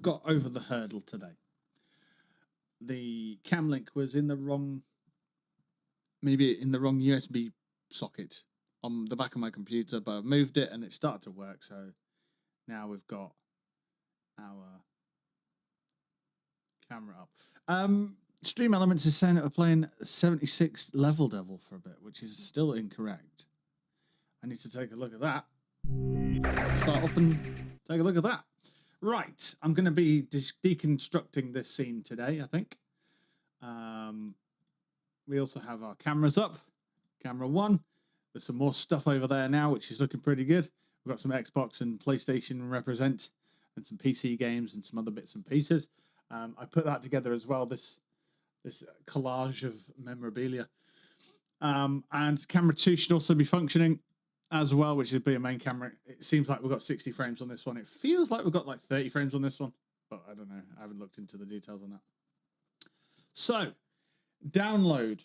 got over the hurdle today. The cam link was in the wrong, maybe in the wrong USB socket on the back of my computer, but I've moved it and it started to work. So now we've got our camera up. Stream Elements is saying that we're playing 76 Level Devil for a bit, which is still incorrect. I need to take a look at that. Start off and take a look at that. Right, I'm going to be deconstructing this scene today, I think. We also have our cameras up. Camera 1. There's some more stuff over there now, which is looking pretty good. We've got some Xbox and PlayStation represent, and some PC games and some other bits and pieces. I put that together as well, this collage of memorabilia. And camera 2 should also be functioning as well, which would be a main camera. It seems like we've got 60 frames on this one. It feels like we've got like 30 frames on this one, but I don't know. I haven't looked into the details on that. So, download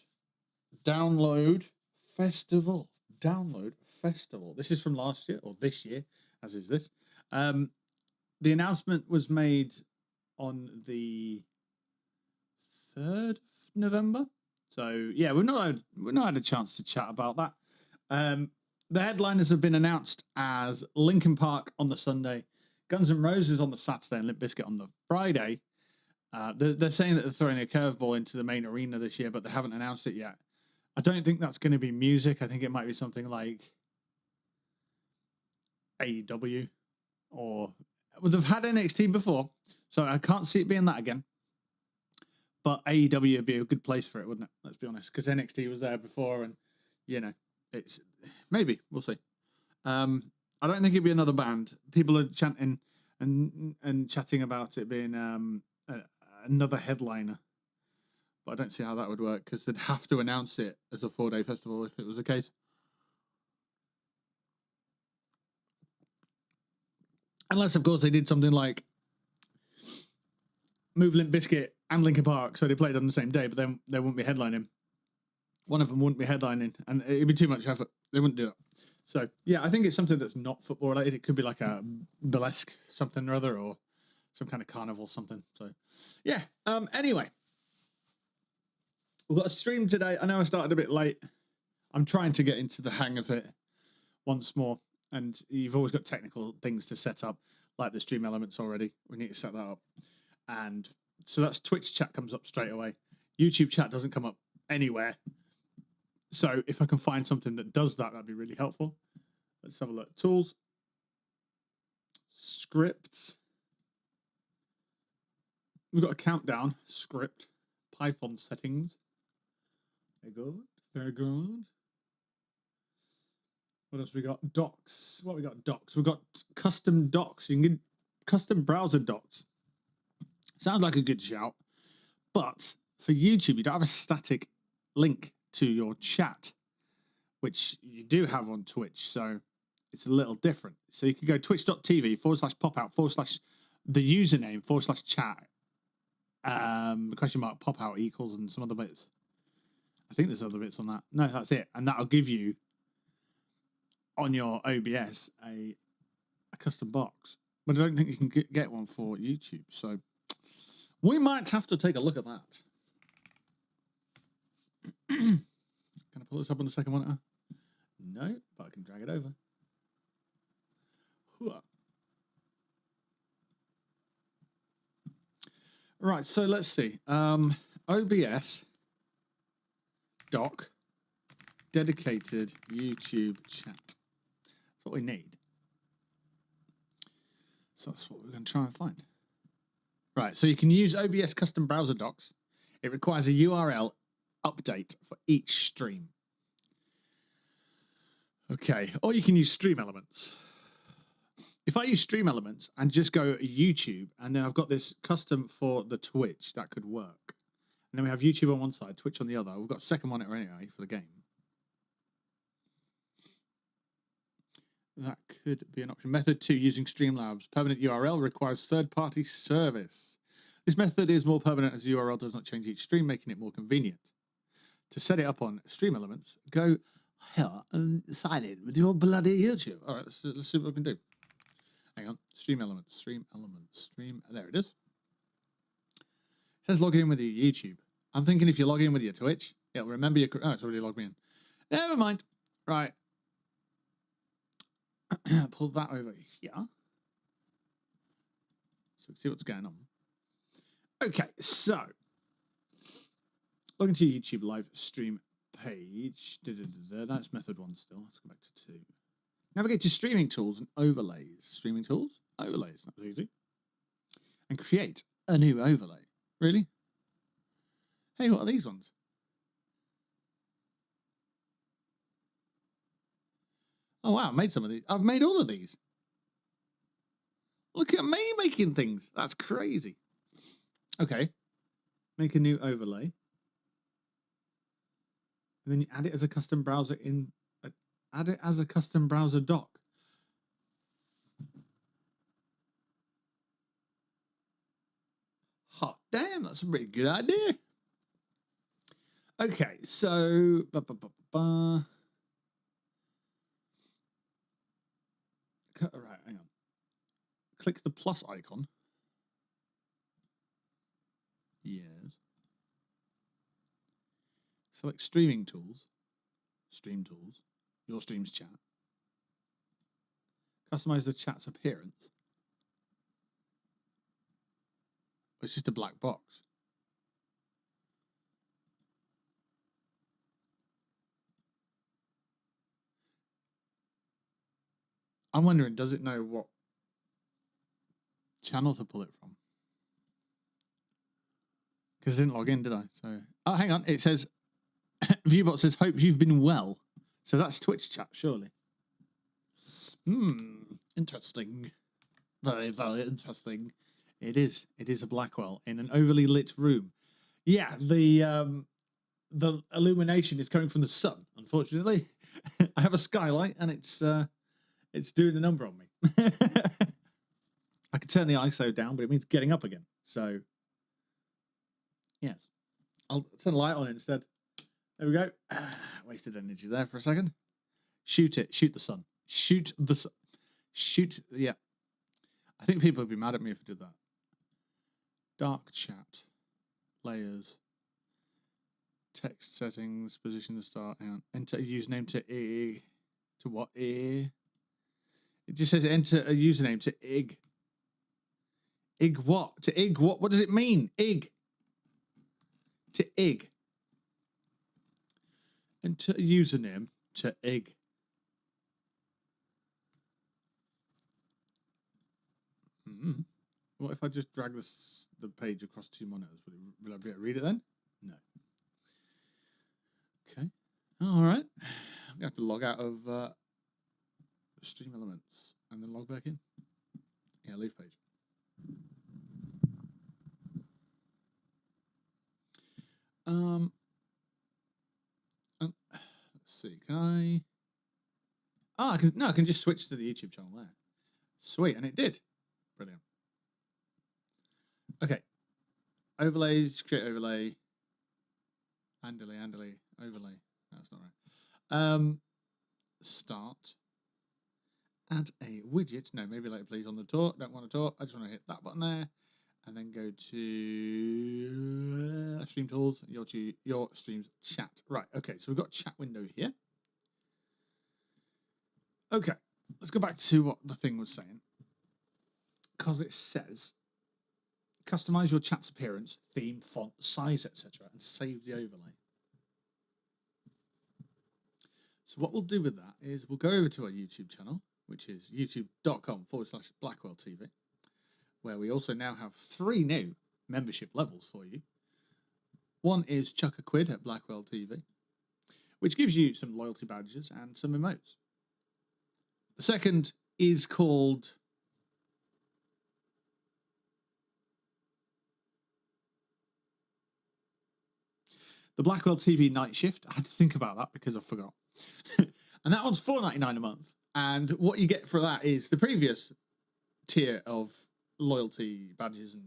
festival. This is from last year, or this year, as is this. The announcement was made on the 3rd of November. So yeah, we've not had a chance to chat about that. The headliners have been announced as Linkin Park on the Sunday, Guns N' Roses on the Saturday, and Limp Bizkit on the Friday. They're saying that they're throwing a curveball into the main arena this year, but they haven't announced it yet. I don't think that's going to be music. I think it might be something like AEW, or well, they've had NXT before, so I can't see it being that again. But AEW would be a good place for it, wouldn't it? Let's be honest, because NXT was there before, and you know, it's maybe we'll see. I don't think it'd be another band. People are chanting and chatting about it being another headliner, but I don't see how that would work because they'd have to announce it as a 4-day festival if it was the case. Unless, of course, they did something like move Limp Bizkit and Linkin Park, so they played on the same day, but then they wouldn't be headlining. One of them wouldn't be headlining, and it'd be too much effort. They wouldn't do that. So, yeah, I think it's something that's not football related. It could be like a burlesque something or other, or some kind of carnival something. So, yeah. Anyway, we've got a stream today. I know I started a bit late. I'm trying to get into the hang of it once more. And you've always got technical things to set up, like the stream elements already. We need to set that up. And so that's Twitch chat comes up straight away. YouTube chat doesn't come up anywhere. So if I can find something that does that, that'd be really helpful. Let's have a look. Tools. Scripts. We've got a countdown. Script. Python settings. Very good. Very good. What else we got? Docs. What we got? Docs. We've got custom docs. You can get custom browser docs. Sounds like a good shout. But for YouTube, you don't have a static link to your chat, which you do have on Twitch. So it's a little different. So you can go twitch.tv/popout/ the username /chat. Question mark popout equals and some other bits. I think there's other bits on that. No, that's it. And that'll give you on your OBS a custom box, but I don't think you can get one for YouTube, so we might have to take a look at that. Can I pull this up on the second monitor? No, but I can drag it over. Right, so let's see. OBS doc dedicated YouTube chat. That's what we need. So that's what we're going to try and find. Right, so you can use OBS custom browser docs. It requires a URL update for each stream. Okay, or you can use Stream Elements. If I use Stream Elements and just go YouTube, and then I've got this custom for the Twitch, that could work. And then we have YouTube on one side, Twitch on the other. We've got a second monitor anyway for the game. That could be an option. Method 2, using Streamlabs. Permanent URL requires third-party service. This method is more permanent as the URL does not change each stream, making it more convenient. To set it up on Stream Elements, go here and sign in with your bloody YouTube. All right, let's see what we can do. Hang on. Stream elements. There it is. It says log in with your YouTube. I'm thinking if you log in with your Twitch, it'll remember your... Oh, it's already logged me in. Never mind. Right. Pull that over here. So see what's going on. Okay, so log into your YouTube live stream page. That's method 1 still. Let's go back to 2. Navigate to streaming tools and overlays. Streaming tools, overlays. That's easy. And create a new overlay. Really? Hey, what are these ones? Oh wow, I made some of these. I've made all of these. Look at me making things. That's crazy. Okay. Make a new overlay. And then you add it as a custom browser in... add it as a custom browser doc. Hot damn, that's a pretty good idea. Okay, so... Right, hang on. Click the plus icon. Yes. Select streaming tools. Stream tools. Your stream's chat. Customize the chat's appearance. It's just a black box. I'm wondering, does it know what channel to pull it from? Because I didn't log in, did I? So, oh, hang on. It says, Viewbot says, hope you've been well. So that's Twitch chat, surely. Interesting. Very, very interesting. It is. It is a Blackwell in an overly lit room. Yeah, the illumination is coming from the sun, unfortunately. I have a skylight and it's doing the number on me. I can turn the ISO down, but it means getting up again. So, yes. I'll turn the light on instead. There we go. Wasted energy there for a second. Shoot it. Shoot the sun. Shoot the sun. Shoot. Yeah. I think people would be mad at me if I did that. Dark chat. Layers. Text settings. Position to start. Hang on. Enter a username to E. To what? E. It just says enter a username to IG. IG what? To IG what? What does it mean? IG. To IG. Enter a username to IG. What if I just drag the page across 2 monitors? Will I be able to read it then? No. Okay. All right. I'm going to have to log out of Stream Elements and then log back in. Yeah, leave page. Let's see. Can I? Oh, I can just switch to the YouTube channel there. Sweet, and it did. Brilliant. Okay. Overlays, create overlay. Andally, overlay. That's not right. Start. Add a widget. No, maybe later, please, on the talk. Don't want to talk. I just want to hit that button there. And then go to Stream Tools, your stream's chat. Right, okay, so we've got a chat window here. Okay, let's go back to what the thing was saying. Because it says, customize your chat's appearance, theme, font, size, etc. and save the overlay. So what we'll do with that is we'll go over to our YouTube channel, which is youtube.com/Blackwell TV, where we also now have 3 new membership levels for you. One is chuck a quid at Blackwell TV, which gives you some loyalty badges and some emotes. The second is called the Blackwell TV Night Shift. I had to think about that because I forgot. And that one's $4.99 a month. And what you get for that is the previous tier of loyalty badges and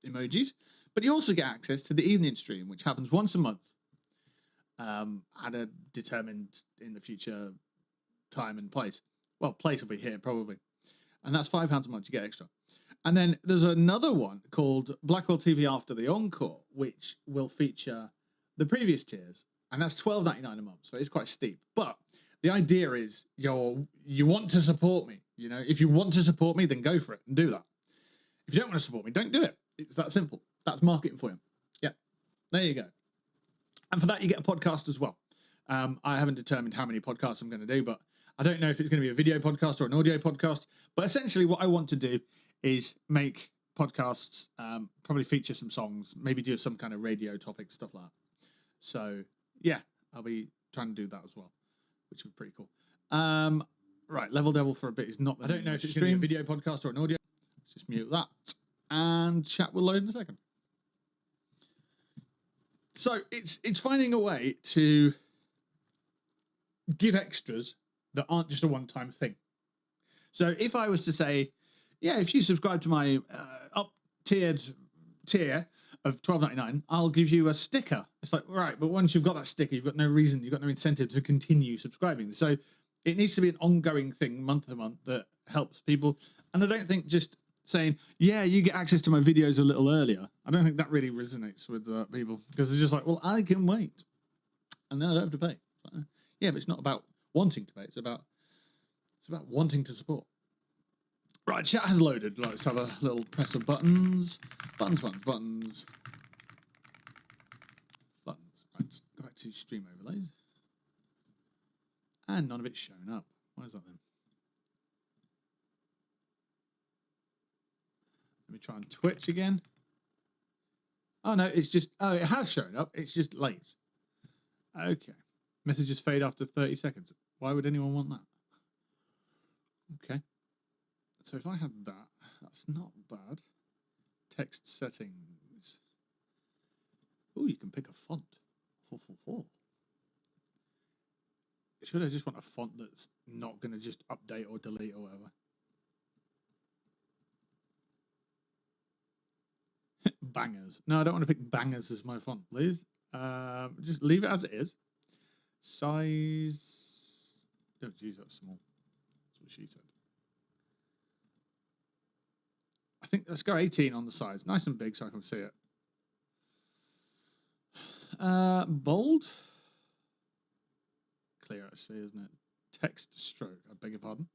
emojis, but you also get access to the evening stream, which happens once a month at a determined in the future time and place. Well, place will be here probably. And that's £5 a month. You get extra. And then there's another one called Blackwell TV After the Encore, which will feature the previous tiers. And that's $12.99 a month. So it's quite steep. But the idea is you want to support me. You know, if you want to support me, then go for it and do that. If you don't want to support me, don't do it. It's that simple. That's marketing for you. Yeah. There you go. And for that, you get a podcast as well. I haven't determined how many podcasts I'm going to do, but I don't know if it's going to be a video podcast or an audio podcast. But essentially what I want to do is make podcasts, probably feature some songs, maybe do some kind of radio topic, stuff like that. So, yeah, I'll be trying to do that as well, which would be pretty cool. Right, Level Devil for a bit is not... I don't know if it's going to be a video podcast or an audio. Let's just mute that. And chat will load in a second. So it's finding a way to give extras that aren't just a one-time thing. So if I was to say, yeah, if you subscribe to my up-tiered tier of $12.99, I'll give you a sticker. It's like, right, but once you've got that sticker, you've got no reason, you've got no incentive to continue subscribing. So it needs to be an ongoing thing, month to month, that helps people. And I don't think just saying, yeah, you get access to my videos a little earlier, I don't think that really resonates with people, because it's just like, well, I can wait and then I don't have to pay. Yeah, but it's not about wanting to pay, it's about wanting to support. Right, chat has loaded. Let's have a little press of buttons. Buttons. Right, go back to stream overlays. And none of it's showing up. What is that then? Let me try on Twitch again. Oh, no, it's just... Oh, it has shown up. It's just late. Okay. Messages fade after 30 seconds. Why would anyone want that? Okay. So if I had that, that's not bad. Text settings. Oh, you can pick a font. 444. Should I just want a font that's not going to just update or delete or whatever? Bangers. No, I don't want to pick bangers as my font, please. Just leave it as it is. Size. Oh, geez, that's small. That's what she said. I think let's go 18 on the sides. Nice and big so I can see it. Bold. Clear to see, isn't it? Text stroke. I beg your pardon.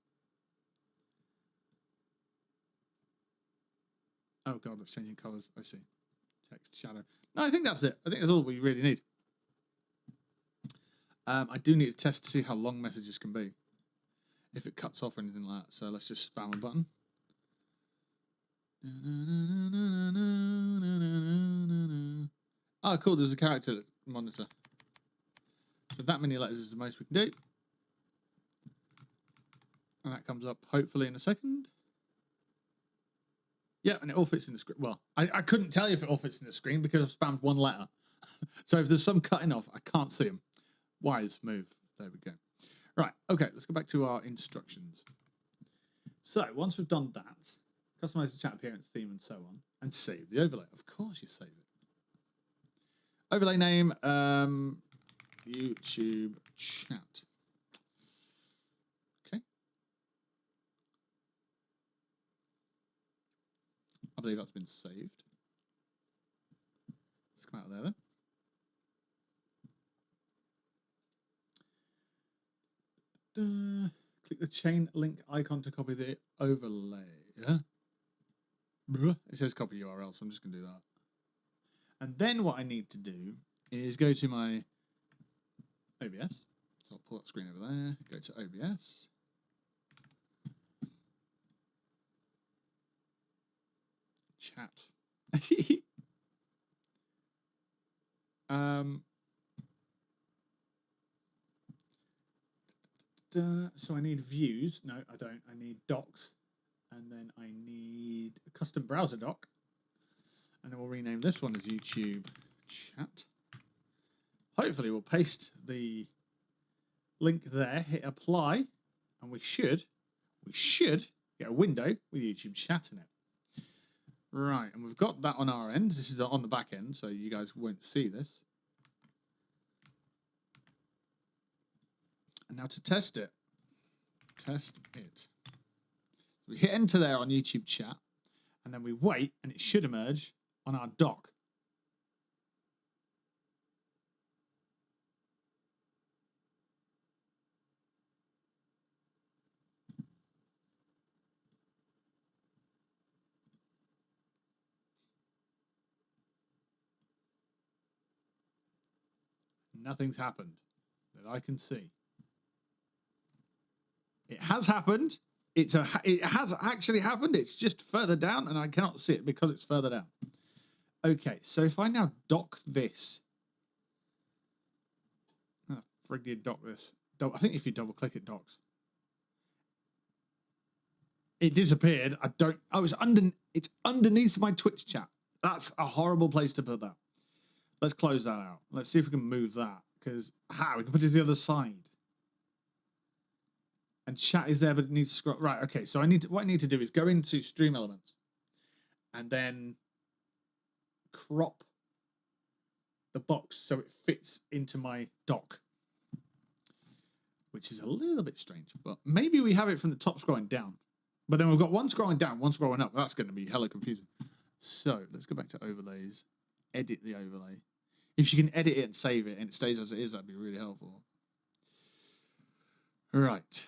Oh, God, that's changing colours. I see. Text shadow. No, I think that's it. I think that's all we really need. I do need a test to see how long messages can be. If it cuts off or anything like that. So let's just spam a button. Oh, cool. There's a character monitor. So that many letters is the most we can do. And that comes up hopefully in a second. Yeah, and it all fits in the screen. Well, I couldn't tell you if it all fits in the screen because I've spammed one letter. So if there's some cutting off, I can't see them. Wise move. There we go. Right, okay, let's go back to our instructions. So once we've done that, customize the chat appearance, theme, and so on, and save the overlay. Of course you save it. Overlay name, YouTube chat. Okay. I believe that's been saved. Let's come out of there then. Click the chain link icon to copy the overlay. Yeah. It says copy URL, so I'm just going to do that. And then what I need to do is go to my OBS. So I'll pull that screen over there. Go to OBS. Chat. So I need views. No, I don't. I need docs. And then I need a custom browser doc. And then we'll rename this one as YouTube Chat. Hopefully we'll paste the link there, hit apply, and we should get a window with YouTube Chat in it. Right, and we've got that on our end. This is on the back end, so you guys won't see this. And now to test it. Test it. We hit enter there on YouTube chat, and then we wait, and it should emerge on our dock. Nothing's happened that I can see. It has happened. It has actually happened. It's just further down, and I cannot see it because it's further down. Okay, so if I now dock this, how the frig do you dock this? I think if you double click it docks. It disappeared. I don't. Oh, it's underneath my Twitch chat. That's a horrible place to put that. Let's close that out. Let's see if we can move that, because we can put it to the other side. And chat is there, but it needs to scroll. Right, okay. So what I need to do is go into Stream Elements and then crop the box so it fits into my dock, which is a little bit strange. But maybe we have it from the top scrolling down. But then we've got one scrolling down, one scrolling up. That's going to be hella confusing. So let's go back to overlays. Edit the overlay. If you can edit it and save it and it stays as it is, that'd be really helpful. Right.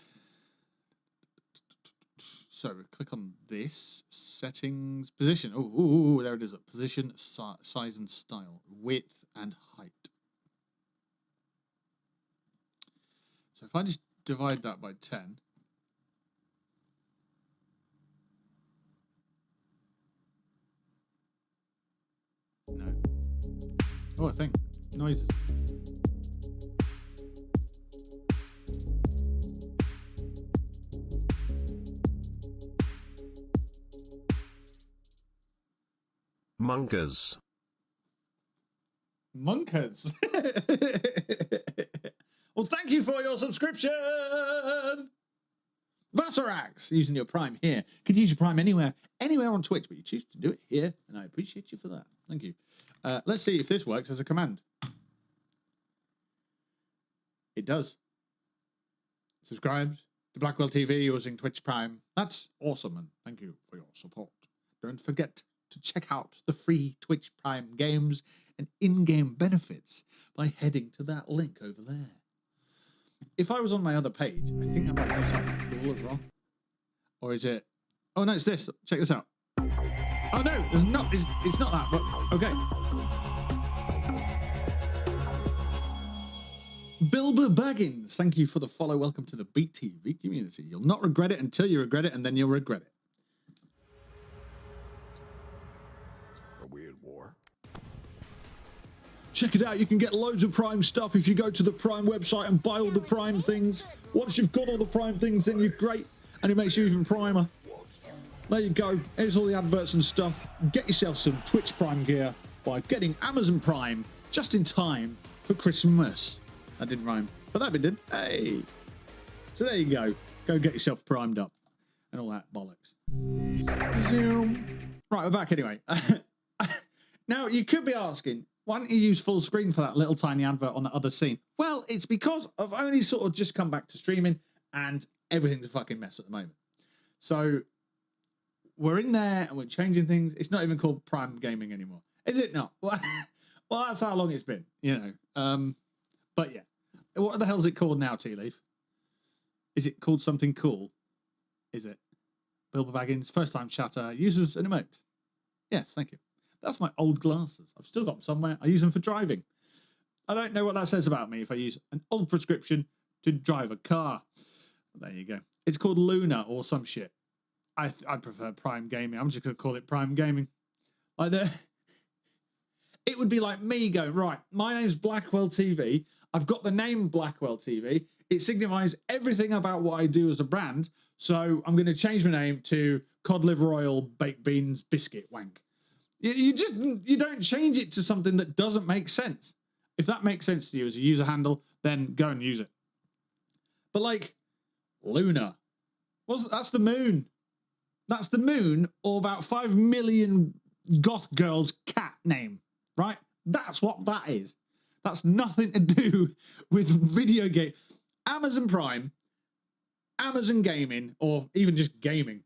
So we click on this, settings, position. Oh, there it is. Position, size and style, width and height. So if I just divide that by 10. No. Oh, a thing. Noises. Munkers. Munkers. Well, thank you for your subscription. Vassarax, using your Prime here. Could use your Prime anywhere on Twitch, but you choose to do it here, and I appreciate you for that. Thank you. Let's see if this works as a command. It does. Subscribed to Blackwell TV using Twitch Prime. That's awesome, and thank you for your support. Don't forget to check out the free Twitch Prime games and in-game benefits by heading to that link over there. If I was on my other page, I think I might do something cool as well. Or is it? Oh no, it's this. Check this out. Oh no, it's not that. But okay. Bilber Baggins, thank you for the follow. Welcome to the Beat TV community. You'll not regret it until you regret it, and then you'll regret it. A weird war. Check it out. You can get loads of Prime stuff if you go to the Prime website and buy all the Prime things. Once you've got all the Prime things, then you're great, and it makes you even primer. There you go. Here's all the adverts and stuff. Get yourself some Twitch Prime gear by getting Amazon Prime just in time for Christmas. That didn't rhyme, but that bit did. Hey. So there you go. Go get yourself primed up and all that bollocks. Zoom. Right, we're back anyway. Now, you could be asking, why don't you use full screen for that little tiny advert on the other scene? Well, it's because I've only sort of just come back to streaming and everything's a fucking mess at the moment. So we're in there and we're changing things. It's not even called Prime Gaming anymore. Is it not? Well, that's how long it's been, you know. But yeah, what the hell is it called now, Tea Leaf? Is it called something cool? Is it? Bilber Baggins, first time chatter, uses an emote. Yes, thank you. That's my old glasses. I've still got them somewhere. I use them for driving. I don't know what that says about me if I use an old prescription to drive a car. There you go. It's called Luna or some shit. I prefer Prime Gaming. I'm just going to call it Prime Gaming. Like it would be like me going, right, my name's Blackwell TV. I've got the name Blackwell TV. It signifies everything about what I do as a brand. So I'm going to change my name to Cod Liver Oil Baked Beans Biscuit Wank. You don't change it to something that doesn't make sense. If that makes sense to you as a user handle, then go and use it. But like Luna, that's the moon. That's the moon, or about 5 million goth girls' cat name, right? That's what that is. That's nothing to do with video game. Amazon Prime, Amazon Gaming, or even just gaming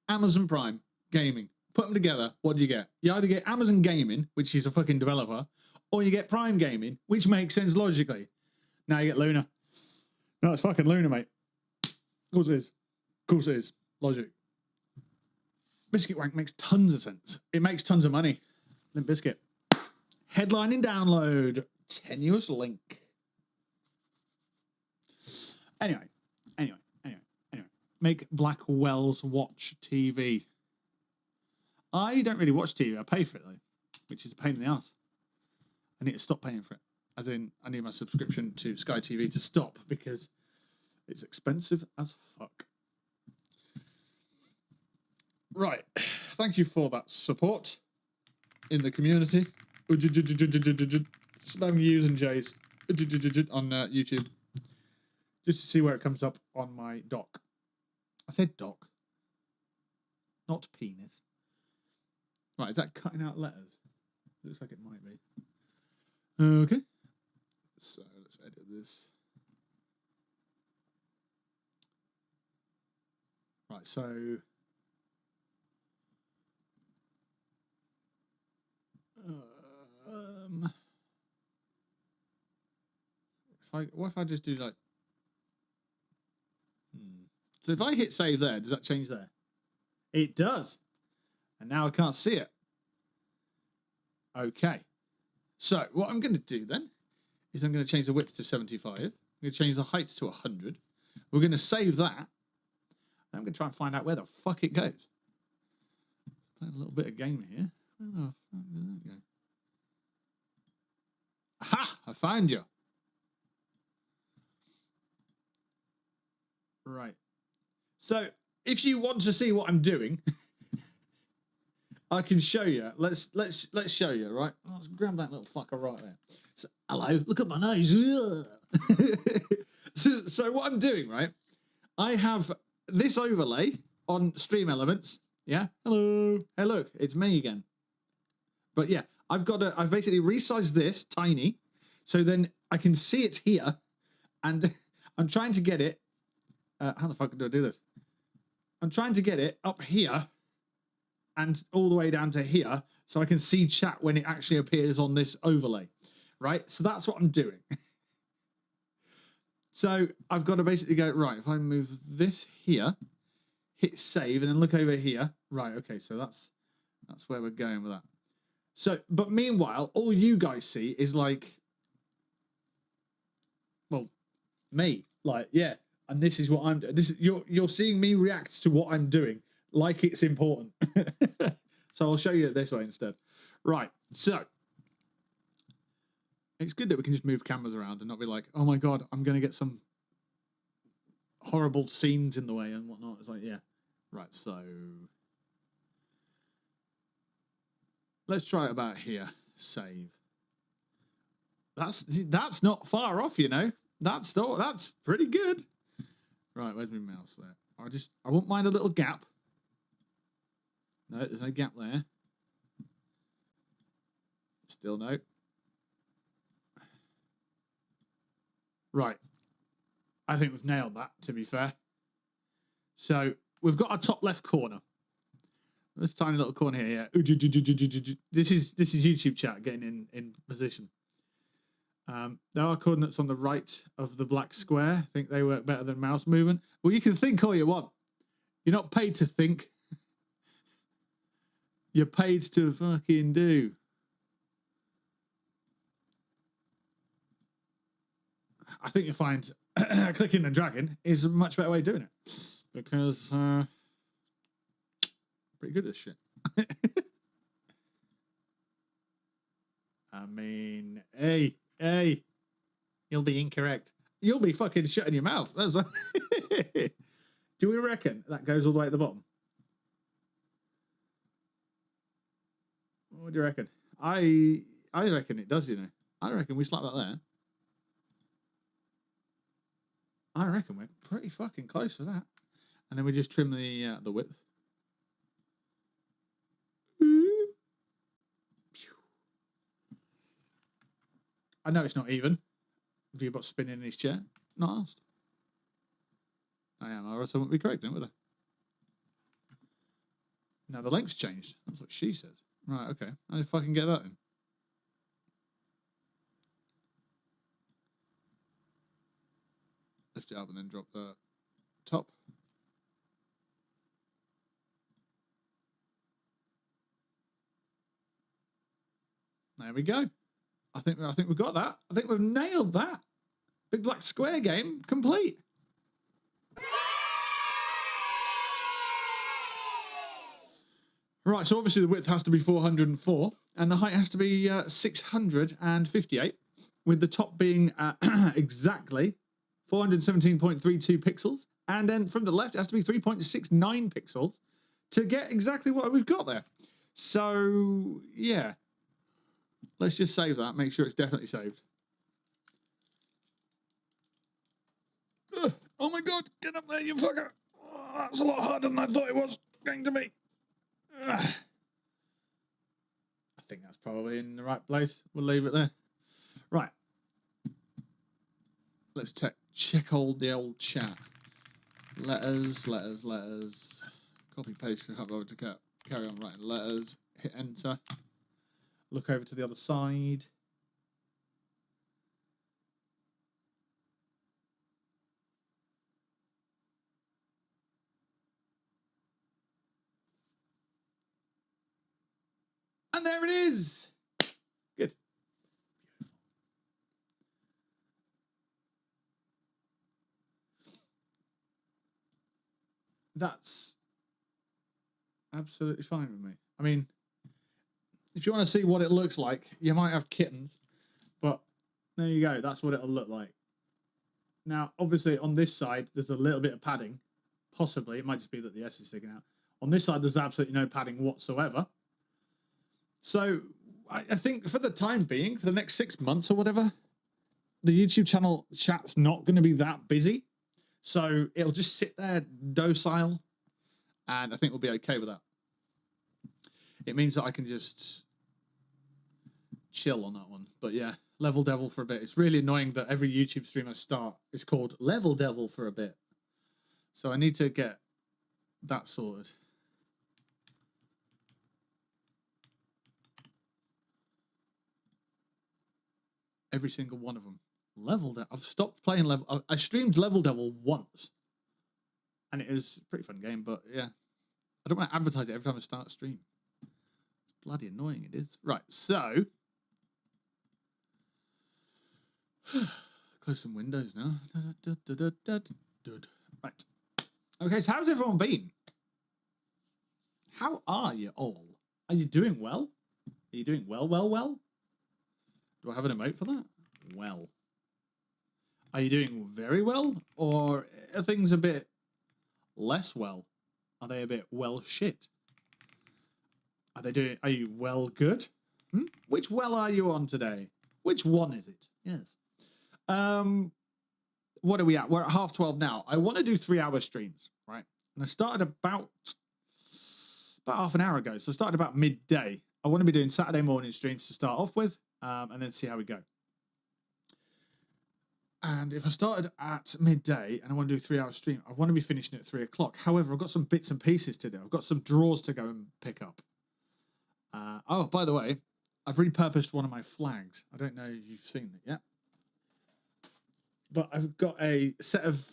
Amazon Prime Gaming. Put them together. What do you get? You either get Amazon Gaming, which is a fucking developer, or you get Prime Gaming, which makes sense logically. Now you get Luna. No, it's fucking Luna, mate. Of course it is. Of course it is. Logic. Biscuit Wank makes tons of sense. It makes tons of money. Limp Biscuit. Headlining download. Tenuous link. Anyway. Make Blackwell's watch TV. I don't really watch TV. I pay for it, though, which is a pain in the ass. I need to stop paying for it. As in, I need my subscription to Sky TV to stop because it's expensive as fuck. Right. Thank you for that support in the community. Spam U's and J's on YouTube. Just to see where it comes up on my dock. I said dock, not penis. Right, is that cutting out letters? Looks like it might be. Okay. So let's edit this. Right, so what if I just do like So if I hit save there, does that change there? It does. And now I can't see it. Okay. So what I'm going to do then is I'm going to change the width to 75. I'm going to change the height to 100. We're going to save that. And I'm going to try and find out where the fuck it goes. Play a little bit of game here. Where the fuck did that go? Aha! I found you. Right. So if you want to see what I'm doing, I can show you. Let's show you, right? Let's grab that little fucker right there. So, hello, look at my nose. so what I'm doing, right? I have this overlay on Stream Elements. Yeah. Hello. Hey, look, it's me again. But yeah, I've basically resized this tiny, so then I can see it here, and I'm trying to get it. How the fuck do I do this? I'm trying to get it up here and all the way down to here so I can see chat when it actually appears on this overlay, right? So that's what I'm doing. So I've got to basically go, right, if I move this here, hit save, and then look over here. Right, okay, so that's where we're going with that. So, but meanwhile, all you guys see is like, well, me. Like, yeah. And this is what I'm doing. This is, you're seeing me react to what I'm doing like it's important. So I'll show you it this way instead. Right. So it's good that we can just move cameras around and not be like, oh my God, I'm going to get some horrible scenes in the way and whatnot. It's like, yeah. Right. So let's try it about here. Save. That's not far off, you know. That's pretty good. Right, where's my mouse there? I won't mind a little gap. No, there's no gap there. Still no. Right. I think we've nailed that, to be fair. So we've got our top left corner. This tiny little corner here, yeah. This is YouTube chat getting in position. There are coordinates on the right of the black square. I think they work better than mouse movement. Well, you can think all you want. You're not paid to think. You're paid to fucking do. I think you'll find clicking and dragging is a much better way of doing it. Because pretty good at this shit. I mean, hey, you'll be incorrect. You'll be fucking shutting your mouth. That's what do we reckon that goes all the way at the bottom? What do you reckon? I reckon it does, you know. I reckon we slap that there. I reckon we're pretty fucking close for that. And then we just trim the width. I know it's not even. Viewbot spinning in his chair. Not asked. I am, or else I wouldn't be correct, would I? Now the length's changed. That's what she said. Right, okay. How did I fucking get that in? Lift it up and then drop the top. There we go. I think we've got that. I think we've nailed that. Big Black Square game complete. Right, so obviously the width has to be 404 and the height has to be 658, with the top being exactly 417.32 pixels. And then from the left, it has to be 3.69 pixels to get exactly what we've got there. So, yeah. Let's just save that, make sure it's definitely saved. Ugh, oh my God, get up there, you fucker. Oh, that's a lot harder than I thought it was going to be. Ugh. I think that's probably in the right place. We'll leave it there. Right. Let's check the old chat. Letters. Copy, paste, can't bother to carry on writing letters. Hit enter. Look over to the other side. And there it is. Good. That's absolutely fine with me. I mean, if you want to see what it looks like, you might have kittens, but there you go. That's what it'll look like. Now, obviously, on this side, there's a little bit of padding. Possibly. It might just be that the S is sticking out. On this side, there's absolutely no padding whatsoever. So, I think for the time being, for the next 6 months or whatever, the YouTube channel chat's not going to be that busy. So, it'll just sit there docile, and I think we'll be okay with that. It means that I can just chill on that one. But yeah, Level Devil for a bit. It's really annoying that every YouTube stream I start is called Level Devil for a bit. So I need to get that sorted. Every single one of them. Level Devil. I've stopped playing Level. I streamed Level Devil once. And it was a pretty fun game, but yeah. I don't want to advertise it every time I start a stream. It's bloody annoying it is. Right, so close some windows now. Right. Okay, so how's everyone been? How are you all? Are you doing well? Are you doing well? Do I have an emote for that? Well. Are you doing very well? Or are things a bit less well? Are they a bit well shit? Are you well good? Which well are you on today? Which one is it? Yes. What are we at? We're at 12:30 now. I want to do 3-hour streams, right? And I started about half an hour ago. So I started about midday. I want to be doing Saturday morning streams to start off with, and then see how we go. And if I started at midday and I want to do a 3-hour stream, I want to be finishing at 3 o'clock. However, I've got some bits and pieces to do. I've got some drawers to go and pick up. Oh, by the way, I've repurposed one of my flags. I don't know if you've seen it yet. But I've got a set of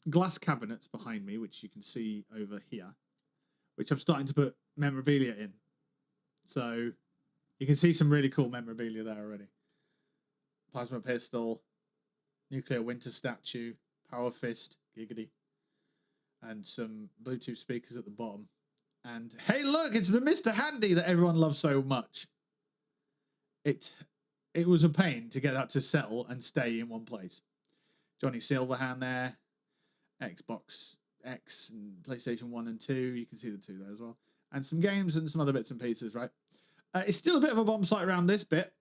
glass cabinets behind me, which you can see over here, which I'm starting to put memorabilia in. So you can see some really cool memorabilia there already. Plasma pistol, nuclear winter statue, power fist, giggity, and some Bluetooth speakers at the bottom. And hey, look, it's the Mr. Handy that everyone loves so much. It was a pain to get that to settle and stay in one place. Johnny Silverhand there, Xbox X and PlayStation 1 and 2. You can see the 2 there as well. And some games and some other bits and pieces, right? It's still a bit of a bomb site around this bit,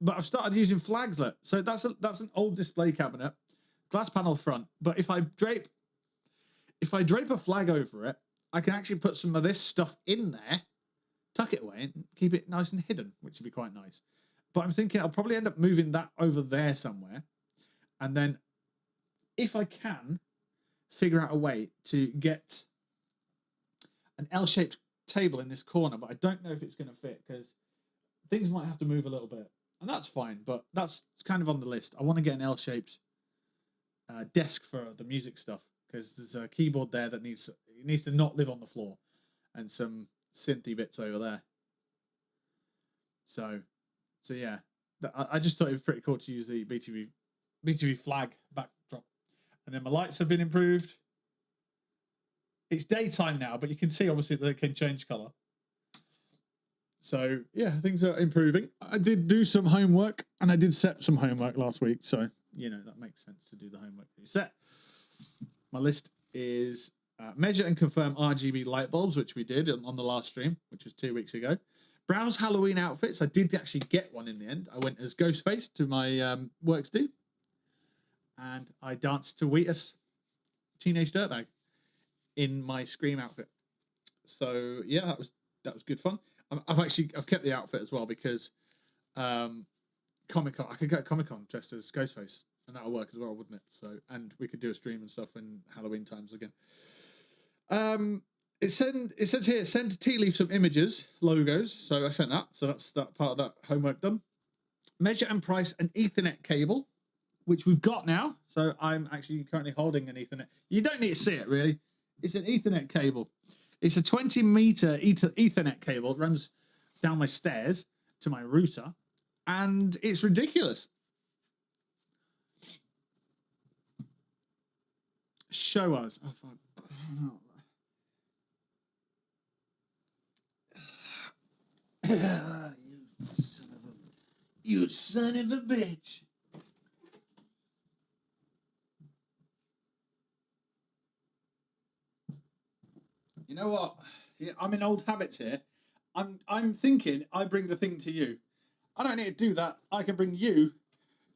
but I've started using flags. Look. So that's an old display cabinet, glass panel front. But if I drape a flag over it, I can actually put some of this stuff in there, tuck it away, and keep it nice and hidden, which would be quite nice. But I'm thinking I'll probably end up moving that over there somewhere. And then if I can figure out a way to get an L-shaped table in this corner, but I don't know if it's going to fit because things might have to move a little bit, and that's fine. But that's kind of on the list. I want to get an L-shaped desk for the music stuff because there's a keyboard there that needs to not live on the floor, and some synthy bits over there. So yeah, I just thought it was pretty cool to use the BTV flag backdrop, and then my lights have been improved. It's daytime now, but you can see obviously they can change color. So yeah, things are improving. I did do some homework, and I did set some homework last week, so you know that makes sense to do the homework that you set. My list is measure and confirm RGB light bulbs, which we did on the last stream, which was 2 weeks ago. Browse Halloween outfits. I did actually get one in the end. I went as Ghostface to my works do, and I danced to Wheatus Teenage Dirtbag in my Scream outfit. So yeah, that was good fun. I've kept the outfit as well because Comic-Con, I could go to Comic-Con dressed as Ghostface, and that'll work as well, wouldn't it? So, and we could do a stream and stuff in Halloween times again. It says here, send Tea Leaf some images, logos. So I sent that. So that's that part of that homework done. Measure and price an Ethernet cable, which we've got now. So I'm actually currently holding an Ethernet. You don't need to see it really. It's an Ethernet cable. It's a 20-meter Ethernet cable. It runs down my stairs to my router, and it's ridiculous. Show us. Oh, fuck. You son of a bitch. You know what? Yeah, I'm in old habits here. I'm thinking I bring the thing to you. I don't need to do that. I can bring you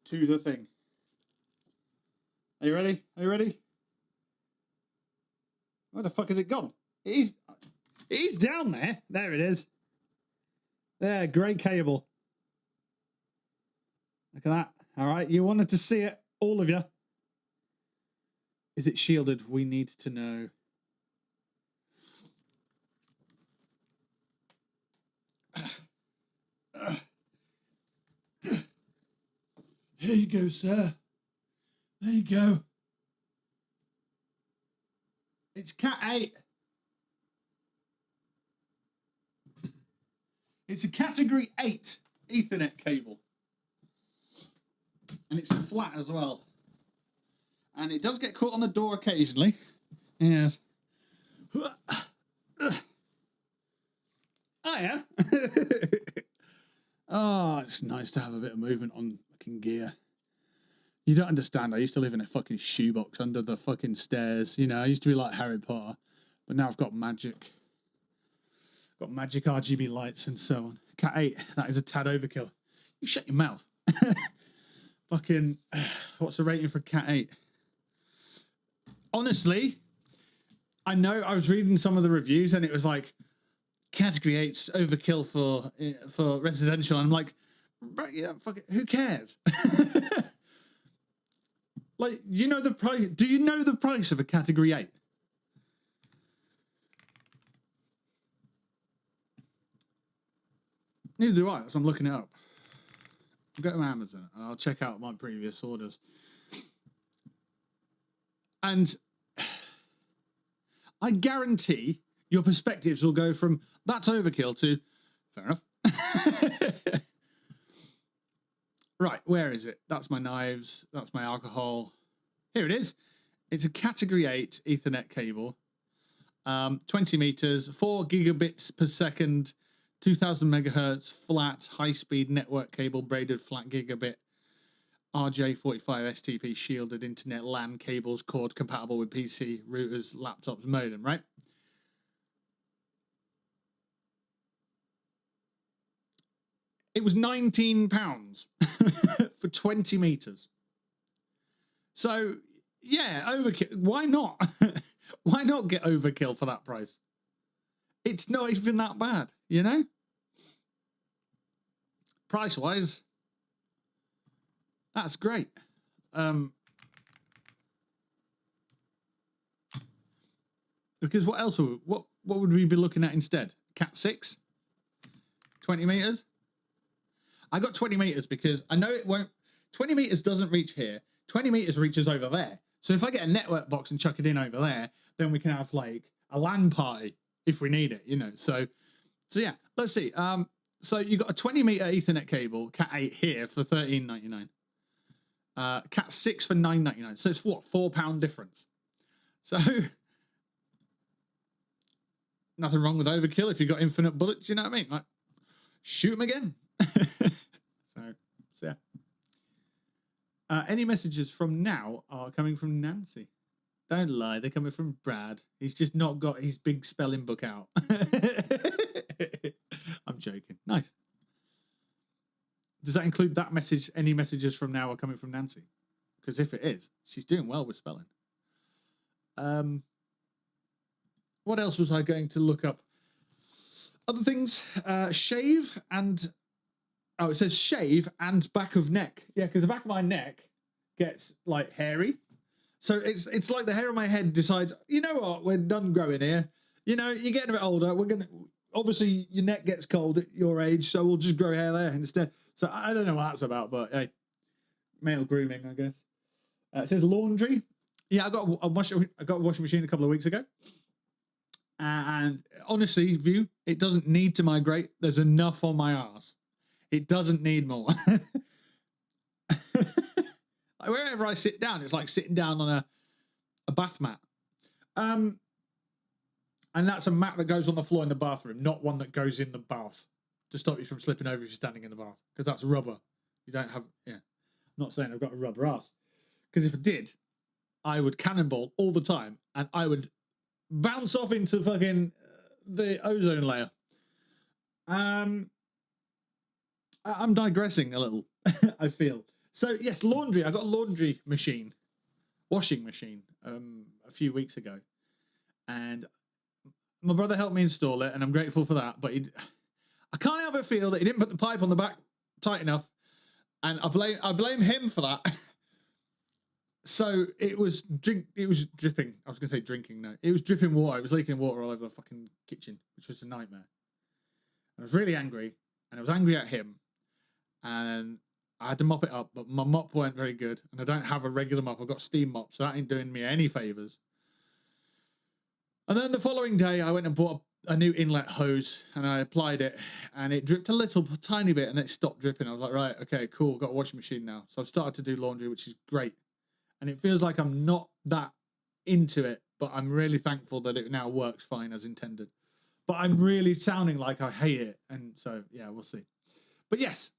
to the thing. Are you ready? Are you ready? Where the fuck is it gone? It is down there. There it is. There, grey cable. Look at that. All right, you wanted to see it, all of you. Is it shielded? We need to know. Here you go, sir. There you go. It's Cat 8. It's a category 8 Ethernet cable. And it's flat as well. And it does get caught on the door occasionally. Yes. Oh, yeah. Oh, it's nice to have a bit of movement on fucking gear. You don't understand. I used to live in a fucking shoebox under the fucking stairs. You know, I used to be like Harry Potter. But now I've got magic. Got magic RGB lights and so on. Cat 8, that is a tad overkill. You shut your mouth. Fucking, what's the rating for Cat 8? Honestly, I know I was reading some of the reviews and it was like, category 8's overkill for residential. I'm like, yeah, fuck it, who cares? Like, you know the price? Do you know the price of a category 8? Neither do I, so I'm looking it up. I'll go to Amazon and I'll check out my previous orders. And I guarantee your perspectives will go from that's overkill to fair enough. Right, where is it? That's my knives. That's my alcohol. Here it is. It's a category 8 Ethernet cable. 20 meters, 4 gigabits per second, 2000 megahertz, flat, high-speed network cable, braided flat gigabit, RJ45 STP shielded internet LAN cables, cord compatible with PC, routers, laptops, modem, right? It was £19 for 20 meters. So, yeah, overkill. Why not? Why not get overkill for that price? It's not even that bad, you know? Price-wise, that's great. Because what else? what would we be looking at instead? Cat 6? 20 meters? I got 20 meters because I know it won't. 20 meters doesn't reach here. 20 meters reaches over there. So if I get a network box and chuck it in over there, then we can have like a LAN party if we need it, you know. So yeah, let's see. So you got a 20 meter Ethernet cable, Cat 8 here for $13.99. Cat 6 for $9.99. So it's what, £4 difference. So nothing wrong with overkill if you've got infinite bullets, you know what I mean? Like, shoot them again. so yeah. Any messages from now are coming from Nancy. Don't lie, they're coming from Brad. He's just not got his big spelling book out. I'm joking. Nice. Does that include that message? Any messages from now are coming from Nancy? Because if it is, she's doing well with spelling. What else was I going to look up? Other things. Shave and... Oh, it says shave and back of neck. Yeah, because the back of my neck gets, like, hairy. So it's like the hair on my head decides, you know what, we're done growing here. You know, you're getting a bit older. We're going to... Obviously, your neck gets cold at your age, so we'll just grow hair there instead. So I don't know what that's about, but hey, male grooming, I guess. It says laundry. Yeah, I got a washing machine a couple of weeks ago. And honestly, View, it doesn't need to migrate. There's enough on my arse. It doesn't need more. Wherever I sit down, it's like sitting down on a bath mat. And that's a mat that goes on the floor in the bathroom, not one that goes in the bath to stop you from slipping over if you're standing in the bath, because that's rubber. You don't have, yeah. I'm not saying I've got a rubber ass, because if I did, I would cannonball all the time, and I would bounce off into fucking the ozone layer. I'm digressing a little, I feel. So, yes, laundry. I got a laundry machine, washing machine, a few weeks ago. And my brother helped me install it, and I'm grateful for that. But I can't help but feel that he didn't put the pipe on the back tight enough. And I blame him for that. So it was dripping. I was going to say drinking. No, it was dripping water. It was leaking water all over the fucking kitchen, which was a nightmare. I was really angry, and I was angry at him. And I had to mop it up, but my mop weren't very good, and I don't have a regular mop. I've got a steam mop, so that ain't doing me any favors. And then the following day, I went and bought a new inlet hose, and I applied it, and it dripped a tiny bit, and it stopped dripping. I was like, right, okay, cool, got a washing machine now. So I've started to do laundry, which is great. And it feels like I'm not that into it, but I'm really thankful that it now works fine as intended. But I'm really sounding like I hate it, and so, yeah, we'll see. But yes.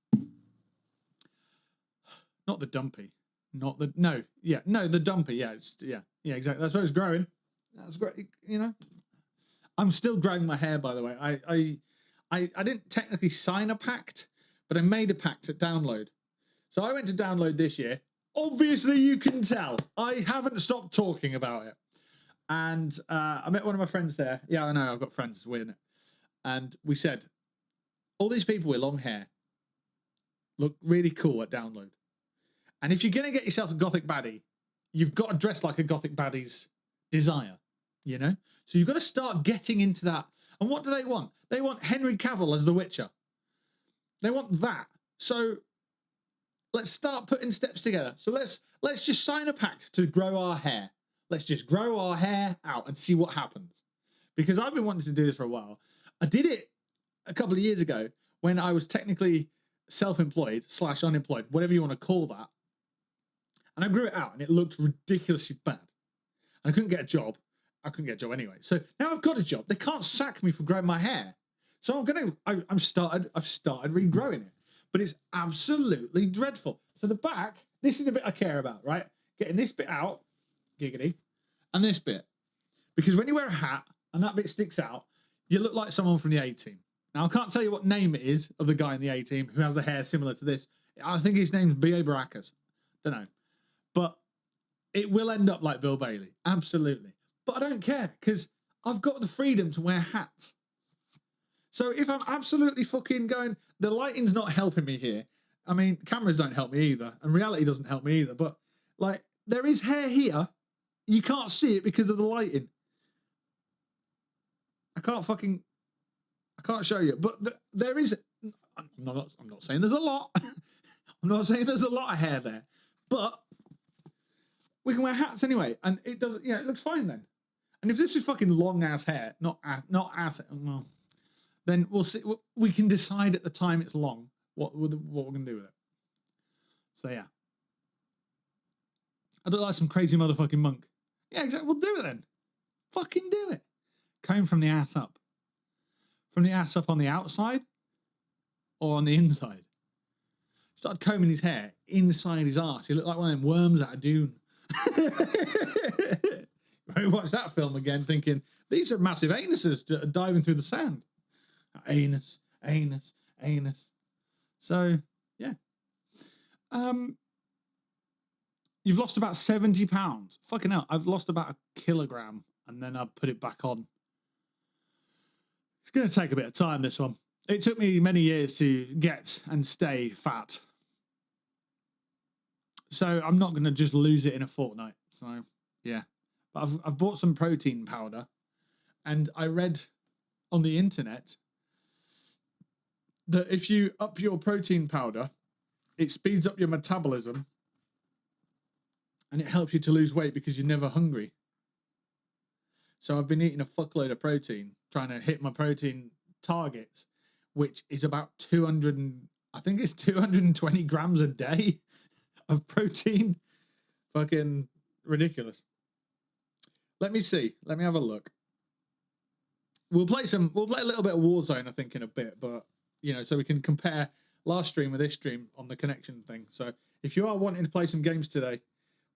Not the dumpy. Not the... No, yeah, no, the dumpy, yeah, yeah, exactly. That's where it's growing. That's great, you know. I'm still growing my hair, by the way. I didn't technically sign a pact, but I made a pact at Download. So I went to Download this year. Obviously, you can tell. I haven't stopped talking about it. And I met one of my friends there. Yeah, I know, I've got friends. It's weird, isn't it? And we said, all these people with long hair look really cool at Download. And if you're going to get yourself a gothic baddie, you've got to dress like a gothic baddie's desire, you know? So you've got to start getting into that. And what do they want? They want Henry Cavill as the Witcher. They want that. So let's start putting steps together. So let's just sign a pact to grow our hair. Let's just grow our hair out and see what happens. Because I've been wanting to do this for a while. I did it a couple of years ago when I was technically self-employed / unemployed, whatever you want to call that. And I grew it out, and it looked ridiculously bad. And I couldn't get a job. I couldn't get a job anyway. So now I've got a job. They can't sack me for growing my hair. So I've started regrowing it. But it's absolutely dreadful. So the back, this is the bit I care about, right? Getting this bit out, giggity, and this bit. Because when you wear a hat and that bit sticks out, you look like someone from the A-Team. Now, I can't tell you what name it is of the guy in the A-Team who has the hair similar to this. I think his name's B.A. Baracus. Don't know. But it will end up like Bill Bailey. Absolutely. But I don't care, because I've got the freedom to wear hats. So if I'm absolutely fucking going, the lighting's not helping me here. I mean, cameras don't help me either, and reality doesn't help me either. But, like, there is hair here. You can't see it because of the lighting. I can't show you, but there is. I'm not saying there's a lot. I'm not saying there's a lot of hair there, but we can wear hats anyway, and it does. Yeah, it looks fine then. And if this is fucking long ass hair, not ass, well, then we'll see. We can decide at the time it's long what we're gonna do with it. So yeah, I look like some crazy motherfucking monk. Yeah, exactly. We'll do it then. Fucking do it. Comb from the ass up. From the ass up on the outside or on the inside. Started combing his hair inside his ass. He looked like one of them worms out of Dune. I watched that film again thinking, these are massive anuses diving through the sand. Anus. So, yeah. You've lost about 70 pounds. Fucking hell, I've lost about a kilogram and then I put it back on. It's going to take a bit of time, this one. It took me many years to get and stay fat. So I'm not going to just lose it in a fortnight. So, yeah. But I've bought some protein powder and I read on the internet that if you up your protein powder, it speeds up your metabolism and it helps you to lose weight because you're never hungry. So I've been eating a fuckload of protein, trying to hit my protein targets, which is about 220 grams a day of protein. Fucking ridiculous. Let me see. Let me have a look. We'll play a little bit of Warzone, I think, in a bit, but you know, so we can compare last stream with this stream on the connection thing. So if you are wanting to play some games today,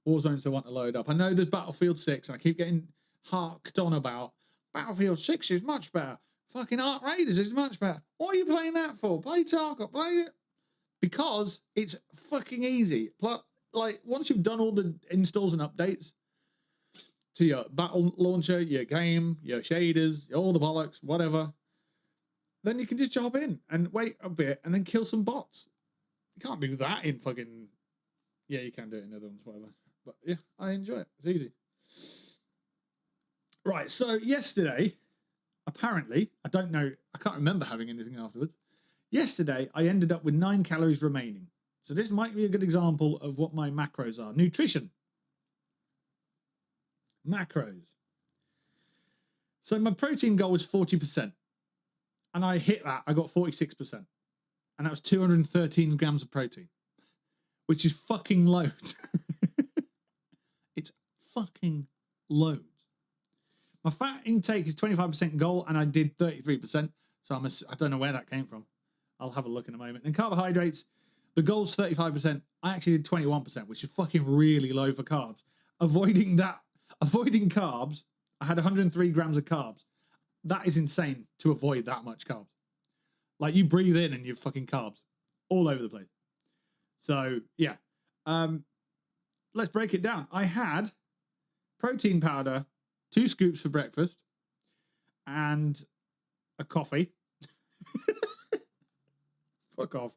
Warzone's the one to load up. I know there's Battlefield 6, and I keep getting harked on about Battlefield 6 is much better. Fucking Ark Raiders is much better. What are you playing that for? Play Tarkov, play it. Because it's fucking easy. Like, once you've done all the installs and updates to your battle launcher, your game, your shaders, all the bollocks, whatever, then you can just jump in and wait a bit and then kill some bots. You can't do that in fucking... Yeah, you can do it in other ones, whatever. But yeah, I enjoy it. It's easy. Right, so yesterday, apparently, I don't know, I can't remember having anything afterwards. Yesterday, I ended up with 9 calories remaining. So this might be a good example of what my macros are. Nutrition. Macros. So my protein goal was 40%. And I hit that. I got 46%. And that was 213 grams of protein. Which is fucking loads. It's fucking loads. My fat intake is 25% goal, and I did 33%. So I don't know where that came from. I'll have a look in a moment. And carbohydrates, the goal's 35%. I actually did 21%, which is fucking really low for carbs. Avoiding carbs, I had 103 grams of carbs. That is insane to avoid that much carbs. Like, you breathe in and you're fucking carbs all over the place. So, yeah. Let's break it down. I had protein powder, 2 scoops for breakfast, and a coffee. Fuck off.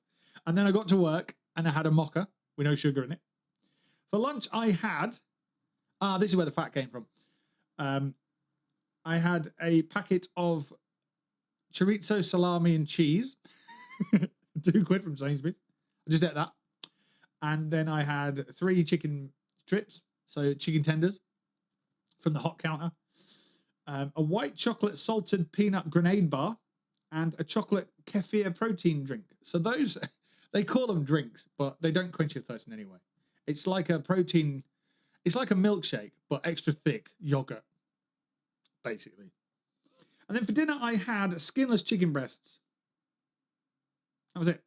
And then I got to work, and I had a mocha with no sugar in it. For lunch, I had... this is where the fat came from. I had a packet of chorizo, salami, and cheese. 2 quid from Sainsbury's. I just ate that. And then I had 3 chicken strips, so chicken tenders, from the hot counter. A white chocolate salted peanut grenade bar, and a chocolate kefir protein drink. So those, they call them drinks, but they don't quench your thirst in any way. It's like a protein, it's like a milkshake, but extra thick yogurt, basically. And then for dinner, I had skinless chicken breasts. That was it.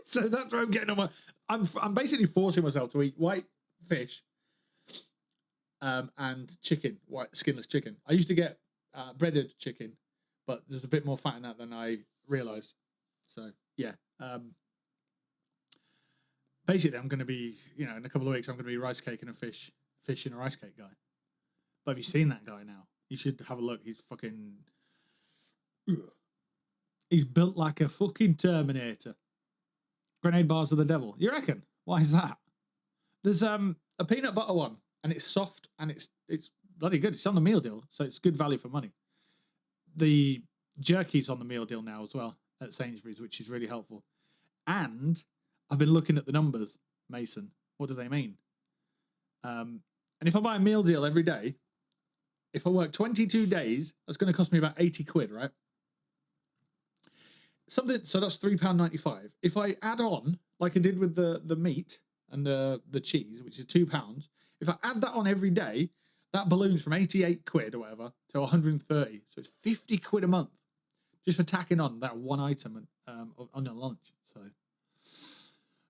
So that's where I'm getting on my... I'm basically forcing myself to eat white fish and chicken, white skinless chicken. I used to get breaded chicken, but there's a bit more fat in that than I realised. So, yeah. Basically, I'm going to be, you know, in a couple of weeks, I'm going to be rice cake and a fish and a rice cake guy. But have you seen that guy now? You should have a look. He's fucking... He's built like a fucking Terminator. Grenade bars are the devil. You reckon? Why is that? There's a peanut butter one, and it's soft, and it's bloody good. It's on the meal deal, so it's good value for money. the jerky's on the meal deal now as well at Sainsbury's, which is really helpful. And I've been looking at the numbers, Mason. What do they mean? And if I buy a meal deal every day, if I work 22 days, that's going to cost me about 80 quid, right? So that's £3.95. If I add on, like I did with the meat and the cheese, which is £2, if I add that on every day, that balloons from 88 quid or whatever to 130. So it's 50 quid a month just for tacking on that one item on your lunch. So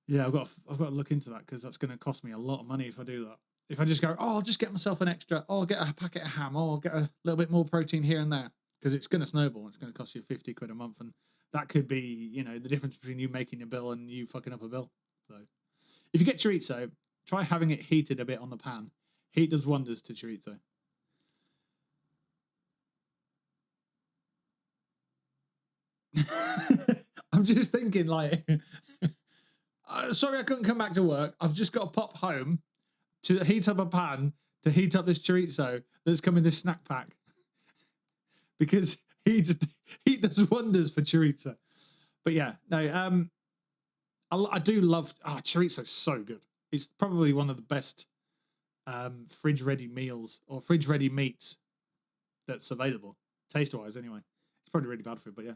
yeah, I've got to look into that, because that's going to cost me a lot of money if I do that. If I just go, oh, I'll just get myself an extra, oh, I'll get a packet of ham, or I'll get a little bit more protein here and there, because it's going to snowball. It's going to cost you 50 quid a month, and that could be, the difference between you making a bill and you fucking up a bill. So if you get chorizo, try having it heated a bit on the pan. Heat does wonders to chorizo. I'm just thinking, like, sorry I couldn't come back to work. I've just got to pop home to heat up a pan to heat up this chorizo that's come in this snack pack, because heat does wonders for chorizo. But yeah, no, I do love chorizo. So good. It's probably one of the best fridge ready meals or fridge ready meats that's available, taste wise anyway. It's probably really bad for it, but yeah,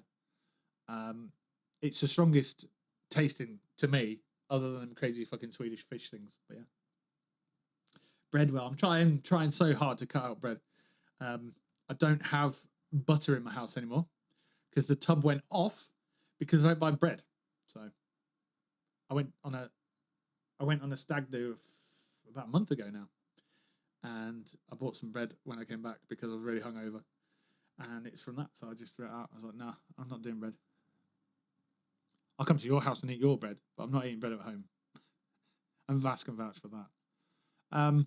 it's the strongest tasting to me, other than crazy fucking Swedish fish things. But yeah, bread. Well, I'm trying so hard to cut out bread. I don't have butter in my house anymore because the tub went off because I don't buy bread. So I went on a stag do about a month ago now, and I bought some bread when I came back because I was really hungover, and it's from that. So I just threw it out. I was like, nah, I'm not doing bread. I'll come to your house and eat your bread, but I'm not eating bread at home. And Vas can vouch for that.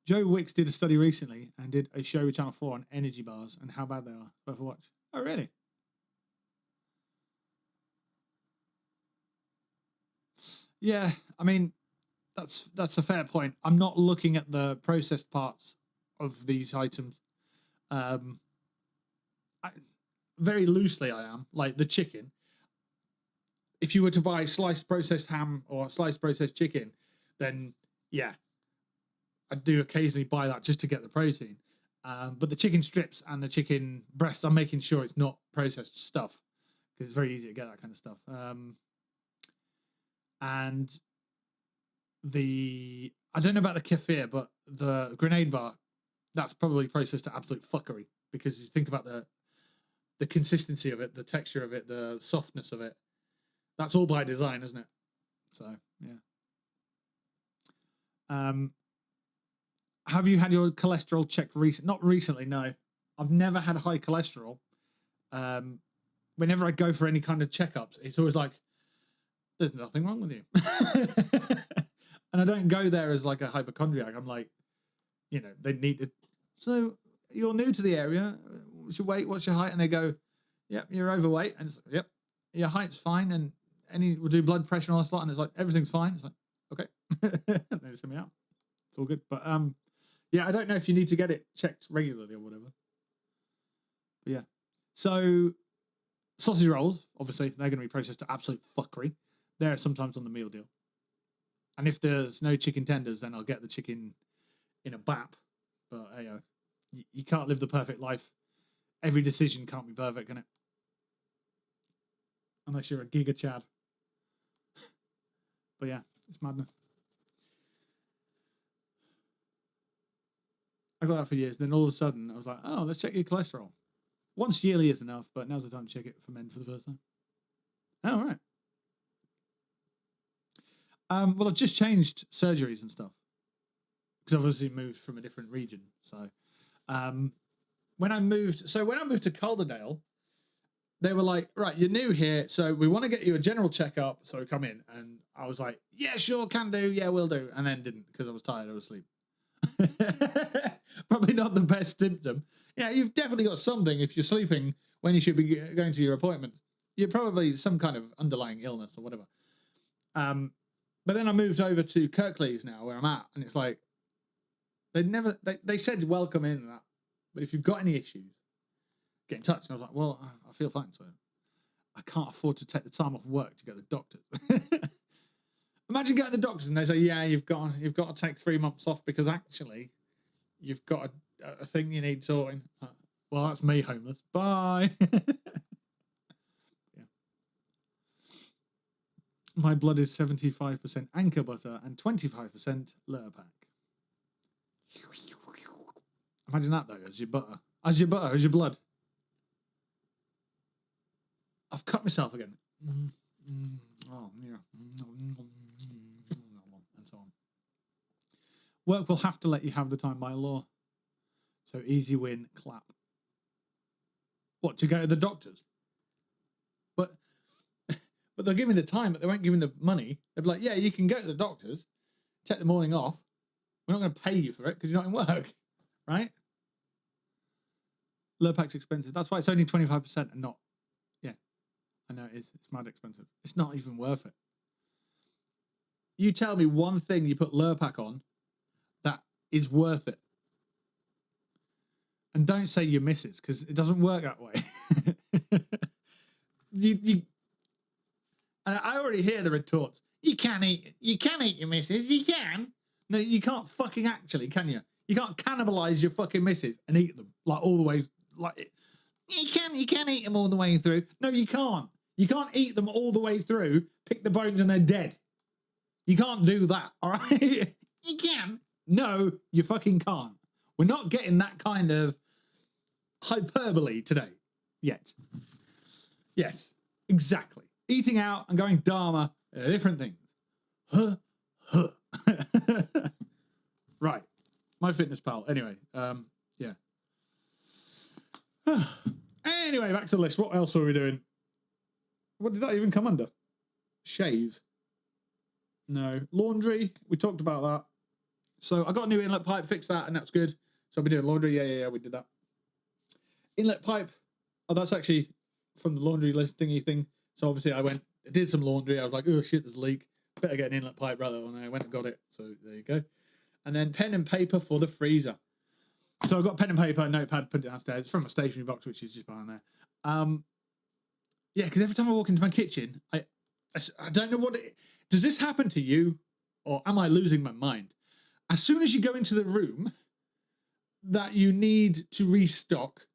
Joe Wicks did a study recently and did a show with Channel 4 on energy bars and how bad they are. Worth a watch. Oh, really? Yeah, I mean, that's a fair point. I'm not looking at the processed parts of these items. Very loosely I am. Like the chicken. If you were to buy sliced processed ham or sliced processed chicken, then yeah, I do occasionally buy that just to get the protein. But the chicken strips and the chicken breasts, I'm making sure it's not processed stuff, because it's very easy to get that kind of stuff. And I don't know about the kefir, but the grenade bar, that's probably processed to absolute fuckery, because you think about the consistency of it, the texture of it, the softness of it. That's all by design, isn't it? So yeah. Have you had your cholesterol checked Not recently, no. I've never had high cholesterol. Whenever I go for any kind of checkups, it's always like, there's nothing wrong with you. And I don't go there as like a hypochondriac. I'm like, they need to. So you're new to the area. What's your weight? What's your height? And they go, yep, you're overweight. And it's like, yep, your height's fine. And we'll do blood pressure and all that stuff. And it's like, everything's fine. It's like, okay. And they send me out. It's all good. But yeah, I don't know if you need to get it checked regularly or whatever. But yeah. So sausage rolls, obviously, they're going to be processed to absolute fuckery. They're sometimes on the meal deal. And if there's no chicken tenders, then I'll get the chicken in a bap. But hey, you can't live the perfect life. Every decision can't be perfect, can it? Unless you're a Giga Chad. But yeah, it's madness. I got that for years. Then all of a sudden, I was like, oh, let's check your cholesterol. Once yearly is enough, but now's the time to check it for men for the first time. Oh, right. Well, I've just changed surgeries and stuff, because I've obviously moved from a different region. So when I moved to Calderdale, they were like, right, you're new here, so we want to get you a general checkup, so come in. And I was like, yeah, sure, can do, yeah, will do. And then didn't, because I was tired, I was asleep. Probably not the best symptom. Yeah, you've definitely got something if you're sleeping when you should be going to your appointment. You're probably some kind of underlying illness or whatever. But then I moved over to Kirklees now, where I'm at, and it's like they said welcome in and that, But if you've got any issues, get in touch. And I was like, well, I feel fine. So I can't afford to take the time off work to go to the doctor. Imagine going to the doctors and they say, yeah, you've got to take 3 months off because actually you've got a thing you need sorting. Well, that's me homeless. Bye. Yeah. My blood is 75% anchor butter and 25% Lurpak. Imagine that though, as your butter. As your butter, as your blood. I've cut myself again. Oh, yeah. And so on. Work will have to let you have the time by law. So easy win, clap. What, to go to the doctors? But they'll give me the time, but they won't give me the money. They'll be like, yeah, you can go to the doctors, take the morning off. We're not going to pay you for it because you're not in work, right? Lurpak's expensive. That's why it's only 25% and not, yeah. I know it is. It's mad expensive. It's not even worth it. You tell me one thing you put Lurpak on that is worth it. And don't say your missus, because it doesn't work that way. And I already hear the retorts. You can eat your missus. You can. No, you can't fucking actually, can you? You can't cannibalize your fucking missus and eat them like all the way. Like you can eat them all the way through. No, you can't. You can't eat them all the way through. Pick the bones and they're dead. You can't do that. All right. You can. No, you fucking can't. We're not getting that kind of hyperbole today yet. Yes, exactly. Eating out and going Dharma are different things. Right. My fitness pal. Anyway, yeah. Anyway, back to the list. What else are we doing? What did that even come under? Shave. No. Laundry. We talked about that. So I got a new inlet pipe, fixed that, and that's good. So I'll be doing laundry. Yeah, we did that. Inlet pipe. Oh, that's actually from the laundry list thingy thing. So obviously I did some laundry. I was like, oh shit, there's a leak. Better get an inlet pipe rather than I went and got it. So there you go. And then pen and paper for the freezer. So I've got pen and paper, notepad, put it downstairs. It's from a stationery box, which is just behind there. Yeah, because every time I walk into my kitchen, I don't know does this happen to you, or am I losing my mind? As soon as you go into the room that you need to restock,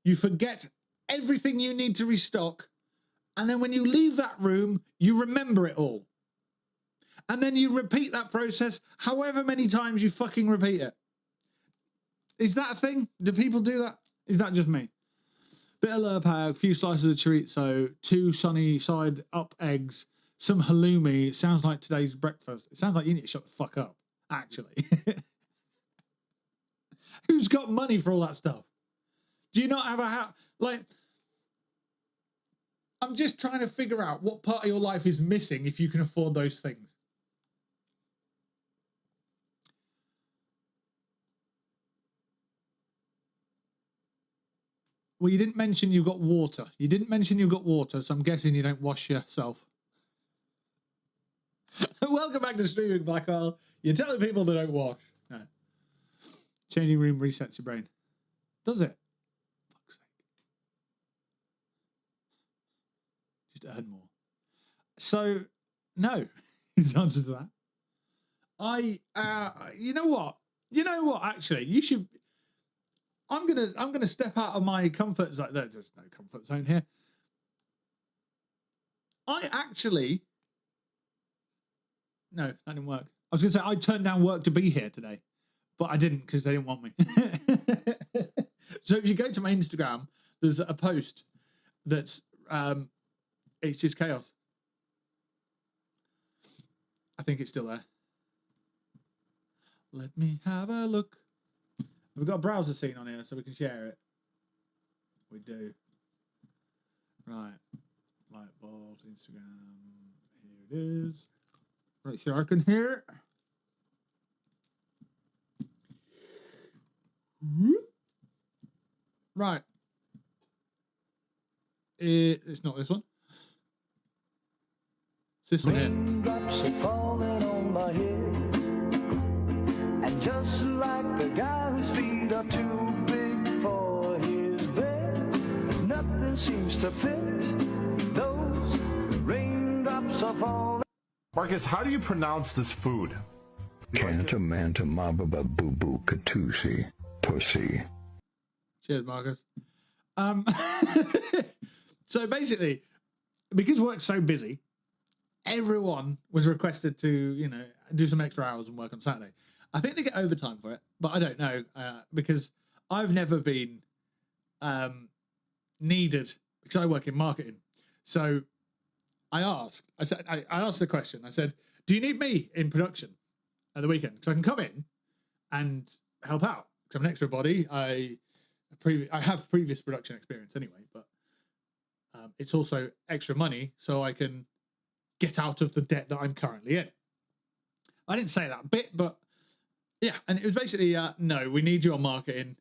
you forget everything you need to restock, and then when you leave that room, you remember it all. And then you repeat that process however many times you fucking repeat it. Is that a thing? Do people do that? Is that just me? Bit of Lurpak, a few slices of chorizo, 2 sunny side up eggs, some halloumi. It sounds like today's breakfast. It sounds like you need to shut the fuck up, actually. Who's got money for all that stuff? Do you not have a house? Like, I'm just trying to figure out what part of your life is missing if you can afford those things. Well, you didn't mention you've got water. You didn't mention you've got water, so I'm guessing you don't wash yourself. Welcome back to Streaming Blackwell. You're telling people they don't wash. No. Changing room resets your brain. Does it? Fuck's sake. Just earn more. So, no. Is the answer to that. You know what? Actually, you should... I'm gonna step out of my comfort zone. There's no comfort zone here. No, that didn't work. I was gonna say I turned down work to be here today, but I didn't because they didn't want me. So if you go to my Instagram, there's a post that's it's just chaos. I think it's still there. Let me have a look. We've got a browser scene on here so we can share it. We do. Right. Lightbulb, Instagram. Here it is. Right, so I can hear it. Right. It's not this one. It's this one here. Raindrops are falling on my head, and just like the guy whose feet are too big for seems to fit. Those raindrops are falling. Marcus, how do you pronounce this food? Canta manta mababa boo boo katusi pussy. Cheers, Marcus. So basically, because work's so busy, everyone was requested to, you know, do some extra hours and work on Saturday. I think they get overtime for it, but I don't know because I've never been needed because I work in marketing. So I asked the question. I said, "Do you need me in production at the weekend? So I can come in and help out. Because I'm an extra body. I have previous production experience anyway, but it's also extra money, so I can get out of the debt that I'm currently in." I didn't say that bit, but yeah, and it was basically no, we need you on marketing.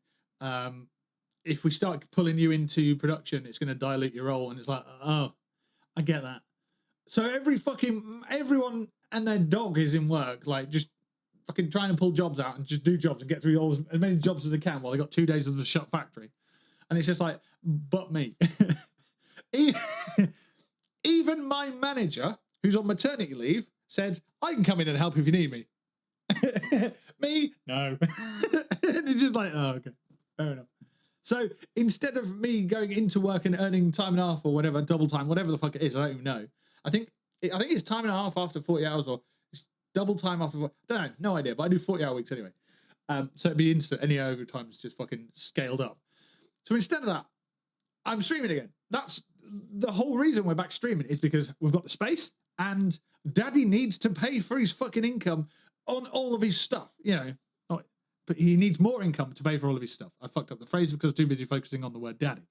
If we start pulling you into production, it's going to dilute your role, and it's like, oh, I get that. So everyone and their dog is in work, like just fucking trying to pull jobs out and just do jobs and get through as many jobs as they can while they got 2 days of the shut factory. And it's just like, but me. Even my manager, who's on maternity leave, said, I can come in and help if you need me. Me? No. It's just like, oh, okay, fair enough. So instead of me going into work and earning time and a half or whatever, double time, whatever the fuck it is, I don't even know. I think it's time and a half after 40 hours or it's double time after, I don't know, no idea, but I do 40-hour weeks anyway. So it'd be instant. Any overtime is just fucking scaled up. So instead of that, I'm streaming again. That's the whole reason we're back streaming is because we've got the space and Daddy needs to pay for his fucking income on all of his stuff, you know. But he needs more income to pay for all of his stuff. I fucked up the phrase because I was too busy focusing on the word daddy.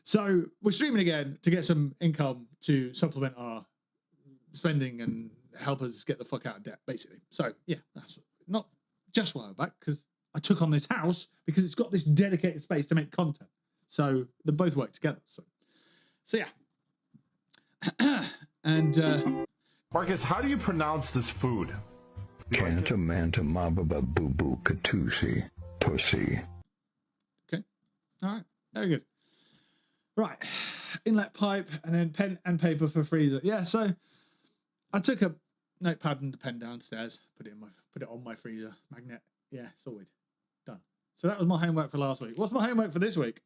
So we're streaming again to get some income to supplement our spending and help us get the fuck out of debt, basically. So yeah, that's not just why we're back, because I took on this house because it's got this dedicated space to make content. So they both work together. So yeah. And Marcus, how do you pronounce this food? Canta manta mababa boo boo katusi pussy. Okay. All right. Very good. Right. Inlet pipe and then pen and paper for freezer. Yeah. So I took a notepad and a pen downstairs, put it on my freezer magnet. Yeah, sorted. Done. So that was my homework for last week. What's my homework for this week?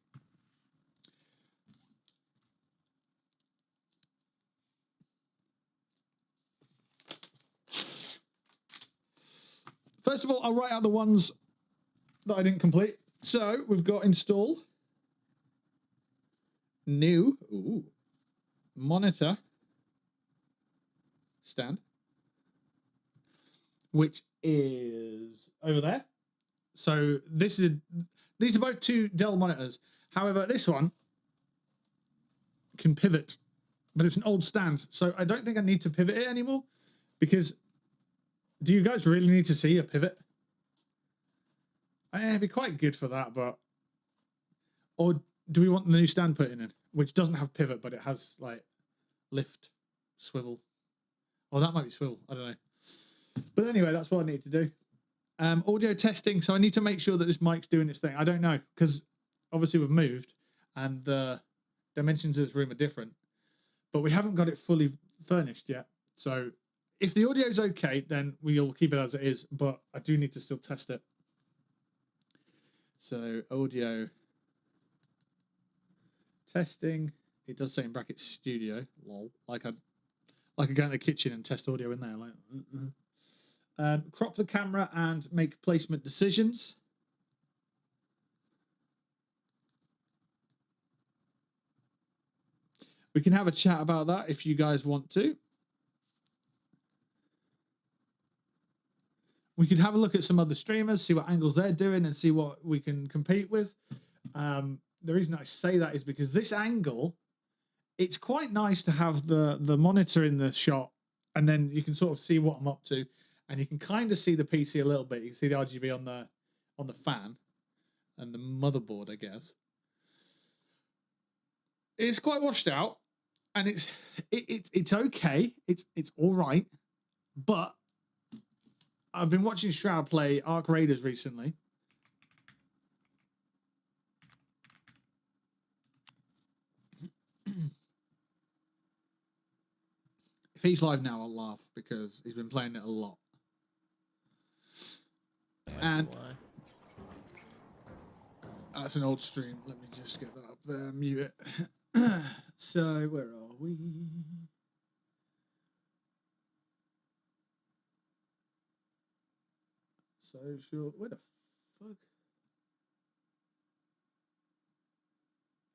First of all, I'll write out the ones that I didn't complete. So we've got install, new, monitor stand, which is over there. So these are both two Dell monitors. However, this one can pivot, but it's an old stand. So I don't think I need to pivot it anymore because do you guys really need to see a pivot? It'd be quite good for that, but... Or do we want the new stand put in, which doesn't have pivot, but it has, like, lift, swivel. Oh, that might be swivel. I don't know. But anyway, that's what I need to do. Audio testing. So I need to make sure that this mic's doing its thing. I don't know, because obviously we've moved, and the dimensions of this room are different. But we haven't got it fully furnished yet. So... if the audio is okay, then we'll keep it as it is, but I do need to still test it. So audio testing. It does say in brackets studio. Lol. Like I go in the kitchen and test audio in there. Like crop the camera and make placement decisions. We can have a chat about that if you guys want to. We could have a look at some other streamers, see what angles they're doing, and see what we can compete with. The reason I say that is because this angle, it's quite nice to have the monitor in the shot, and then you can sort of see what I'm up to, and you can kind of see the PC a little bit. You can see the RGB on the fan and the motherboard, I guess. It's quite washed out, and it's okay. It's all right, but I've been watching Shroud play Ark Raiders recently. he's live now, I'll laugh because he's been playing it a lot. And that's an old stream. Let me just get that up there, mute it. So where are we? Social, where the fuck?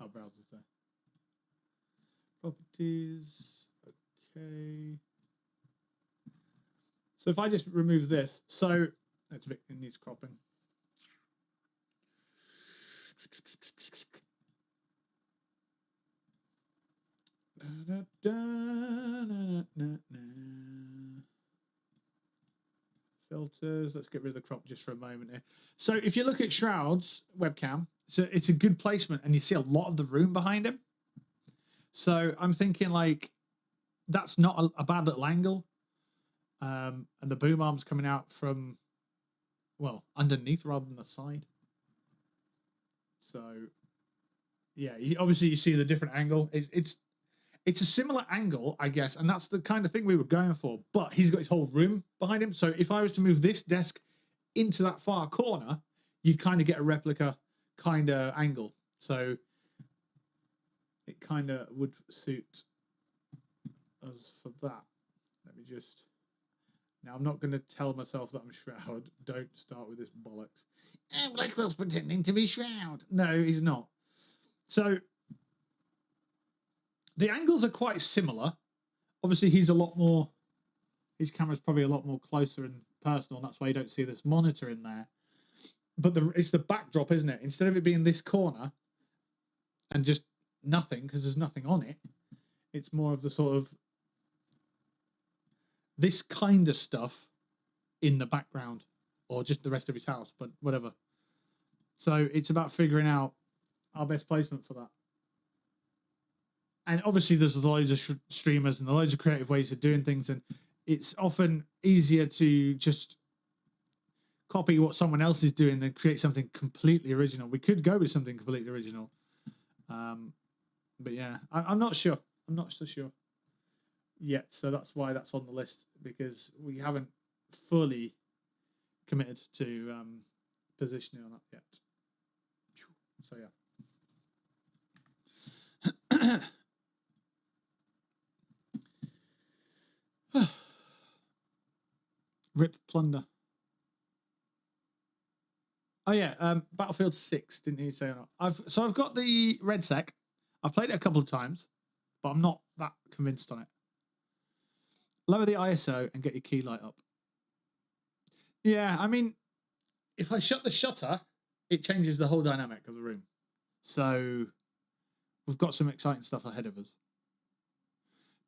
Oh, browser's there. Properties, okay. So if I just remove this, so it's a bit, it needs cropping. Filters, let's get rid of the crop just for a moment here. So if you look at Shroud's webcam, so it's a good placement and you see a lot of the room behind him. So I'm thinking like, that's not a bad little angle. And the boom arm's coming out from, well, underneath rather than the side. So yeah, obviously you see the different angle. It's a similar angle, I guess, and that's the kind of thing we were going for. But he's got his whole room behind him. So if I was to move this desk into that far corner, you'd kind of get a replica kind of angle. So it kind of would suit us for that. Let me just... Now, I'm not going to tell myself that I'm Shroud. Don't start with this bollocks. And Blackwell's pretending to be Shroud. No, he's not. So the angles are quite similar. Obviously, he's a lot more... His camera's probably a lot more closer and personal, and that's why you don't see this monitor in there. But it's the backdrop, isn't it? Instead of it being this corner and just nothing, because there's nothing on it, it's more of the sort of this kind of stuff in the background, or just the rest of his house, but whatever. So it's about figuring out our best placement for that. And obviously there's loads of streamers and loads of creative ways of doing things, and it's often easier to just copy what someone else is doing than create something completely original. We could go with something completely original. But yeah, I'm not sure. I'm not so sure yet. So that's why that's on the list, because we haven't fully committed to positioning on that yet. So yeah. Rip Plunder. Oh yeah, Battlefield 6, didn't he say or not? I've got the Red Sec. I've played it a couple of times, but I'm not that convinced on it. Lower the ISO and get your key light up. Yeah, I mean, if I shut the shutter, it changes the whole dynamic of the room. So we've got some exciting stuff ahead of us.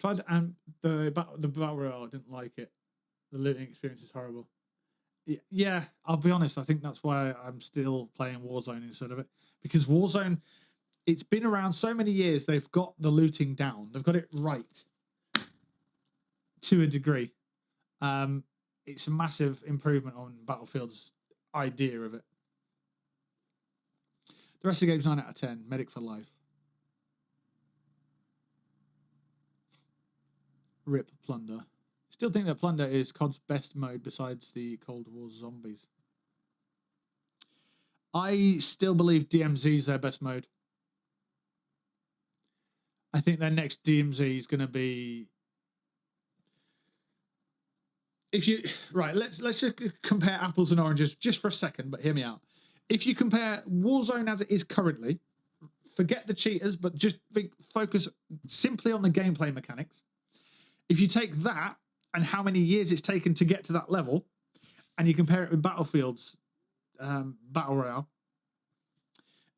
Tried and the battle royale, I didn't like it. The looting experience is horrible. Yeah, I'll be honest. I think that's why I'm still playing Warzone instead of it, because Warzone, it's been around so many years. They've got the looting down. They've got it right to a degree. It's a massive improvement on Battlefield's idea of it. The rest of the game's 9 out of 10. Medic for life. Rip Plunder. Still think that Plunder is COD's best mode besides the Cold War zombies. I still believe DMZ is their best mode. I think their next DMZ is going to be... If you... Right, let's just compare apples and oranges just for a second, but hear me out. If you compare Warzone as it is currently, forget the cheaters, but just focus simply on the gameplay mechanics. If you take that and how many years it's taken to get to that level, and you compare it with Battlefield's Battle Royale,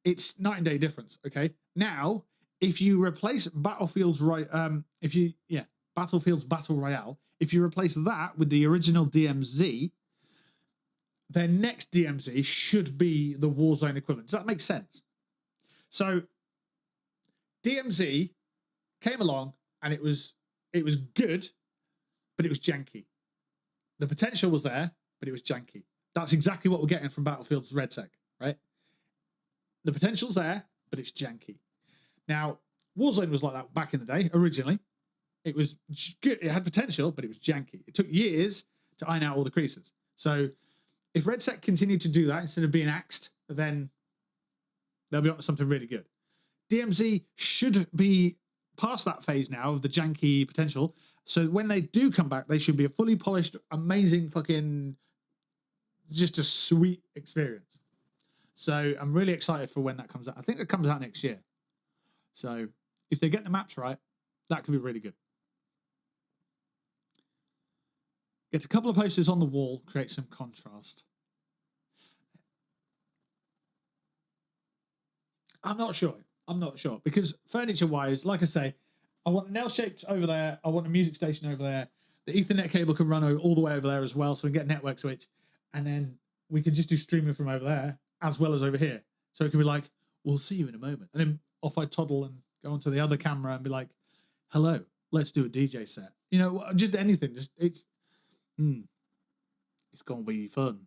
it's night and day difference, okay? Now, if you replace Battlefield's Battlefield's Battle Royale, if you replace that with the original DMZ, their next DMZ should be the Warzone equivalent. Does that make sense? So, DMZ came along and it was good, but it was janky. The potential was there, but it was janky. That's exactly what we're getting from Battlefield's Red Sec, right? The potential's there, but it's janky. Now, Warzone was like that back in the day, originally. It was good. It had potential, but it was janky. It took years to iron out all the creases. So if Red Set continued to do that instead of being axed, then they'll be on to something really good. DMZ should be past that phase now of the janky potential. So when they do come back, they should be a fully polished, amazing fucking, just a sweet experience. So I'm really excited for when that comes out. I think it comes out next year. So if they get the maps right, that could be really good. Get a couple of posters on the wall, create some contrast. I'm not sure. Because furniture-wise, like I say, I want the nail shapes over there. I want a music station over there. The Ethernet cable can run all the way over there as well, so we can get a network switch. And then we can just do streaming from over there as well as over here. So it can be like, we'll see you in a moment. And then off I toddle and go onto the other camera and be like, hello, let's do a DJ set. You know, just anything. Just it's going to be fun.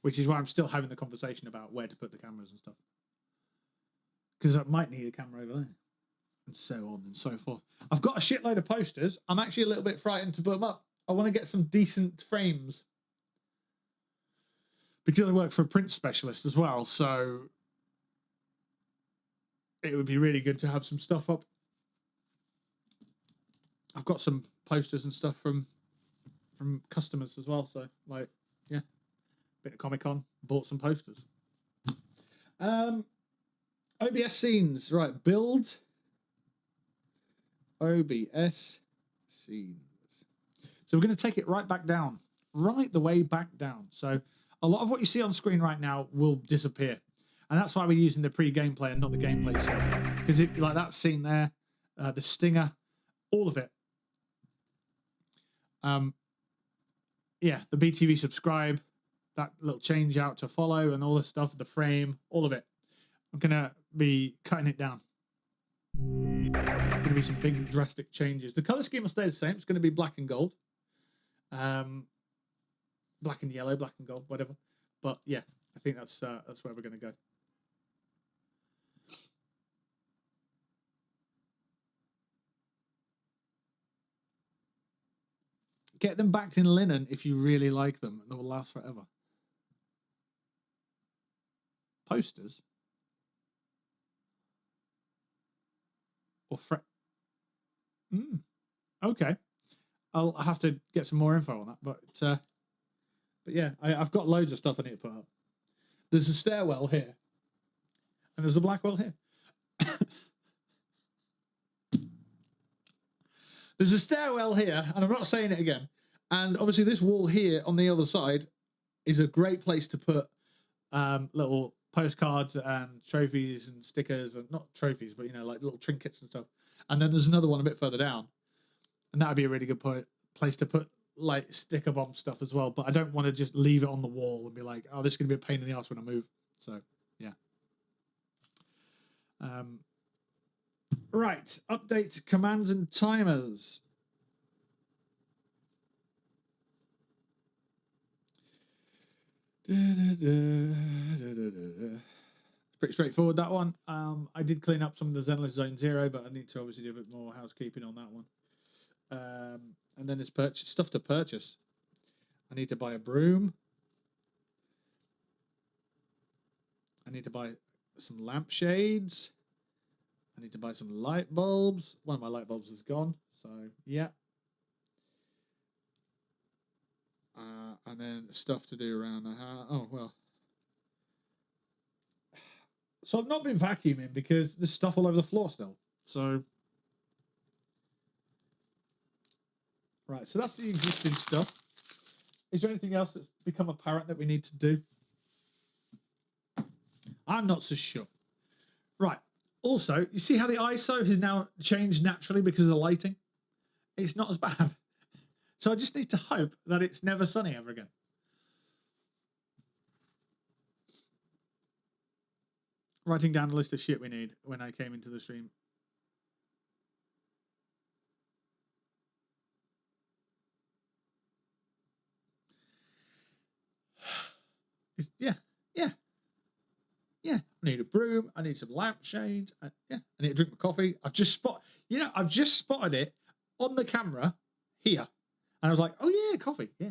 Which is why I'm still having the conversation about where to put the cameras and stuff. Because I might need a camera over there. And so on and so forth. I've got a shitload of posters. I'm actually a little bit frightened to put them up. I want to get some decent frames. Because I work for a print specialist as well. So it would be really good to have some stuff up. I've got some posters and stuff from customers as well. So, like, yeah. Bit of Comic-Con. Bought some posters. OBS scenes. Right, build. OBS scenes. So we're going to take it right back down. Right the way back down. So a lot of what you see on screen right now will disappear. And that's why we're using the pre-gameplay and not the gameplay scene. Because like that scene there, the stinger, all of it. Yeah, the BTV subscribe, that little change out to follow and all this stuff, the frame, all of it. I'm going to be cutting it down. Going to be some big drastic changes. The color scheme will stay the same. It's going to be black and gold. Black and yellow, black and gold, whatever. But yeah, I think that's where we're going to go. Get them backed in linen if you really like them, and they will last forever. Posters? Or okay. I'll have to get some more info on that, but yeah, I've got loads of stuff I need to put up. There's a stairwell here, and there's a Blackwell here. There's a stairwell here, and I'm not saying it again. And obviously this wall here on the other side is a great place to put little postcards and trophies and stickers, and not trophies, but, you know, like little trinkets and stuff. And then there's another one a bit further down. And that would be a really good place to put, like, sticker bomb stuff as well. But I don't want to just leave it on the wall and be like, oh, this is going to be a pain in the ass when I move. So, yeah. Right, update commands and timers. Pretty straightforward, that one. I did clean up some of the Zenless Zone Zero, but I need to obviously do a bit more housekeeping on that one. And then it's stuff to purchase. I need to buy a broom. I need to buy some lampshades. I need to buy some light bulbs. One of my light bulbs is gone, so yeah. And then stuff to do around the house. Oh, well. So I've not been vacuuming because there's stuff all over the floor still. So, right, so that's the existing stuff. Is there anything else that's become apparent that we need to do? I'm not so sure. Right. Also, you see how the ISO has now changed naturally because of the lighting? It's not as bad. So I just need to hope that it's never sunny ever again. Writing down a list of shit we need when I came into the stream. Yeah. I need a broom. I need some lampshades. Yeah, I need to drink my coffee. I've just spotted it on the camera here. And I was like, oh yeah, coffee. Yeah.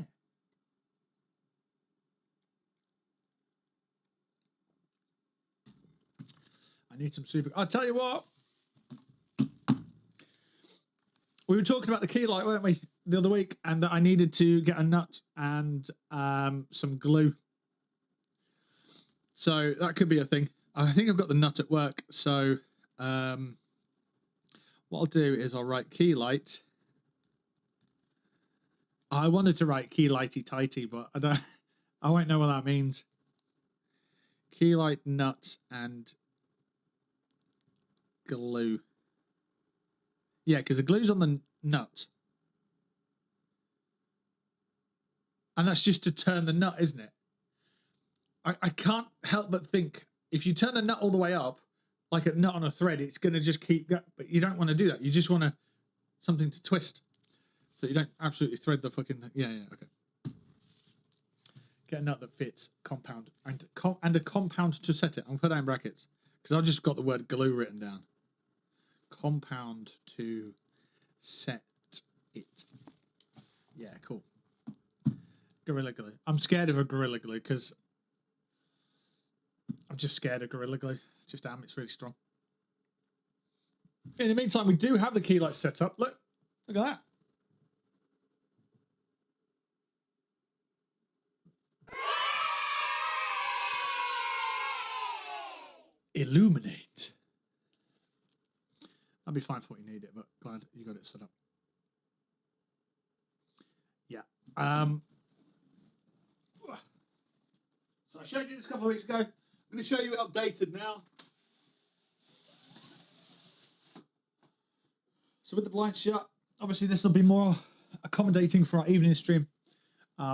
I need some super. I'll tell you what. We were talking about the key light, weren't we, the other week, and that I needed to get a nut and some glue. So that could be a thing. I think I've got the nut at work. So what I'll do is I'll write key light. I wanted to write key lighty tighty, but I won't know what that means. Key light, nut, and glue. Yeah, because the glue's on the nut. And that's just to turn the nut, isn't it? I can't help but think, if you turn the nut all the way up, like a nut on a thread, it's going to just keep going. But you don't want to do that. You just want something to twist. So you don't absolutely thread the fucking... Yeah, okay. Get a nut that fits, compound, and a compound to set it. I'll put that in brackets, because I've just got the word glue written down. Compound to set it. Yeah, cool. Gorilla Glue. I'm scared of a Gorilla Glue because I'm just scared of Gorilla Glue. Just damn, it's really strong. In the meantime, we do have the key light set up. Look at that. Illuminate. That'd be fine for what you need it, but glad you got it set up. Yeah. So I showed you this a couple of weeks ago. I'm going to show you it updated now. So with the blinds shut, obviously this will be more accommodating for our evening stream.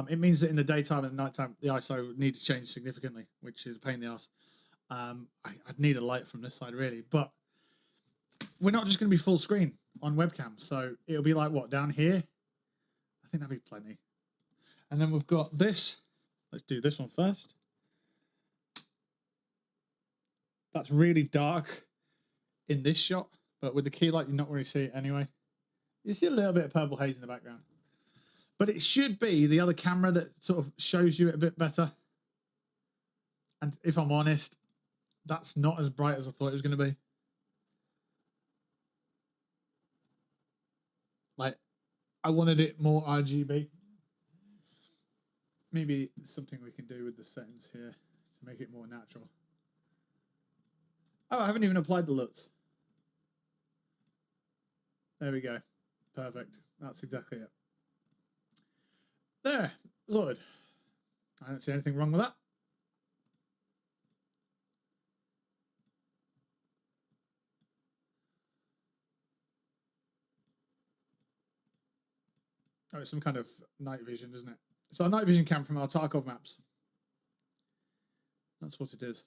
It means that in the daytime and nighttime, the ISO needs to change significantly, which is a pain in the ass. I'd need a light from this side really, but we're not just going to be full screen on webcam. So it'll be like what, down here? I think that'd be plenty. And then we've got this. Let's do this one first. That's really dark in this shot, but with the key light, you're not really see it anyway. You see a little bit of purple haze in the background, but it should be the other camera that sort of shows you it a bit better. And if I'm honest, that's not as bright as I thought it was going to be. Like, I wanted it more RGB. Maybe something we can do with the settings here to make it more natural. Oh, I haven't even applied the LUTs. There we go. Perfect. That's exactly it. There. Sorted. I don't see anything wrong with that. Oh, it's some kind of night vision, isn't it? So a night vision cam from our Tarkov maps. That's what it is.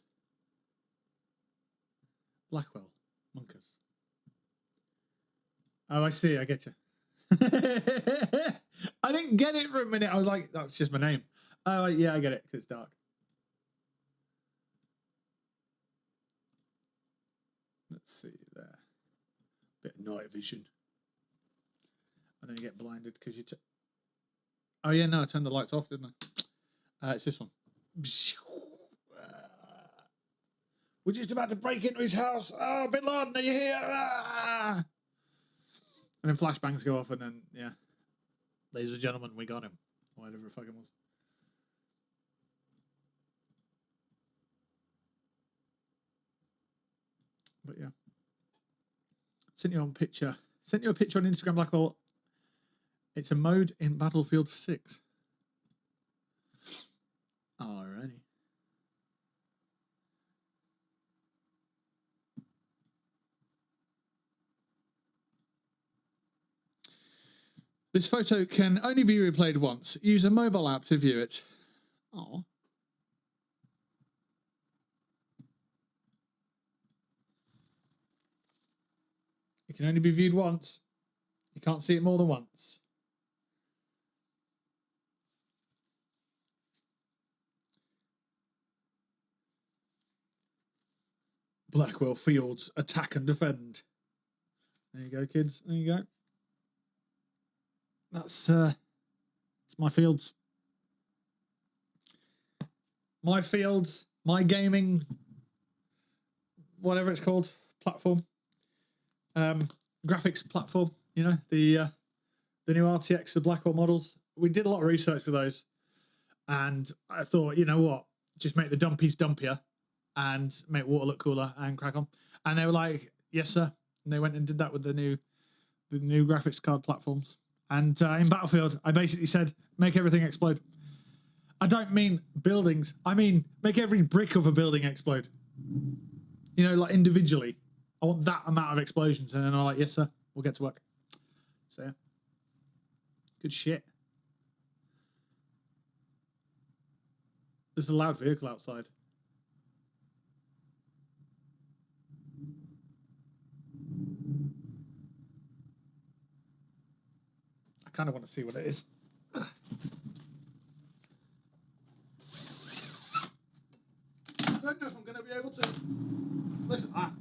Blackwell, Monkers. Oh, I see. I get you. I didn't get it for a minute. I was like, that's just my name. Oh, yeah, I get it because it's dark. Let's see there. Bit of night vision. And then you get blinded because you... Oh, yeah, no, I turned the lights off, didn't I? It's this one. We're just about to break into his house. Oh, Bin Laden, are you here? Ah! And then flashbangs go off, and then, yeah. Ladies and gentlemen, we got him. Or whatever it fucking was. But, yeah. Sent you a picture on Instagram, Blackwell. It's a mode in Battlefield 6. Alrighty. This photo can only be replayed once. Use a mobile app to view it. Oh. It can only be viewed once. You can't see it more than once. Blackwell Fields, attack and defend. There you go, kids. There you go. That's it's my fields. My fields, my gaming, whatever it's called, platform. Graphics platform, you know, the new RTX, the Blackwell models. We did a lot of research with those. And I thought, you know what, just make the dumpies dumpier and make water look cooler and crack on. And they were like, yes, sir. And they went and did that with the new graphics card platforms. And in Battlefield, I basically said, make everything explode. I don't mean buildings. I mean, make every brick of a building explode. You know, like individually. I want that amount of explosions. And then I'm like, yes, sir, we'll get to work. So, yeah. Good shit. There's a loud vehicle outside. I kind of want to see what it is. I don't know if I'm going to be able to. Listen to that.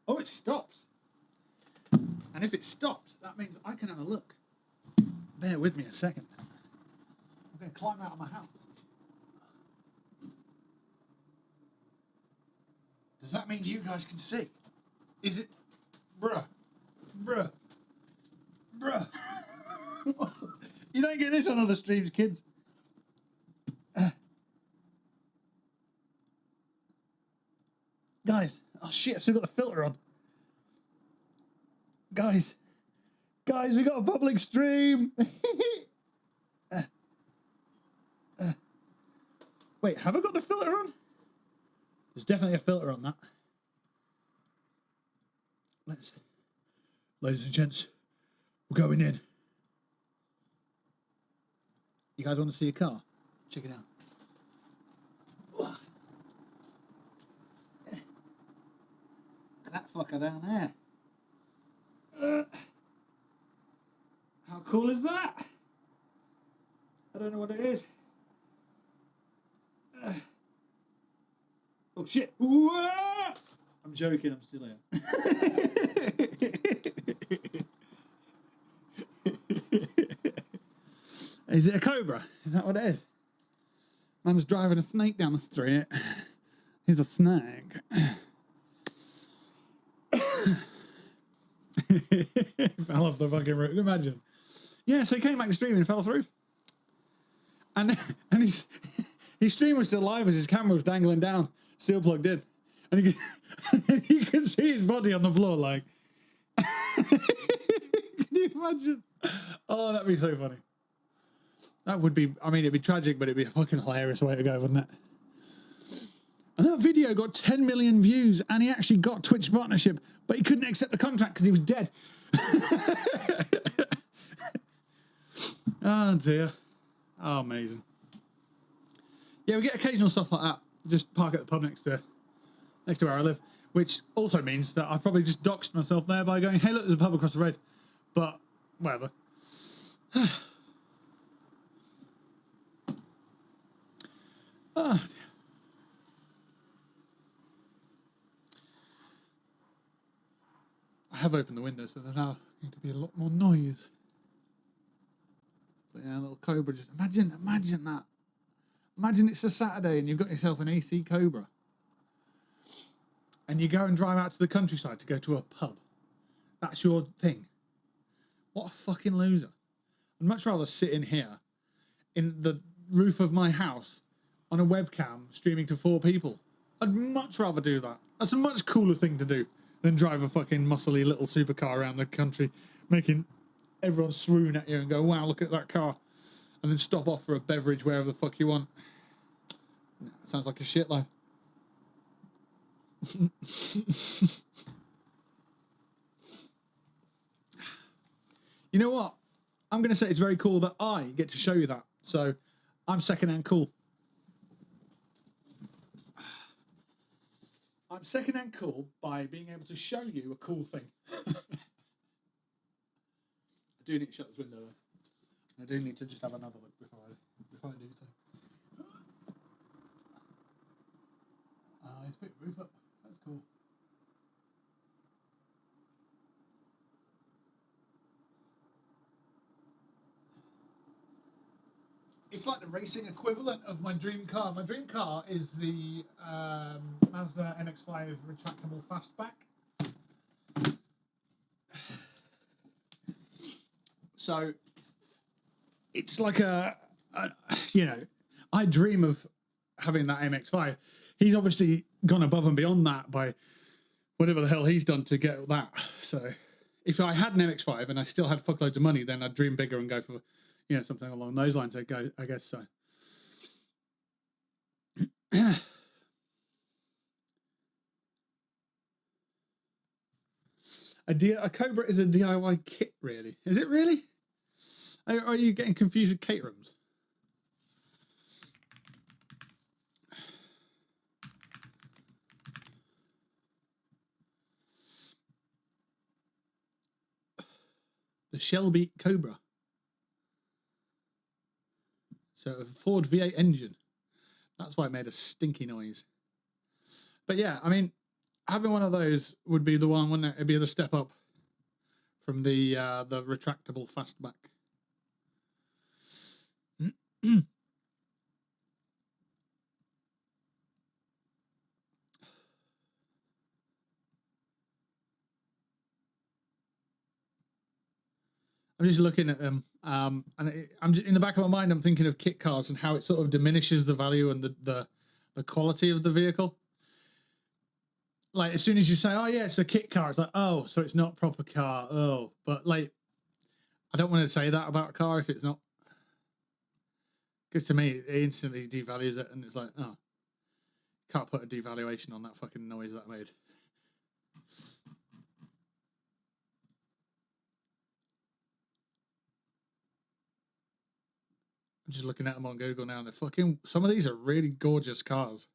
Oh, it stopped. And if it stopped, that means I can have a look. Bear with me a second. I'm going to climb out of my house. Does that mean you guys can see? Is it? Bruh. You don't get this on other streams, kids. Guys. Oh shit, I've still got the filter on. Guys, we got a public stream. Wait, have I got the filter on? There's definitely a filter on that. Ladies and gents, we're going in. You guys want to see a car? Check it out. That fucker down there. How cool is that? I don't know what it is. Oh shit! Whoa! I'm joking. I'm still here. Is it a cobra? Is that what it is? Man's driving a snake down the street. He's a snake. Fell off the fucking roof. Imagine. Yeah, so he came back to stream and fell off the roof. And his stream was still live as his camera was dangling down, still plugged in. And you could see his body on the floor, like. Can you imagine? Oh, that'd be so funny. That would be, I mean, it'd be tragic, but it'd be a fucking hilarious way to go, wouldn't it? And that video got 10 million views, and he actually got Twitch partnership, but he couldn't accept the contract because he was dead. Oh, dear. Oh, amazing. Yeah, we get occasional stuff like that. Just park at the pub next to where I live, which also means that I've probably just doxed myself there by going, hey, look, there's a pub across the road. But, whatever. Oh, dear. I have opened the window, so there's now going to be a lot more noise. But yeah, a little cobra. Just imagine that. Imagine it's a Saturday and you've got yourself an AC Cobra. And you go and drive out to the countryside to go to a pub. That's your thing. What a fucking loser. I'd much rather sit in here, in the roof of my house, on a webcam, streaming to 4 people. I'd much rather do that. That's a much cooler thing to do than drive a fucking muscly little supercar around the country, making everyone swoon at you and go, wow, look at that car. And then stop off for a beverage wherever the fuck you want. Sounds like a shit life. You know what? I'm going to say it's very cool that I get to show you that. So I'm secondhand cool. I'm secondhand cool by being able to show you a cool thing. I do need to shut this window though. I do need to just have another look before I do so. nice bit of roof up. That's cool. It's like the racing equivalent of my dream car. My dream car is the Mazda MX-5 retractable fastback. So it's like you know, I dream of having that MX-5. He's obviously gone above and beyond that by whatever the hell he's done to get that. So if I had an MX-5 and I still had fuckloads of money, then I'd dream bigger and go for, you know, something along those lines. I guess so. A Cobra is a DIY kit, really? Is it really? Are you getting confused with Caterhams? The Shelby Cobra. So a Ford V8 engine. That's why it made a stinky noise. But yeah, I mean, having one of those would be the one, wouldn't it? It'd be the step up from the retractable fastback. I'm just looking at them, and I'm just, in the back of my mind, I'm thinking of kit cars and how it sort of diminishes the value and the quality of the vehicle. Like as soon as you say, "Oh yeah, it's a kit car," it's like, "Oh, so it's not a proper car." Oh, but like, I don't want to say that about a car if it's not, because to me, it instantly devalues it, and it's like, oh, can't put a devaluation on that fucking noise that made. I'm just looking at them on Google now, and they're fucking. Some of these are really gorgeous cars.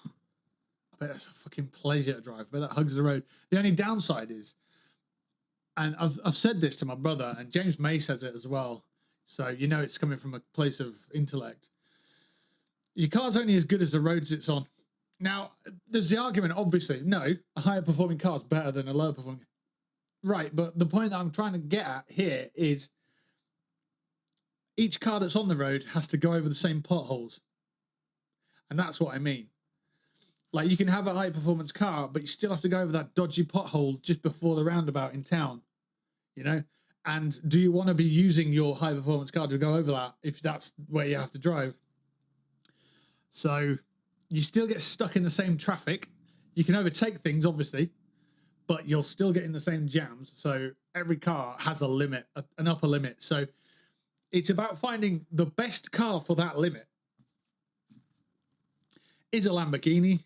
I bet that's a fucking pleasure to drive. I bet that hugs the road. The only downside is, and I've said this to my brother, and James May says it as well. So you know it's coming from a place of intellect. Your car's only as good as the roads it's on. Now, there's the argument, obviously, no, a higher performing car is better than a lower performing. Right, but the point that I'm trying to get at here is each car that's on the road has to go over the same potholes. And that's what I mean. Like, you can have a high performance car, but you still have to go over that dodgy pothole just before the roundabout in town, you know? And do you want to be using your high performance car to go over that if that's where you have to drive? So you still get stuck in the same traffic. You can overtake things, obviously, but you'll still get in the same jams. So every car has a limit, an upper limit. So it's about finding the best car for that limit. Is a Lamborghini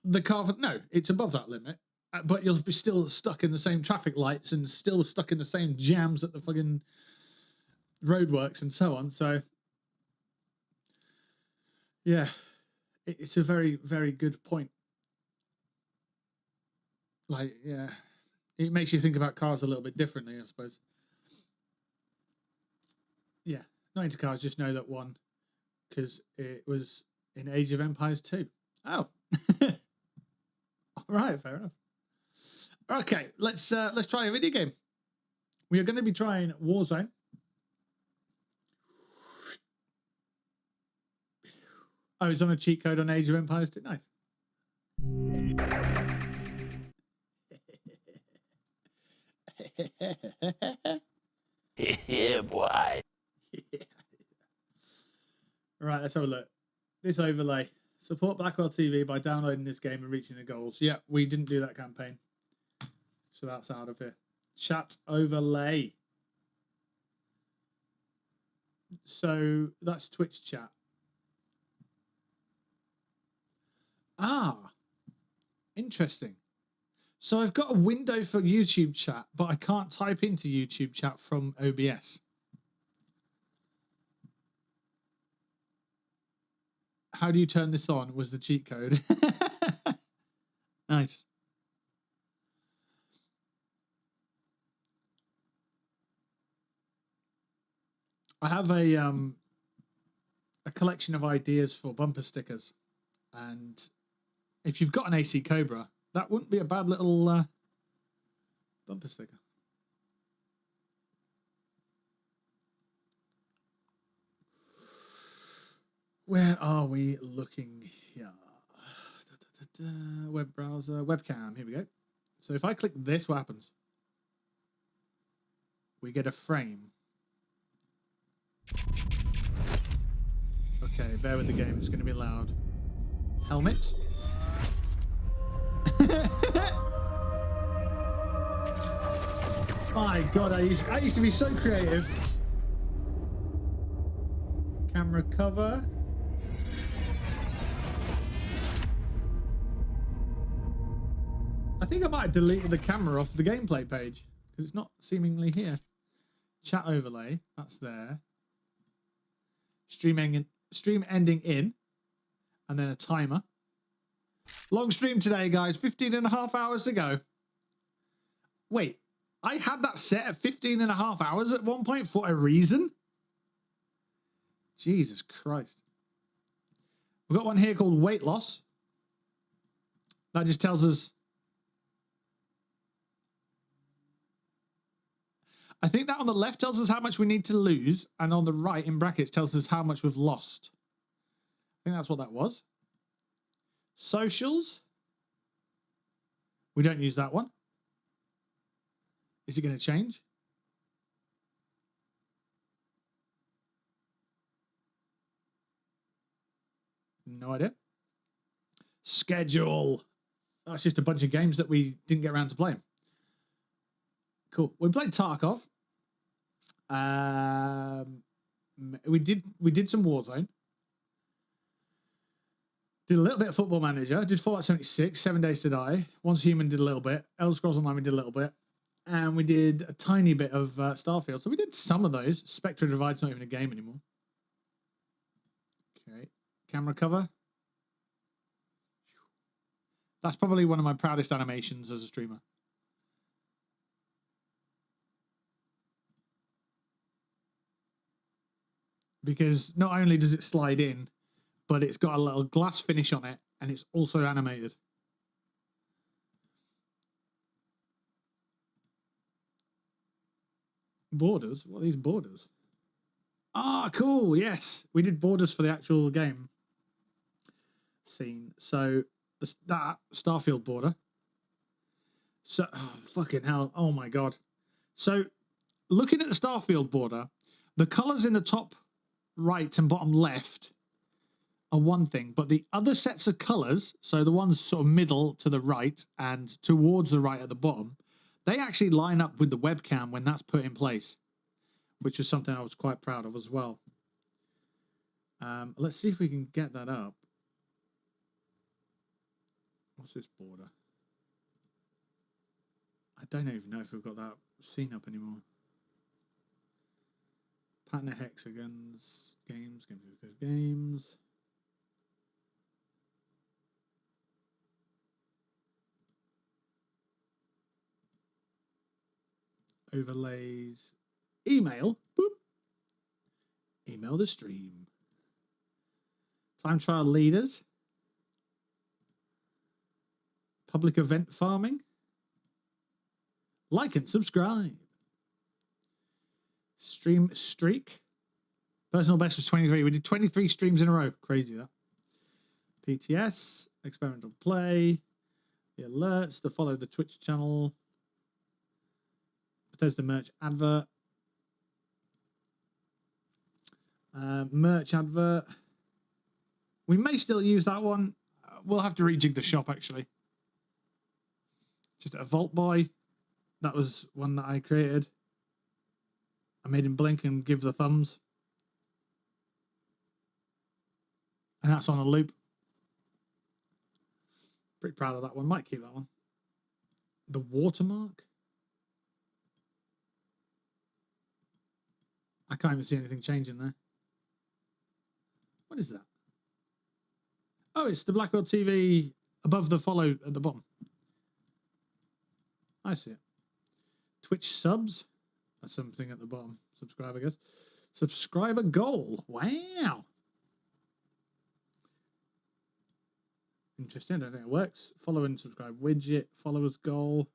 the car for, no, it's above that limit, but you'll be still stuck in the same traffic lights and still stuck in the same jams at the fucking roadworks and so on. So yeah, it's a very, very good point. Like, yeah, it makes you think about cars a little bit differently, I suppose. Yeah, not into cars, just know that one, because it was in Age of Empires 2. Oh. All right, fair enough. Okay, let's try a video game. We are going to be trying Warzone. Oh, it's on a cheat code on Age of Empires 2. Nice. Yeah, boy. Right, let's have a look. This overlay. Support Blackwell TV by downloading this game and reaching the goals. Yeah, we didn't do that campaign. So that's out of here. Chat overlay. So that's Twitch chat. Ah, interesting. So I've got a window for YouTube chat, but I can't type into YouTube chat from OBS. How do you turn this on was the cheat code. Nice. I have a collection of ideas for bumper stickers. And if you've got an AC Cobra, that wouldn't be a bad little bumper sticker. Where are we looking here? Web browser, webcam. Here we go. So if I click this, what happens? We get a frame. Okay, bear with the game. It's going to be loud. Helmet. My God, I used to be so creative. Camera cover. I think I might have deleted the camera off the gameplay page because it's not seemingly here. Chat overlay, that's there. Stream ending in, and then a timer. Long stream today, guys. 15.5 hours to go. Wait, I had that set at 15.5 hours at one point for a reason? Jesus Christ. We've got one here called weight loss. That just tells us... I think that on the left tells us how much we need to lose, and on the right, in brackets, tells us how much we've lost. I think that's what that was. Socials. We don't use that one. Is it going to change? No idea. Schedule. That's just a bunch of games that we didn't get around to playing. Cool. We played Tarkov. We did some Warzone. Did a little bit of Football Manager. Did Fallout 76, 7 Days to Die. Once Human did a little bit. Elder Scrolls Online we did a little bit. And we did a tiny bit of Starfield. So we did some of those. Spectre Divide's not even a game anymore. Okay. Camera cover. That's probably one of my proudest animations as a streamer. Because not only does it slide in, but it's got a little glass finish on it, and it's also animated. Borders? What are these borders? Ah, cool. Yes, we did borders for the actual game scene. So that Starfield border. So fucking hell. Oh my God. So looking at the Starfield border, the colors in the top right and bottom left are one thing, but the other sets of colors, so the ones sort of middle to the right and towards the right at the bottom, they actually line up with the webcam when that's put in place, which is something I was quite proud of as well. Let's see if we can get that up. What's this border? I don't even know if we've got that scene up anymore. Pattern of hexagons, games. Overlays. Email. Boop. Email the stream. Time trial leaders. Public event farming. Like and subscribe. Stream streak. Personal best was 23. We did 23 streams in a row. Crazy that. PTS. Experimental play. The alerts. The follow the Twitch channel. Bethesda merch advert. Merch advert. We may still use that one. We'll have to rejig the shop actually. Just a Vault Boy. That was one that I created. I made him blink and give the thumbs. And that's on a loop. Pretty proud of that one. Might keep that one. The watermark. I can't even see anything changing there. What is that? Oh, it's the Blackwell TV above the follow at the bottom. I see it. Twitch subs. That's something at the bottom. Subscribe, I guess. Subscriber goal. Wow. Interesting. I don't think it works. Follow and subscribe widget. Followers goal.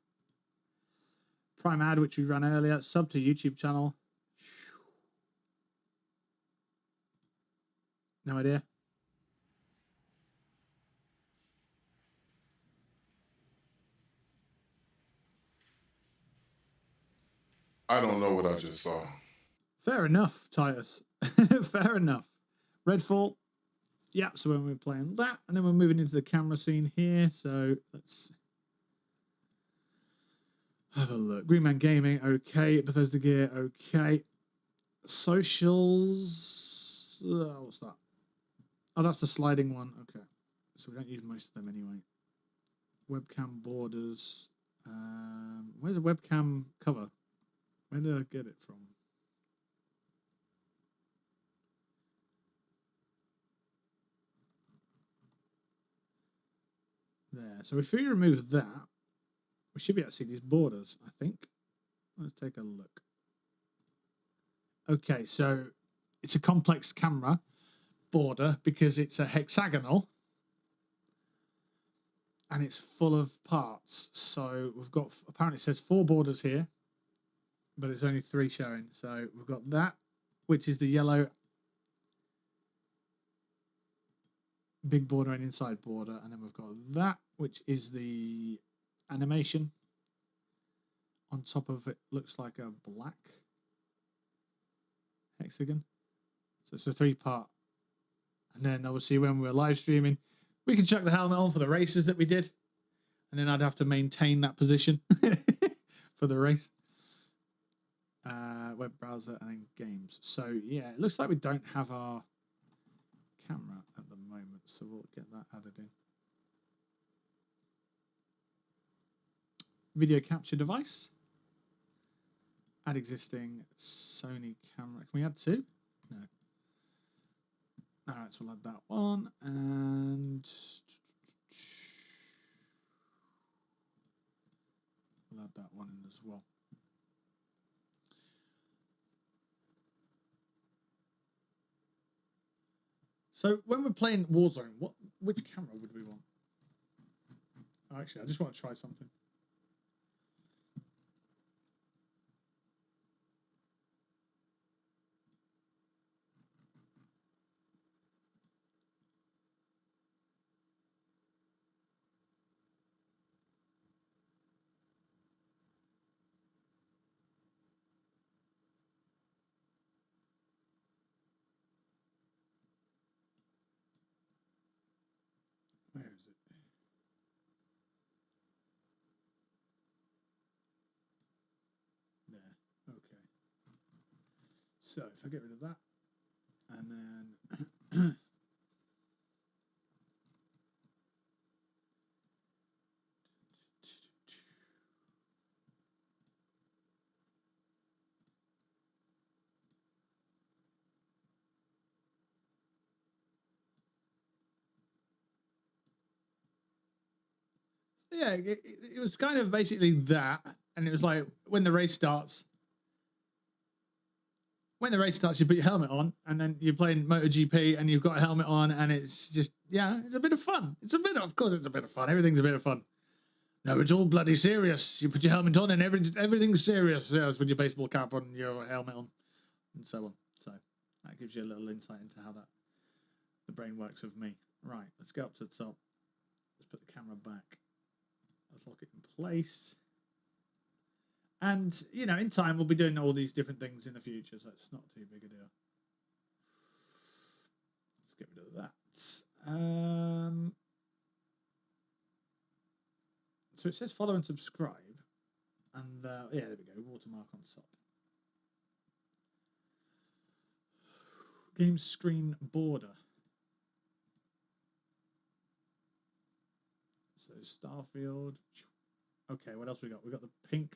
Prime ad, which we ran earlier. Sub to YouTube channel. No idea. I don't know what I just saw. Fair enough, Titus. Fair enough. Redfall. Yeah, so when we're playing that, and then we're moving into the camera scene here. So let's have a look. Green Man Gaming, okay. Bethesda Gear, okay. Socials. What's that? Oh, that's the sliding one. Okay. So we don't use most of them anyway. Webcam borders. Where's the webcam cover? Where did I get it from? There. So if we remove that, we should be able to see these borders, I think. Let's take a look. Okay, so it's a complex camera border because it's a hexagonal and it's full of parts. So we've got, apparently it says 4 borders here, but it's only 3 showing. So we've got that, which is the yellow big border and inside border, and then we've got that, which is the animation. On top of it looks like a black hexagon. So it's a 3-part. And then obviously when we're live streaming, we can chuck the helmet on for the races that we did. And then I'd have to maintain that position for the race. Web browser and then games. So yeah, it looks like we don't have our camera at the moment. So we'll get that added in. Video capture device. Add existing Sony camera. Can we add 2? No. All right, so we'll add that one, and we'll add that one in as well. So when we're playing Warzone, which camera would we want? Oh, actually, I just want to try something. Where is it? There. Okay. So if I get rid of that, and then yeah, it was kind of basically that, and it was like when the race starts. When the race starts, you put your helmet on, and then you're playing MotoGP, and you've got a helmet on, and it's just, yeah, it's a bit of fun. Of course, it's a bit of fun. Everything's a bit of fun. No, it's all bloody serious. You put your helmet on, and everything's serious. Yes, with your baseball cap on, your helmet on, and so on. So that gives you a little insight into how the brain works with me. Right, let's go up to the top. Let's put the camera back. Let's lock it in place. And, you know, in time, we'll be doing all these different things in the future, so it's not too big a deal. Let's get rid of that. So it says follow and subscribe. And, yeah, there we go. Watermark on top. Game screen border. So Starfield. Okay, what else we got? We got the pink.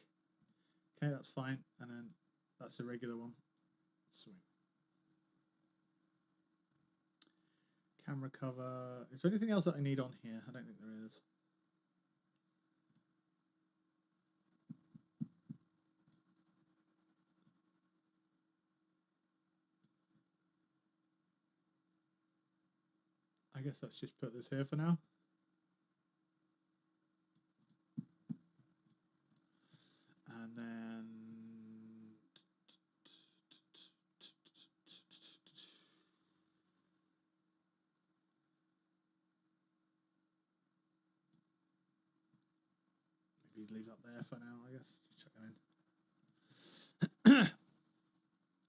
Okay, that's fine. And then that's the regular one. Sweet. Camera cover. Is there anything else that I need on here? I don't think there is. I guess let's just put this here for now. And then maybe leave that there for now, I guess. Check that in.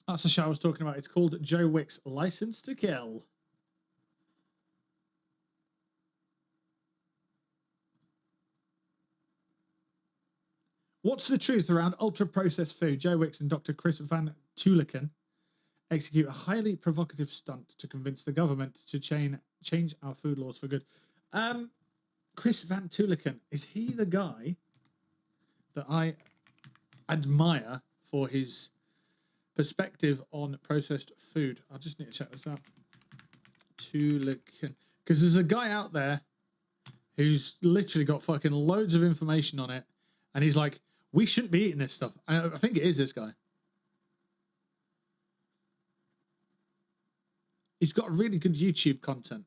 That's the show I was talking about. It's called Joe Wick's License to Kill. What's the truth around ultra-processed food? Joe Wicks and Dr. Chris Van Tuliken execute a highly provocative stunt to convince the government to change our food laws for good. Chris Van Tuliken, is he the guy that I admire for his perspective on processed food? I just need to check this out. Tuliken. Because there's a guy out there who's literally got fucking loads of information on it. And he's like, we shouldn't be eating this stuff. I think it is this guy. He's got really good YouTube content.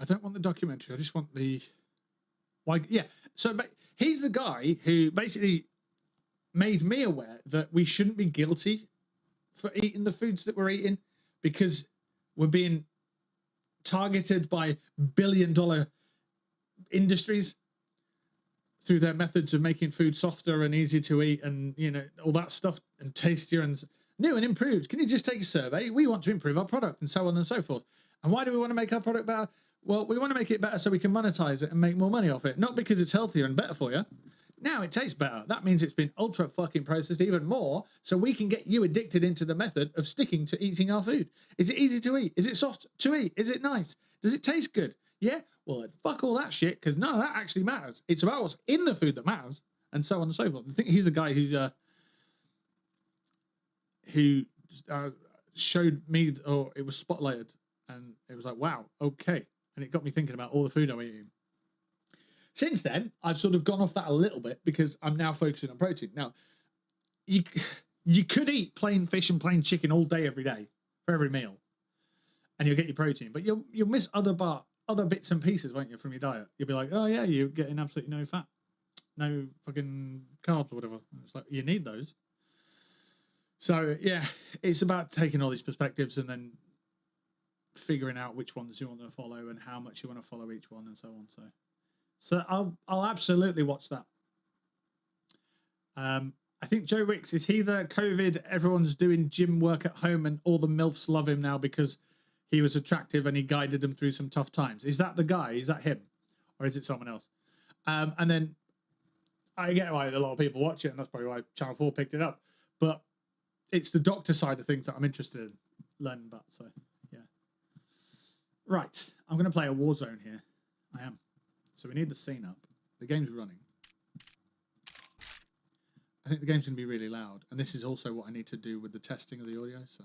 I don't want the documentary. I just want the... Why? Yeah. So he's the guy who basically made me aware that we shouldn't be guilty for eating the foods that we're eating because we're being targeted by billion-dollar industries through their methods of making food softer and easier to eat and, you know, all that stuff and tastier and new and improved. Can you just take a survey? We want to improve our product and so on and so forth. And why do we want to make our product better? Well, we want to make it better so we can monetize it and make more money off it. Not because it's healthier and better for you. Now it tastes better. That means it's been ultra fucking processed even more so we can get you addicted into the method of sticking to eating our food. Is it easy to eat? Is it soft to eat? Is it nice? Does it taste good? Yeah? Well, fuck all that shit because none of that actually matters. It's about what's in the food that matters and so on and so forth. I think he's the guy who showed me, or it was spotlighted and it was like, wow, okay. And it got me thinking about all the food I'm eating. Since then, I've sort of gone off that a little bit because I'm now focusing on protein. Now, you could eat plain fish and plain chicken all day, every day, for every meal, and you'll get your protein. But you'll miss other bits and pieces, won't you, from your diet? You'll be like, oh yeah, you're getting absolutely no fat, no fucking carbs or whatever. It's like you need those. So yeah, it's about taking all these perspectives and then figuring out which ones you want to follow and how much you want to follow each one and so on. So I'll absolutely watch that. I think Joe Wicks, is he the COVID, everyone's doing gym work at home and all the MILFs love him now because he was attractive and he guided them through some tough times? Is that the guy? Is that him? Or is it someone else? And then I get why a lot of people watch it, and that's probably why Channel 4 picked it up. But it's the doctor side of things that I'm interested in learning about. So, yeah. Right. I'm going to play a Warzone here. I am. So we need the scene up. The game's running. I think the game's going to be really loud. And this is also what I need to do with the testing of the audio. So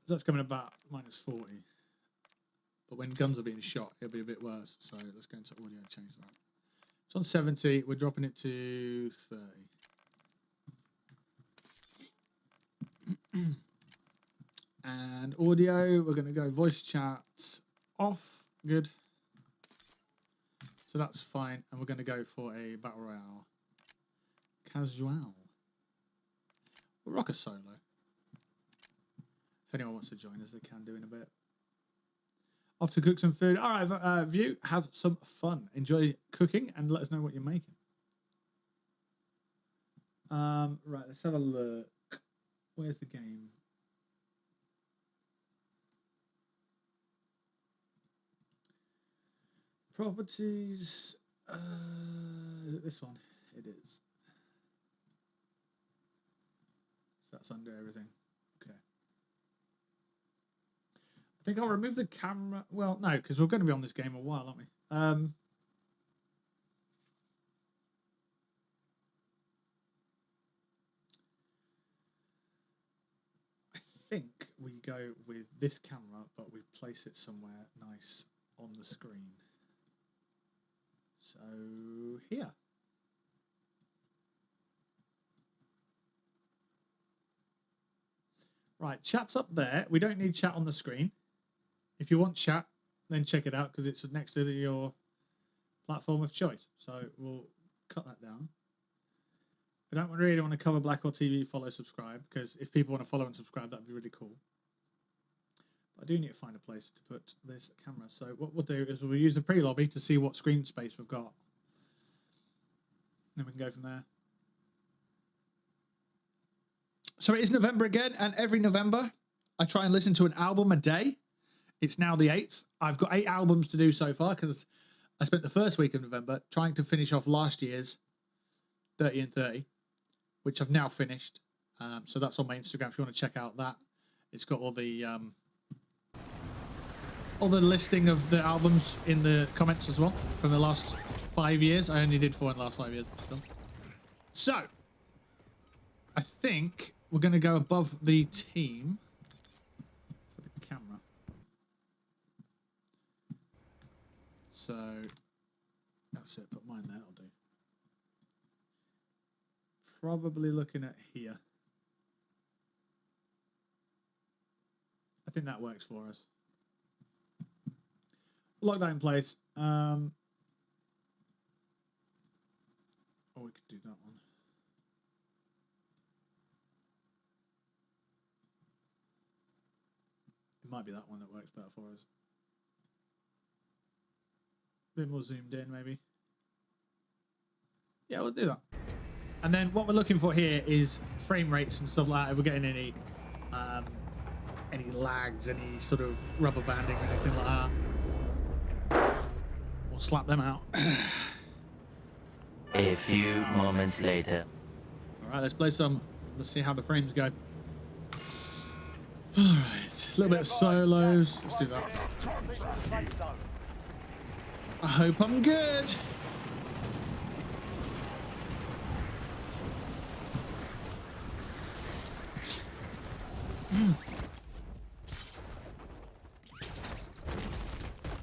that's coming about -40. But when guns are being shot, it'll be a bit worse. So let's go into audio and change that. It's on 70. We're dropping it to 30. And audio, we're going to go voice chat off. Good. So that's fine. And we're going to go for a battle royale. Casual. We'll rock a solo. If anyone wants to join us, they can do in a bit. Off to cook some food. All right, View, have some fun. Enjoy cooking and let us know what you're making. Right, let's have a look. Where's the game? Properties. Is it this one? It is. So that's under everything. Okay. I think I'll remove the camera. Well, no, because we're going to be on this game a while, aren't we? I think we go with this camera, but we place it somewhere nice on the screen. So here. Right, chat's up there. We don't need chat on the screen. If you want chat, then check it out because it's next to your platform of choice. So we'll cut that down. I don't really want to cover Blackhole TV, follow, subscribe, because if people want to follow and subscribe, that'd be really cool. But I do need to find a place to put this camera. So what we'll do is we'll use the pre-lobby to see what screen space we've got. Then we can go from there. So it is November again, and every November I try and listen to an album a day. It's now the 8th. I've got 8 albums to do so far because I spent the first week of November trying to finish off last year's 30 and 30, which I've now finished. So that's on my Instagram if you want to check out that. It's got all the listing of the albums in the comments as well from the last 5 years. I only did 4 in the last 5 years, but still. So I think we're going to go above the team for the camera. So that's it. Put mine there. I'll do. Probably looking at here. I think that works for us. Lock that in place. Or we could do that one. It might be that one that works better for us. A bit more zoomed in, maybe. Yeah, we'll do that. And then what we're looking for here is frame rates and stuff like that. If we're getting any lags, any sort of rubber banding or anything like that, we'll slap them out. A few moments later. All right, let's play some. Let's see how the frames go. All right, a little bit of solos. Let's do that. I hope I'm good.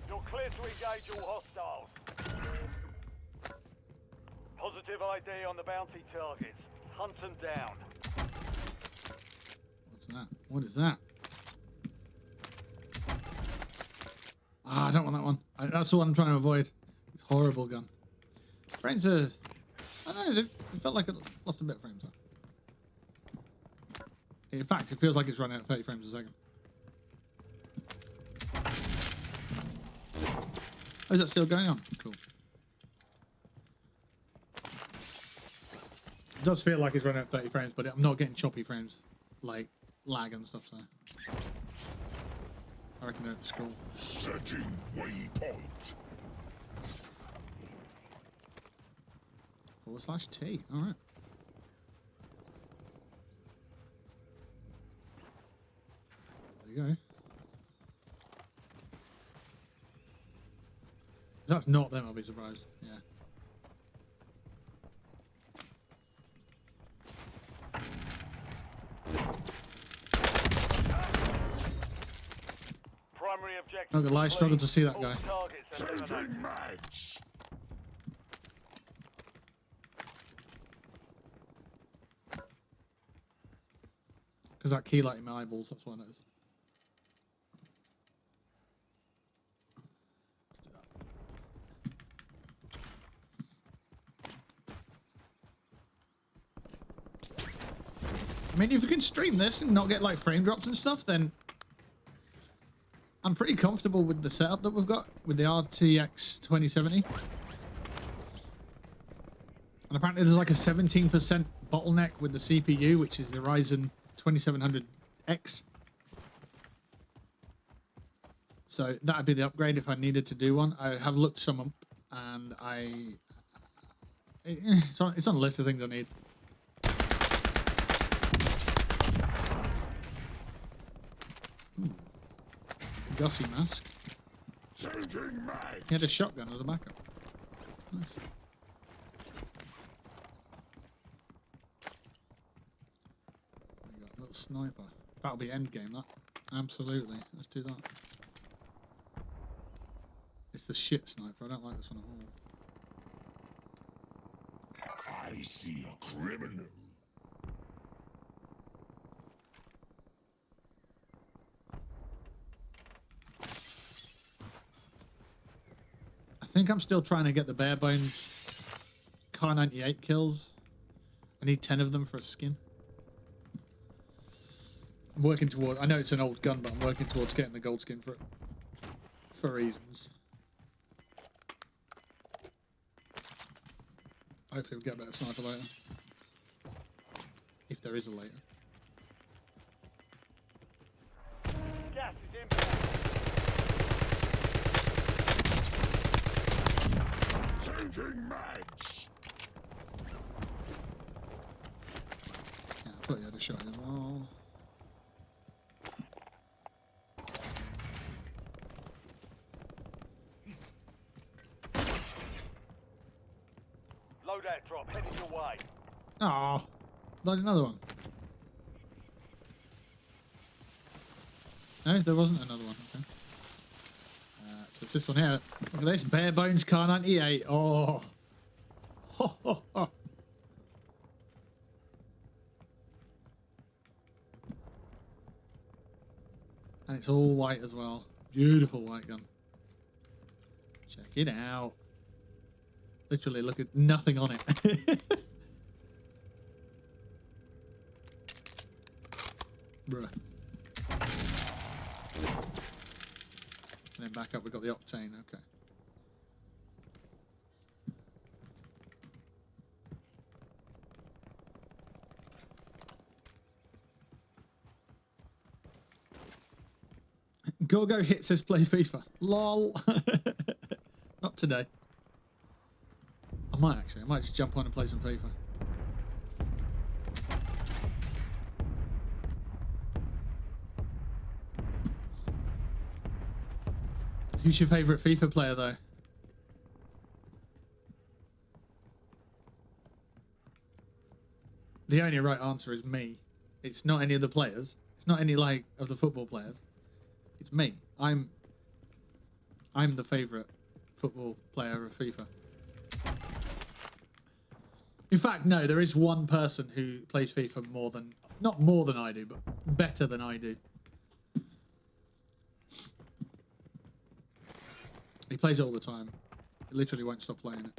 You're clear to engage all hostiles. Positive ID on the bounty targets. Hunt them down. What's that? What is that? Ah, I don't want that one. That's the one I'm trying to avoid. It's a horrible gun. Frames are... I don't know, it felt like it lost a bit of frames there. In fact, it feels like it's running at 30 frames a second. Oh, is that still going on? Cool. It does feel like it's running at 30 frames, but I'm not getting choppy frames, like lag and stuff, so... I reckon they're at school. Setting waypoint. /T. All right. There you go. If that's not them, I'll be surprised. Yeah. Primary objective. Not gonna lie, I struggled to see that All guy. targets eliminated. Changing mags. Because that key light in my eyeballs, that's why I noticed. I mean, if we can stream this and not get like frame drops and stuff, then I'm pretty comfortable with the setup that we've got with the RTX 2070. And apparently there's like a 17% bottleneck with the CPU, which is the Ryzen 2700X. So that'd be the upgrade if I needed to do one. I have looked some up, and it's on the list of things I need. Gussie mask. Changing mags. He had a shotgun as a backup. Nice. We got a little sniper. That'll be end game, that. Absolutely. Let's do that. It's the shit sniper. I don't like this one at all. I see a criminal. think I'm still trying to get the bare bones Car 98 kills. I need 10 of them for a skin. I'm working toward. I know it's an old gun, but I'm working towards getting the gold skin for it. For reasons. Hopefully we'll get a better sniper later. If there is a later. Gas is inbound. Changing mags. Yeah, I thought you had a shot as well. Loadout drop heading your way. Oh, like another one. No, there wasn't another one. Okay. So it's this one here. Look at this. Bare bones Car 98. Oh. Ho, ho, ho. And it's all white as well. Beautiful white gun. Check it out. Literally, look at nothing on it. Bruh. And then back up, we've got the octane. Okay. Gorgo hit says play FIFA. LOL. Not today. I might actually. I might just jump on and play some FIFA. Who's your favourite FIFA player, though? The only right answer is me. It's not any of the players. It's not any, like, of the football players. It's me. I'm the favourite football player of FIFA. In fact, no, there is one person who plays FIFA more than... Not more than I do, but better than I do. He plays it all the time. He literally won't stop playing it.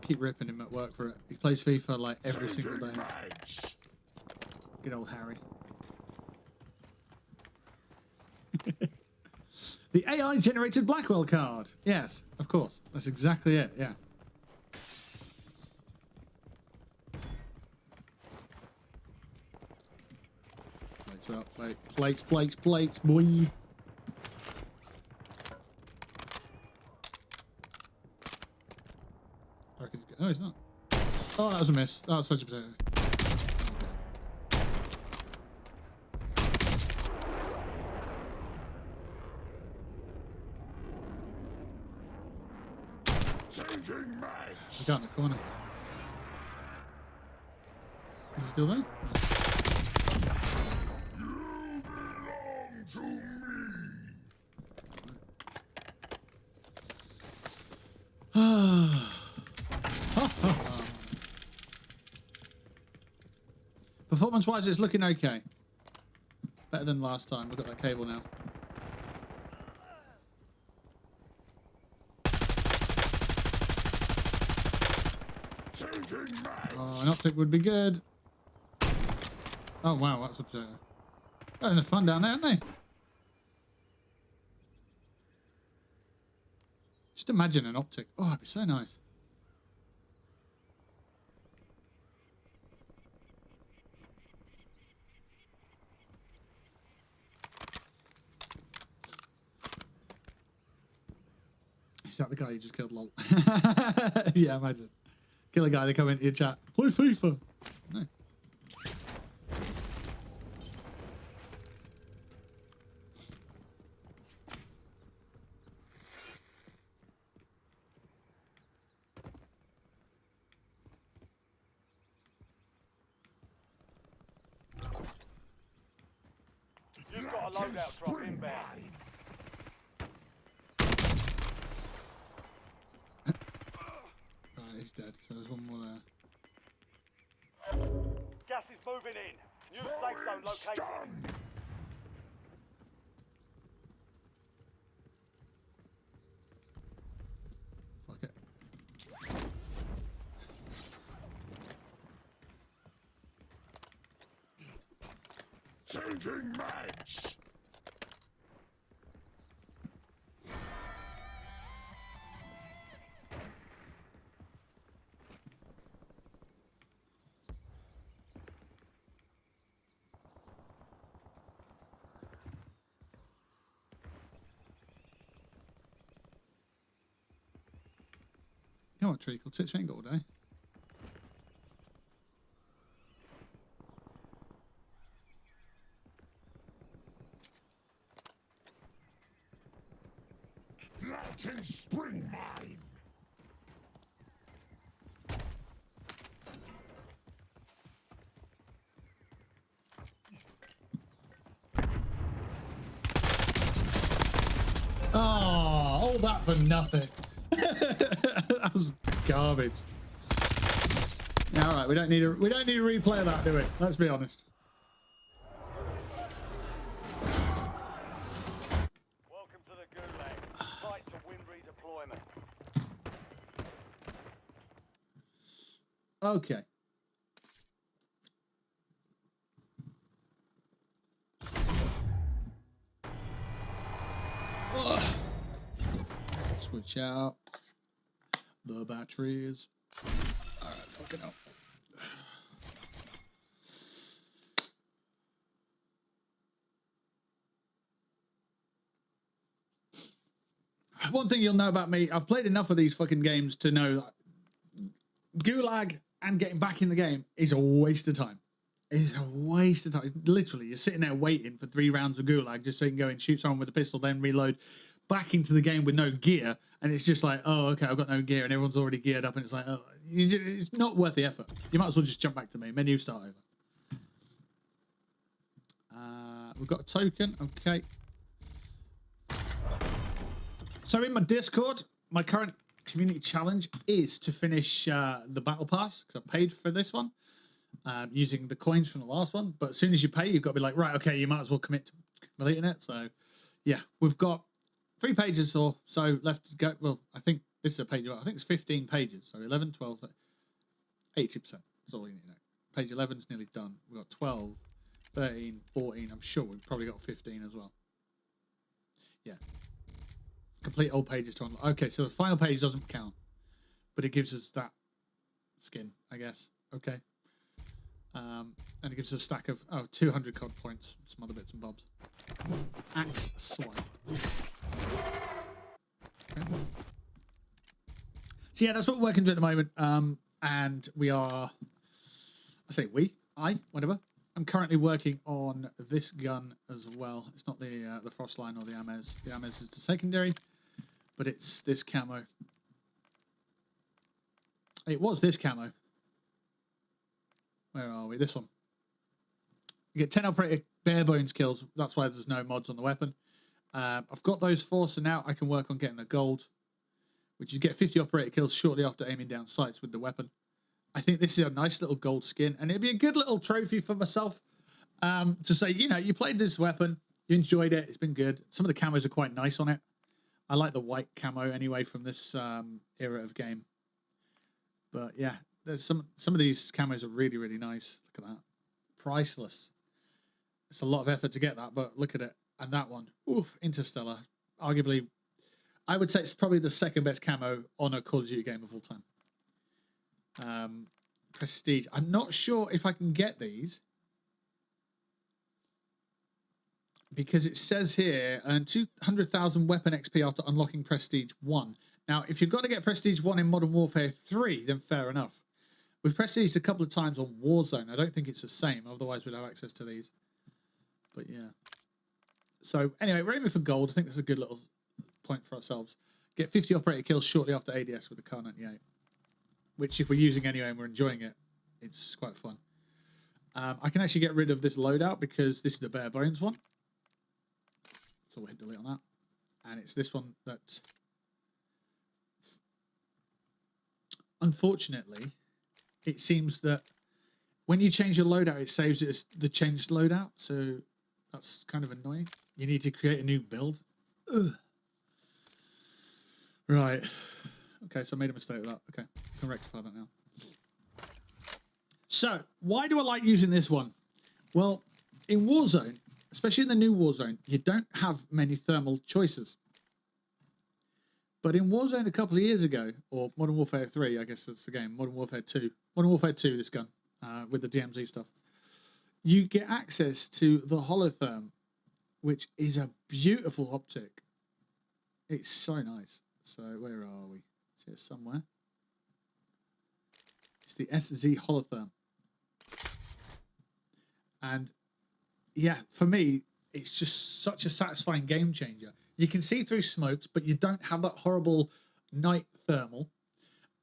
Keep ripping him at work for it. He plays FIFA like every single day. Good old Harry. The AI generated Blackwell card. Yes, of course. That's exactly it. Yeah. Plates up. Plates, boy. I reckon he's good. No, he's not. Oh, that was a miss. That was such a potato. Got in the corner. Is he still there? You belong to me. Performance-wise, it's looking okay. Better than last time. We've got that cable now. Oh, an optic would be good. Oh, wow, that's a... They're having fun down there, aren't they? Just imagine an optic. Oh, it'd be so nice. Is that the guy you just killed, lol? Yeah, imagine. Kill a guy, they come into your chat. Play FIFA. No. You've got a loadout drop inbound. He's dead, so there's one more there. Gas is moving in. New safe zone located. Changing mags. You know what, Treacle? Tits ain't got all day. Latin spring mine. Oh, all that for nothing. That was garbage. Yeah, all right, we don't need a replay of that, do we? Let's be honest. Welcome to the Gulag. Fight to win redeployment. Okay. Ugh. Switch out the batteries. All right, fucking hell. One thing you'll know about me, I've played enough of these fucking games to know that Gulag and getting back in the game is a waste of time. It's a waste of time. Literally, you're sitting there waiting for 3 rounds of Gulag just so you can go and shoot someone with a pistol, then reload back into the game with no gear. And it's just like, oh, okay, I've got no gear, and everyone's already geared up, and it's like, oh, it's not worth the effort. You might as well just jump back to me. Menu start over. We've got a token. Okay. So in my Discord, my current community challenge is to finish the battle pass, because I paid for this one using the coins from the last one. But as soon as you pay, you've got to be like, right, okay, you might as well commit to completing it. So yeah, we've got 3 pages or so left to go. Well, I think this is a page. I think it's 15 pages. So 11, 12, 80%. That's all you need to know. Page 11 is nearly done. We've got 12, 13, 14. I'm sure we've probably got 15 as well. Yeah. Complete all pages to unlock. Okay, so the final page doesn't count, but it gives us that skin, I guess. Okay. And it gives us a stack of 200 COD points, some other bits and bobs. Axe swipe. Okay. So yeah, that's what we're working to at the moment. And we are, whatever. I'm currently working on this gun as well. It's not the Frostline or the Amez. The Amez is the secondary, but it's this camo. It was this camo. Where are we? This one. You get 10 operator bare bones kills. That's why there's no mods on the weapon. I've got those 4, so now I can work on getting the gold, which is get 50 operator kills shortly after aiming down sights with the weapon. I think this is a nice little gold skin, and it'd be a good little trophy for myself to say, you know, you played this weapon, you enjoyed it, it's been good. Some of the camos are quite nice on it. I like the white camo anyway from this era of game. But yeah, there's some of these camos are really, really nice. Look at that. Priceless. It's a lot of effort to get that, but look at it. And that one, oof, Interstellar. Arguably, I would say it's probably the second best camo on a Call of Duty game of all time. Prestige. I'm not sure if I can get these because it says here earn 200,000 weapon XP after unlocking Prestige 1. Now, if you've got to get Prestige 1 in Modern Warfare 3, then fair enough. We've Prestige a couple of times on Warzone. I don't think it's the same. Otherwise, we'd have access to these. But yeah. So anyway, we're aiming for gold. I think that's a good little point for ourselves. Get 50 operator kills shortly after ADS with the Kar 98. Which, if we're using anyway and we're enjoying it, it's quite fun. I can actually get rid of this loadout because this is the bare bones one. So we'll hit delete on that. And it's this one that, unfortunately, it seems that when you change your loadout, it saves it as the changed loadout. So that's kind of annoying. You need to create a new build. Ugh. Right. Okay, so I made a mistake with that. Okay, I can rectify that now. So, why do I like using this one? Well, in Warzone, especially in the new Warzone, you don't have many thermal choices. But in Warzone a couple of years ago, or Modern Warfare 3, I guess that's the game, Modern Warfare 2, this gun, with the DMZ stuff, you get access to the holotherm, which is a beautiful optic. It's so nice. So where are we? It's here somewhere. It's the SZ holotherm. And yeah, for me, it's just such a satisfying game changer. You can see through smokes, but you don't have that horrible night thermal.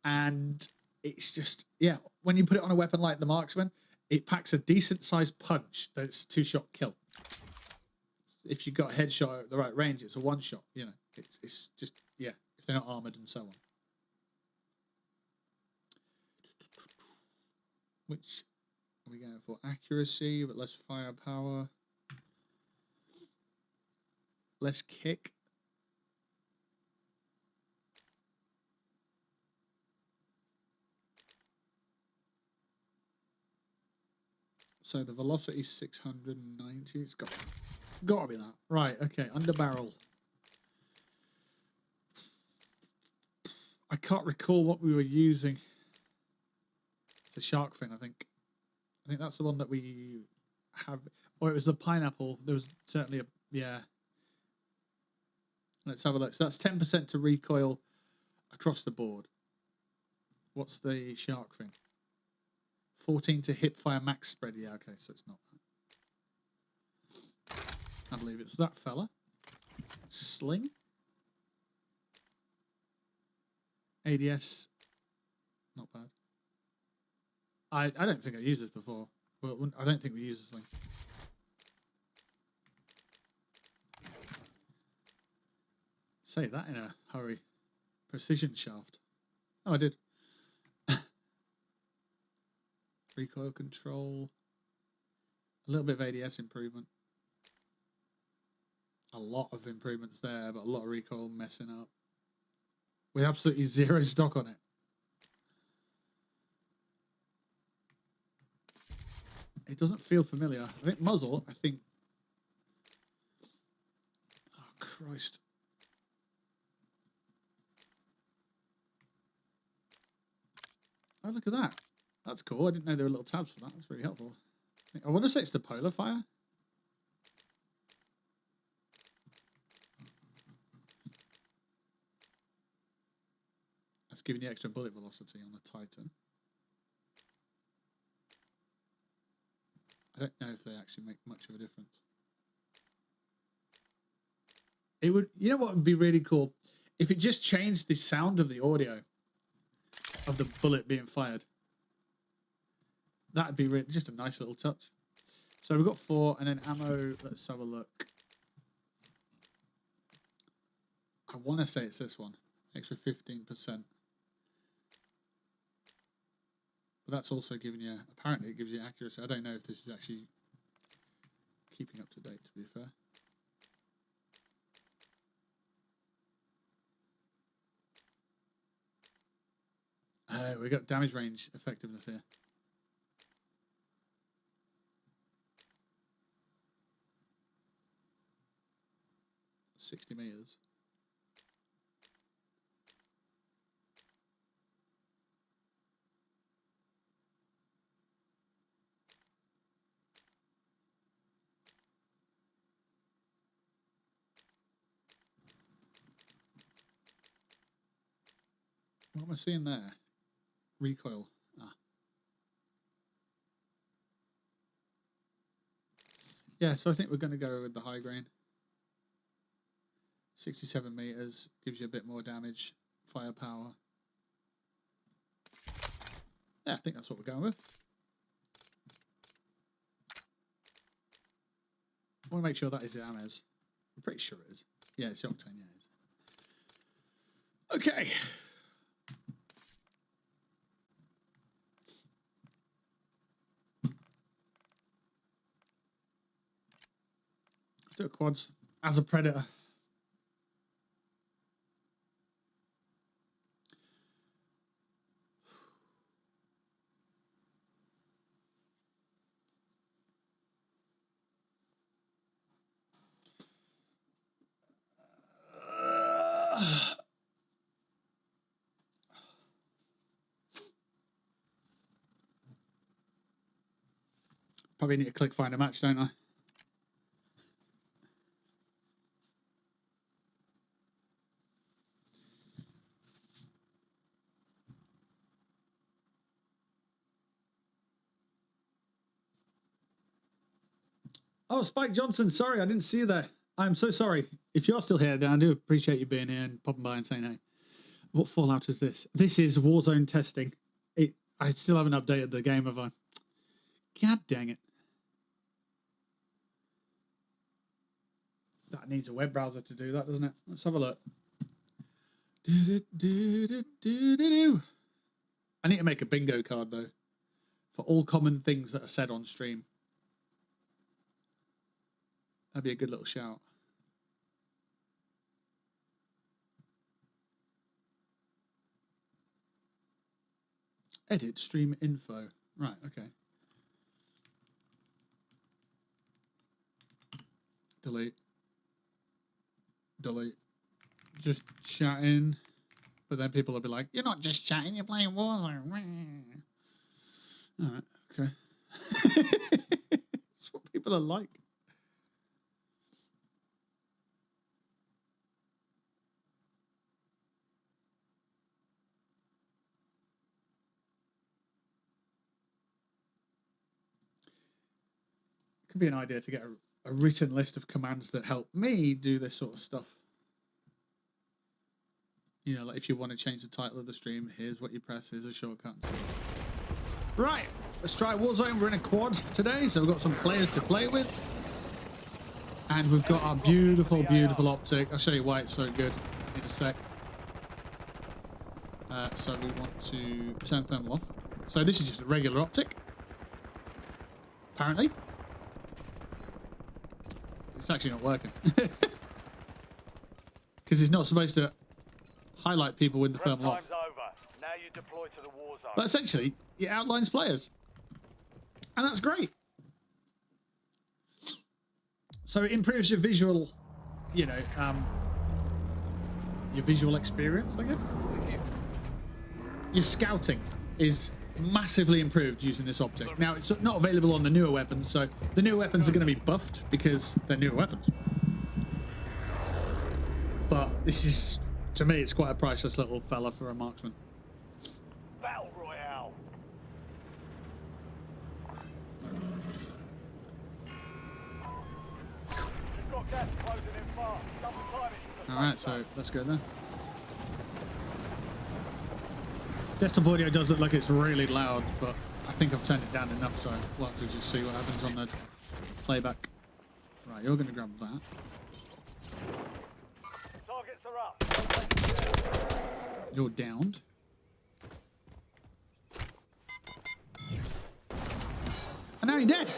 And it's just, yeah, when you put it on a weapon like the Marksman, it packs a decent sized punch that's a 2-shot kill. If you've got a headshot at the right range, it's a 1-shot, you know. It's just, yeah, if they're not armored and so on. Which are we going for? Accuracy, but less firepower. Less kick. So the velocity is 690. It's got to be that. Right, okay, under barrel. I can't recall what we were using. It's a shark fin, I think. I think that's the one that we have. Or it was the pineapple. There was certainly a, yeah. Let's have a look. So that's 10% to recoil across the board. What's the shark fin? 14 to hip fire max spread. Yeah, okay, so it's not that. I believe it's that fella. Sling. ADS. Not bad. I don't think I used this before. Well, I don't think we used this sling. Say that in a hurry. Precision shaft. Oh, I did. Recoil control. A little bit of ADS improvement. A lot of improvements there, but a lot of recoil messing up. With absolutely zero stock on it. It doesn't feel familiar. I think muzzle, I think... Oh, Christ. Oh, look at that. That's cool. I didn't know there were little tabs for that. That's really helpful. I want to say it's the polar fire. That's giving you extra bullet velocity on the Titan. I don't know if they actually make much of a difference. It would, you know what would be really cool? If it just changed the sound of the audio of the bullet being fired. That'd be really, just a nice little touch. So we've got 4, and then ammo, let's have a look. I want to say it's this one. Extra 15%. But that's also giving you, apparently it gives you accuracy. I don't know if this is actually keeping up to date, to be fair. We got damage range effectiveness here. $60 meters. What am I seeing there? Recoil. Ah. Yeah, so I think we're going to go with the high grain. 67 meters gives you a bit more damage, firepower. Yeah, I think that's what we're going with. I want to make sure that is the Ames. I'm pretty sure it is. Yeah, it's the Octane. Yeah, it is. Okay. Let's do a quads as a predator. Probably need to click find a match, don't I? Oh, Spike Johnson, sorry, I didn't see you there. I'm so sorry. If you're still here, then I do appreciate you being here and popping by and saying hey. What Fallout is this? This is Warzone testing. I still haven't updated the game, have I? God dang it. That needs a web browser to do that, doesn't it? Let's have a look. I need to make a bingo card, though, for all common things that are said on stream. That'd be a good little shout. Edit stream info. Right, okay. Delete. Delete. Just chatting. But then people will be like, you're not just chatting, you're playing Warzone. Alright, okay. That's what people are like. Could be an idea to get a written list of commands that help me do this sort of stuff. You know, like if you want to change the title of the stream, here's what you press, here's a shortcut. Right, let's try Warzone. We're in a quad today, so we've got some players to play with. And we've got our beautiful, beautiful optic. I'll show you why it's so good in a sec. So we want to turn thermal off. So this is just a regular optic. Apparently. It's actually not working. Because it's not supposed to highlight people with the thermal off. Over. Now you deploy to the war zone. But essentially, it outlines players. And that's great. So it improves your visual, you know, your visual experience, I guess. Your scouting is massively improved using this optic. Now, it's not available on the newer weapons, so the newer weapons are going to be buffed because they're newer weapons. But this is, to me, it's quite a priceless little fella for a marksman. Battle Royale. You've got gas closing in fast. Double time it. Alright, so let's go there. Desktop audio does look like it's really loud, but I think I've turned it down enough, so we'll have to just see what happens on the playback. Right, you're going to grab that. Targets are up. You're downed. And now you're dead.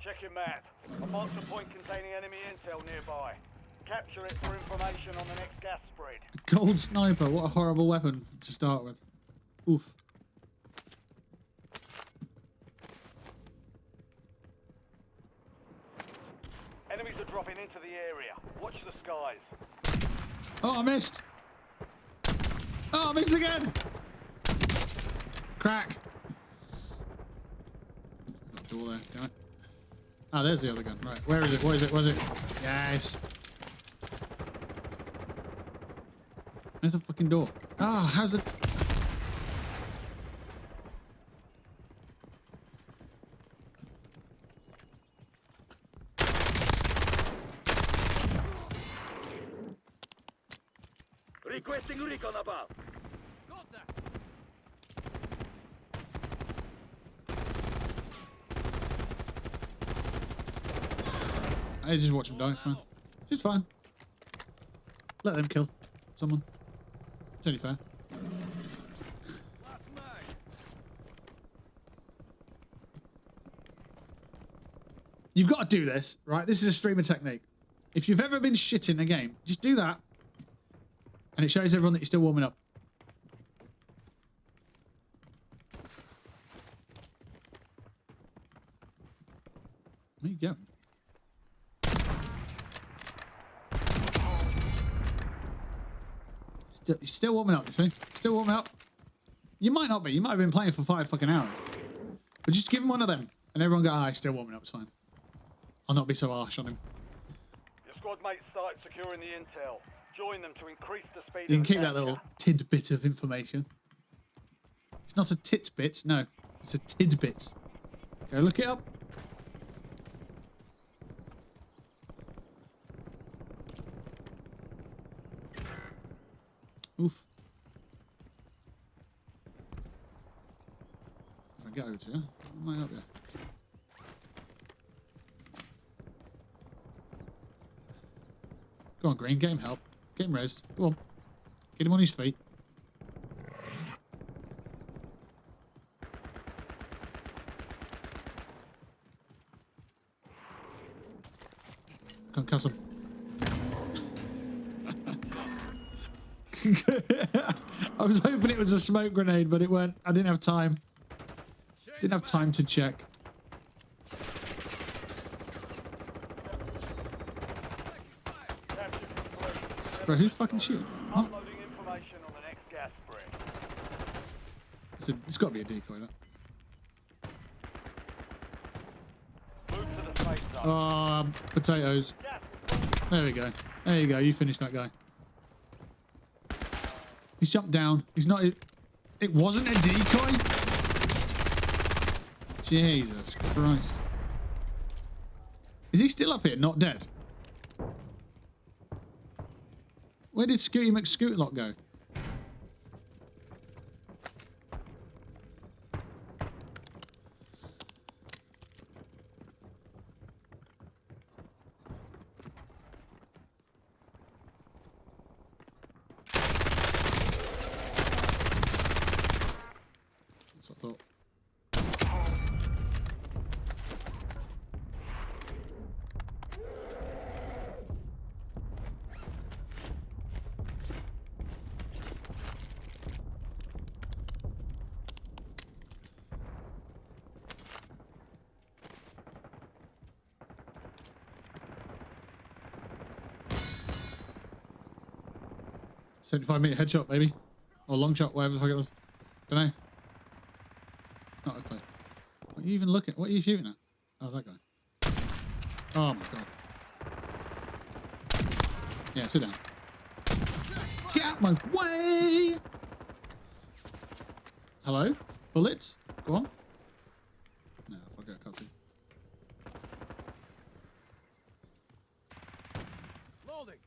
Check your map. A marks a point containing enemy intel nearby. Capture it for information on the next gas spread. Gold sniper, what a horrible weapon to start with. Oof. Enemies are dropping into the area. Watch the skies. Oh, I missed. Oh, I missed again. Crack. Not door there, damn it. Ah, there's the other gun. Right, where is it? Where is it? Where is it? Yes. Where's the fucking door? Ah, how's it? Requesting recon above. Got that. I just watch them die, it's fine. It's fine. Let them kill someone. It's only fair. You've got to do this, right? This is a streamer technique. If you've ever been shit in a game, just do that. And it shows everyone that you're still warming up. Where you going? Still warming up, you see? Still warming up. You might not be. You might have been playing for 5 fucking hours. But just give him one of them. And everyone go, ah, he's still warming up, it's fine. I'll not be so harsh on him. Your squad mates started securing the intel. Join them to increase the speed You can of keep the that little capture. tidbit of information. It's not a titbit, no. It's a tidbit. Go look it up. Oof. If I get over to you, I might help you. Go on, Green. Get him help. Get him rezzed. Go on. Get him on his feet. Can't cuss him. I was hoping it was a smoke grenade, but it weren't. I didn't have time. Didn't have time to check. Capture complete. Bro, who's fucking shooting? Huh? Uploading information on the next gas spree. It's got to be a decoy, that. Move to the safe zone. Potatoes. Gas There we go. There you go. You finished that guy. He's jumped down. He's not... It wasn't a decoy? Jesus Christ. Is he still up here, not dead? Where did Scooty McScootlot go? That's what I thought. $75-meter headshot, baby. Or long shot, whatever the fuck it was. Don't know. Not a clue. What are you even looking? What are you shooting at? Oh, that guy. Oh my god. Yeah, sit down. Get out my way! Hello? Bullets? Go on. No, fuck it, I can't see. Loading.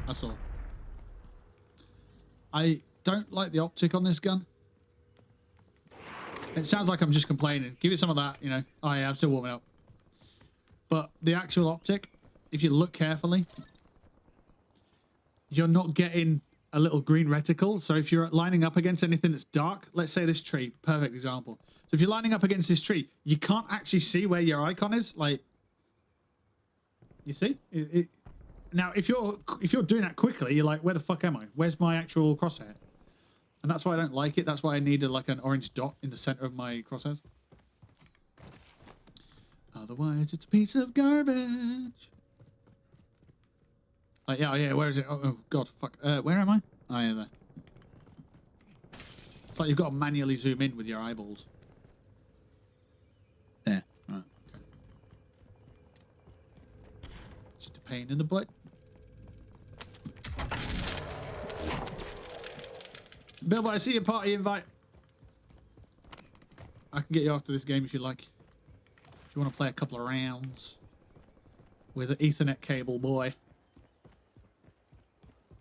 That's all. I don't like the optic on this gun. It sounds like I'm just complaining. Give it some of that, you know. Oh yeah, I'm still warming up. But the actual optic, if you look carefully, you're not getting a little green reticle. So if you're lining up against anything that's dark, let's say this tree, perfect example. So if you're lining up against this tree, you can't actually see where your icon is. Like, you see? Now, if you're doing that quickly, you're like, where the fuck am I? Where's my actual crosshair? And that's why I don't like it. That's why I needed like an orange dot in the center of my crosshairs. Otherwise, it's a piece of garbage. Yeah, where is it? Oh god, fuck. Where am I? Oh, yeah, there. It's like you've got to manually zoom in with your eyeballs. There. Right, okay. Just a pain in the butt. Bilbo, I see your party invite. I can get you after this game if you like. If you want to play a couple of rounds with an Ethernet cable, boy.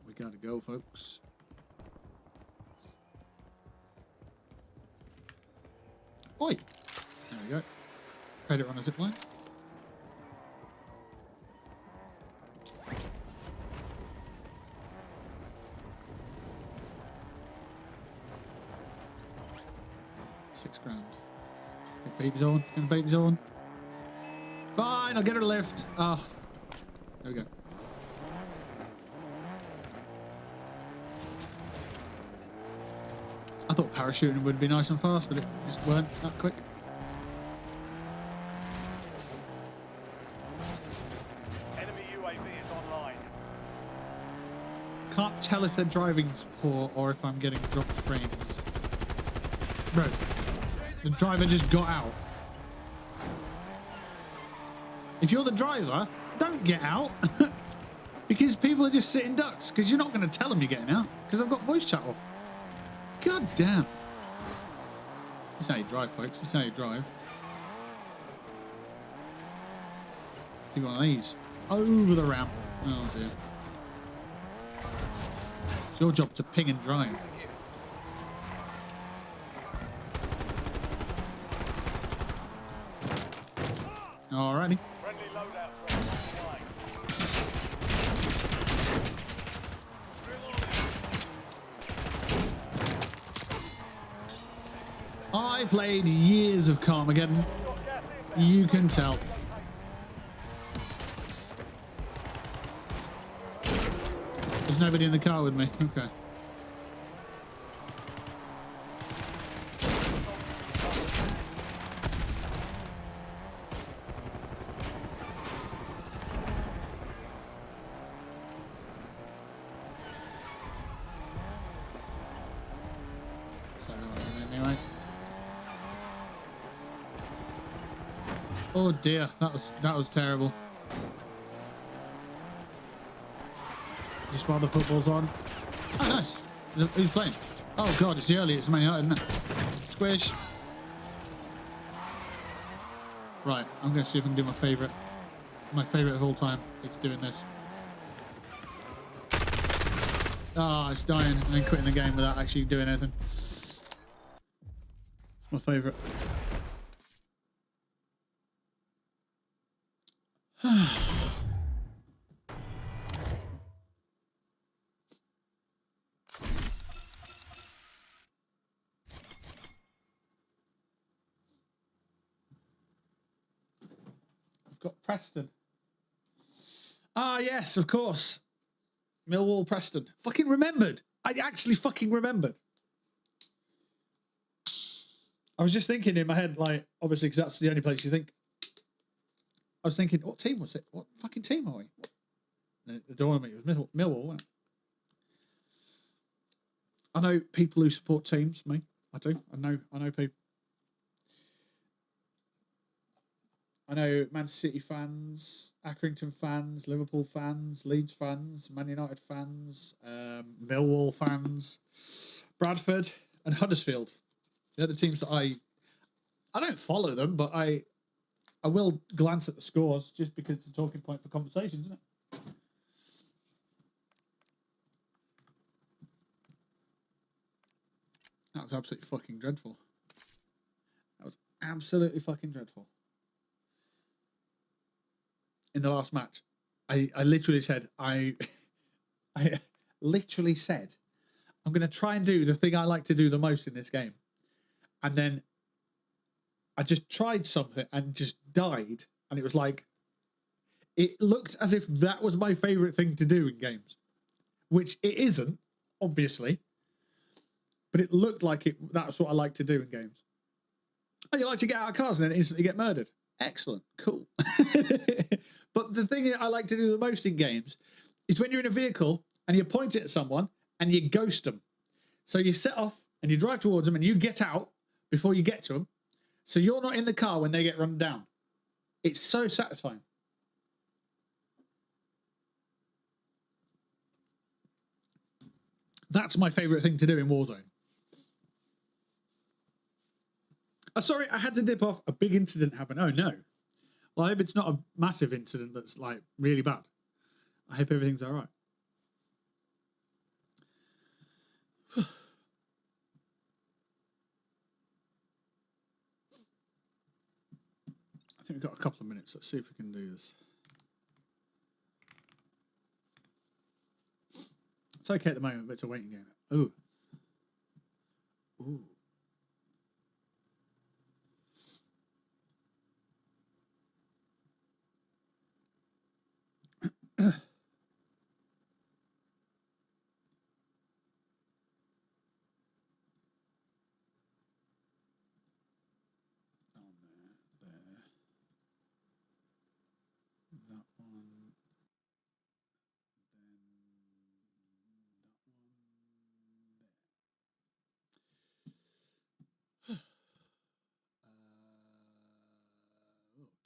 We gotta go, folks. Oi! There we go. Predator on a zipline. $6 grand. Get baby's on. Get the baby's on. Fine, I'll get her a lift. Oh, there we go. I thought parachuting would be nice and fast, but it just weren't that quick. Enemy UAV is online. Can't tell if they're driving poor or if I'm getting dropped frames. Bro, the driver just got out. If you're the driver, don't get out. Because people are just sitting ducks. Because you're not going to tell them you're getting out. Because I've got voice chat off. God damn. This is how you drive, folks. This is how you drive. Do one of these. Over the ramp. Oh, dear. It's your job to ping and drive. Alrighty. Friendly loadout drone online. I played years of Carmageddon. You can tell. There's nobody in the car with me. Okay. Anyway. Oh dear, that was terrible. Just while the football's on. Oh, nice. Who's playing? Oh god, it's the early. It's Man United, isn't it? Squish. Right, I'm going to see if I can do my favourite. My favourite of all time. It's doing this. Ah, it's dying and then quitting the game without actually doing anything. It's my favourite. Got Preston. Ah, yes, of course. Millwall Preston. Fucking remembered. I actually fucking remembered. I was just thinking in my head, like, obviously, because that's the only place you think. I was thinking, what team was it? What fucking team are we? The tournament was Millwall, wasn't it? I know people who support teams, me. I do. I know people. I know Man City fans, Accrington fans, Liverpool fans, Leeds fans, Man United fans, Millwall fans, Bradford and Huddersfield. They're the teams that I don't follow them, but I will glance at the scores just because it's a talking point for conversations, isn't it? That was absolutely fucking dreadful. That was absolutely fucking dreadful. In the last match, I literally said, I literally said, I'm going to try and do the thing I like to do the most in this game. And then I just tried something and just died. And it was like, it looked as if that was my favorite thing to do in games, which it isn't, obviously. But it looked like that's what I like to do in games. Oh, you like to get out of cars and then instantly get murdered. Excellent. Cool. But the thing I like to do the most in games is when you're in a vehicle and you point it at someone and you ghost them. So you set off and you drive towards them and you get out before you get to them. So you're not in the car when they get run down. It's so satisfying. That's my favourite thing to do in Warzone. Sorry, I had to dip off. A big incident happened. Oh, no. Well, I hope it's not a massive incident that's, like, really bad. I hope everything's all right. I think we've got a couple of minutes. Let's see if we can do this. It's okay at the moment, but it's a waiting game. Ooh. Ooh.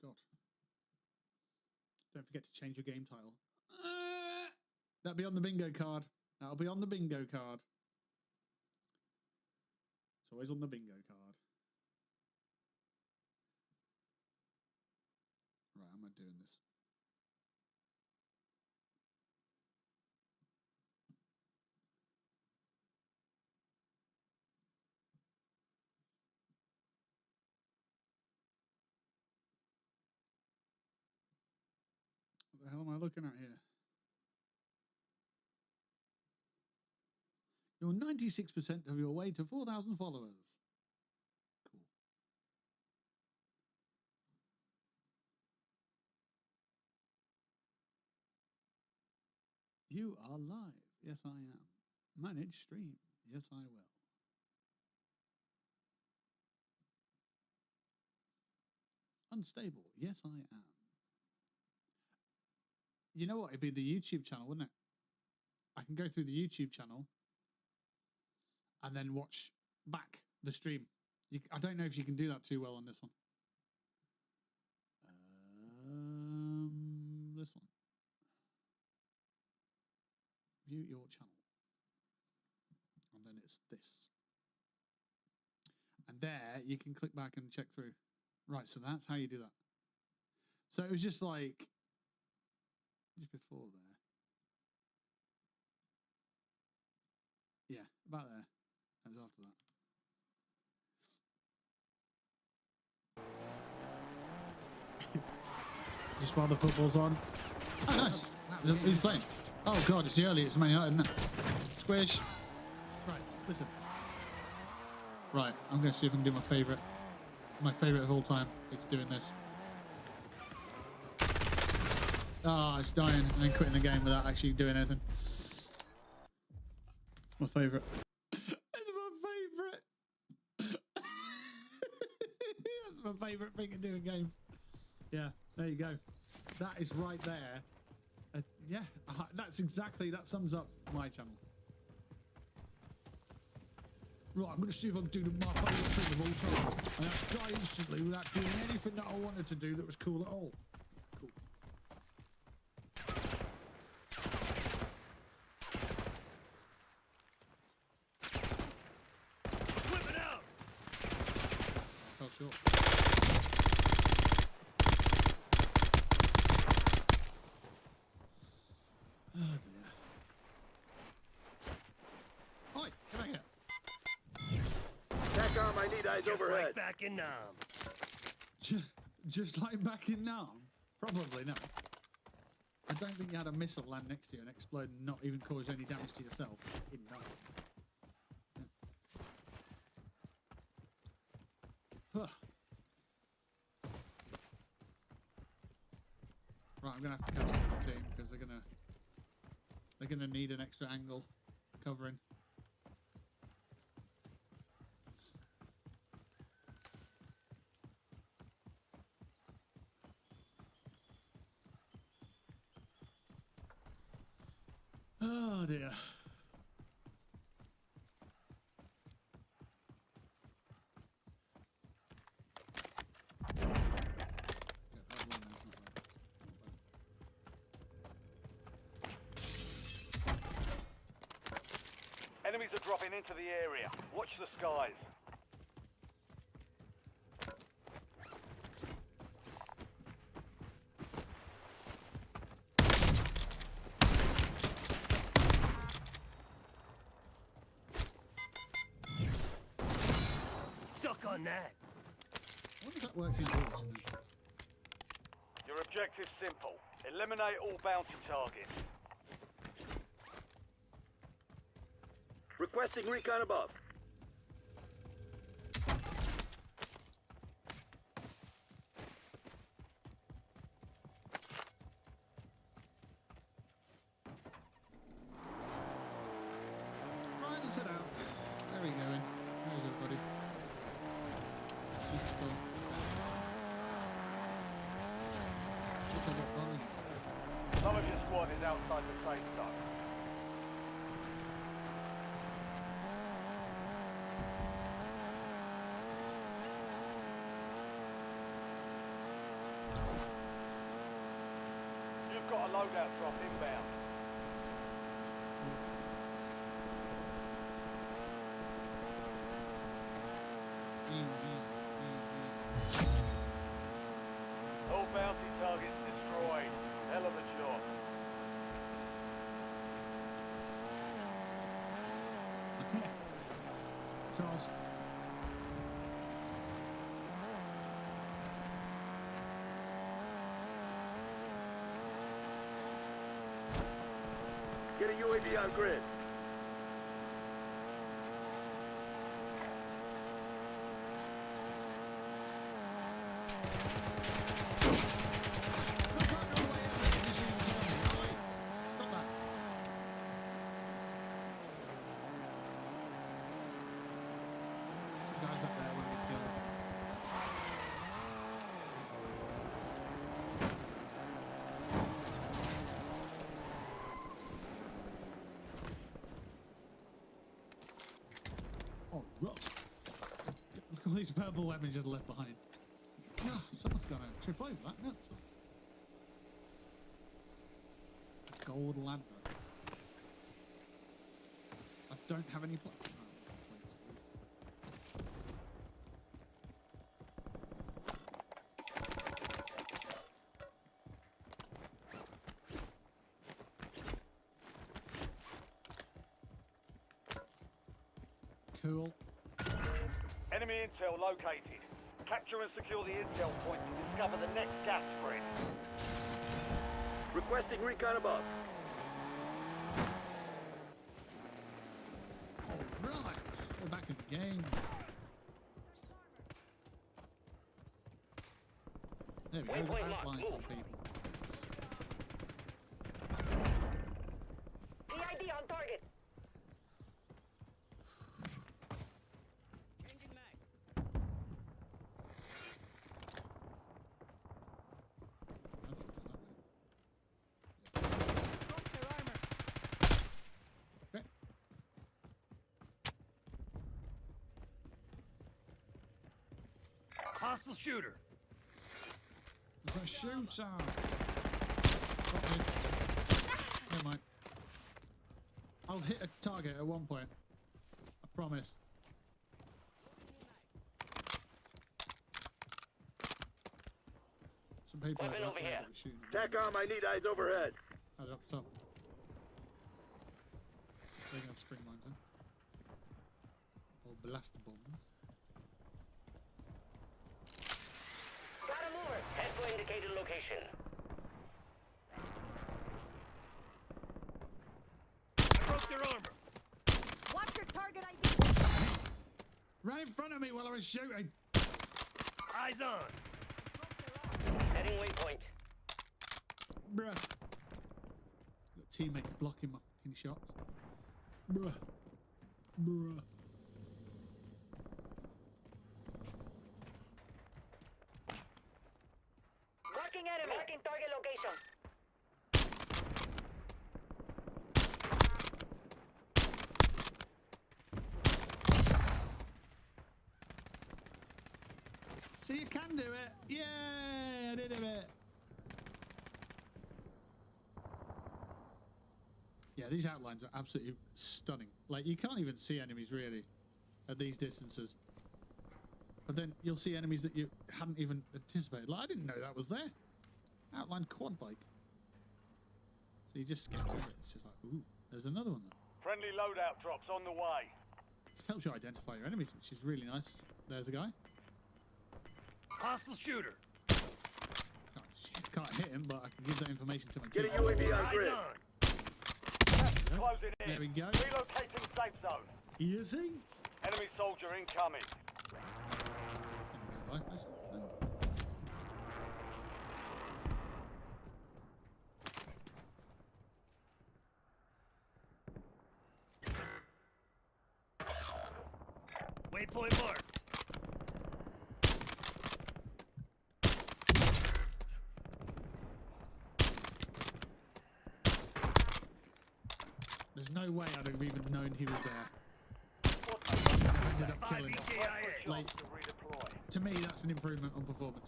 God. Don't forget to change your game title. That'll be on the bingo card. That'll be on the bingo card. It's always on the bingo card. Right, how am I doing this? What the hell am I looking at here? You're 96% of your way to 4,000 followers. Cool. You are live. Yes, I am. Manage stream. Yes, I will. Unstable. Yes, I am. You know what? It'd be the YouTube channel, wouldn't it? I can go through the YouTube channel and then watch back the stream. I don't know if you can do that too well on this one. This one. View your channel. And then it's this. And there you can click back and check through. Right, so that's how you do that. So it was just like just before there. Yeah, about there. That was after that. Just while the football's on. Oh, nice. Who's playing? Oh, God, it's the early. It's Man United, isn't it? Squish. Right, listen. Right, I'm going to see if I can do my favourite. My favourite of all time. It's doing this. Ah, it's dying and then quitting the game without actually doing anything. My favourite. It's my favourite. That's my favourite thing to do in games. Yeah, there you go. That is right there. Yeah, that's exactly, that sums up my channel. Right, I'm going to see if I can do my favourite thing of all time. And that's die instantly without doing anything that I wanted to do that was cool at all. Cool. Flip it out! Oh, sure. Oh, dear. Oi, come back here. TACOM, I need eyes Just overhead. like back in Nam. Just like back in Nam? Probably not. I don't think you had a missile land next to you and explode and not even cause any damage to yourself in Nam. Yeah. Huh. Right, I'm gonna have to catch up with the team because they're gonna need an extra angle covering. Oh dear. Enemies are dropping into the area. Watch the skies. Suck on that. I wonder if that works in yours, you know? Your objective's simple. Eliminate all bounty targets. Requesting recon above. Right, let's head out. Where are we going? How's everybody? Super cool. Look at that bunny. Some of your squad is outside the safe zone. loadout drop inbound. All bounty targets destroyed. Hell of a job. Charles. Get a UAV on grid. Stop that. Guys up there will get killed. Oh, rough. Look at all these purple weapons just left behind. Oh, someone's gonna trip over that. No, it's not. Gold ladder. I don't have any plates. Cool. Enemy intel located. Capture and secure the intel point to discover the next gas spread. Requesting recon above. Right, we're back in the game. There we go, the outlines on people. PID on target. Changing mag. Okay. Hostile shooter. There's a shooter. Never mind. I'll hit a target at one point. I promise. Some people Weapon are over here. shooting. TACOM, I need eyes overhead. Oh, they're up top. They're going to spring mines in. Or blaster bombs. Got a mover. Head to indicated location. I broke their armor. Watch your target ID. Right in front of me while I was shooting. Eyes on. Heading waypoint. Bruh. Got a teammate blocking my fucking shots. Bruh. Bruh. Marking enemy. Marking target location. See, you can do it. Yay! I did it. Yeah, these outlines are absolutely stunning. Like, you can't even see enemies really at these distances. But then you'll see enemies that you hadn't even anticipated. Like, I didn't know that was there. Outline quad bike. So you just get over it. It's just like, ooh, there's another one there. Friendly loadout drops on the way. This helps you identify your enemies, which is really nice. There's a guy. Hostile shooter. Oh, shit. Can't hit him, but I can give that information to my Get a team. UAV on Eyes grid. on. Closing in. There we go. Relocating safe zone. Easy. Enemy soldier incoming. Life station? No. Waypoint marked. There's no way I'd have even known he was there. I ended up killing him. BKIA. Like, To redeploy. to me, that's an improvement on performance.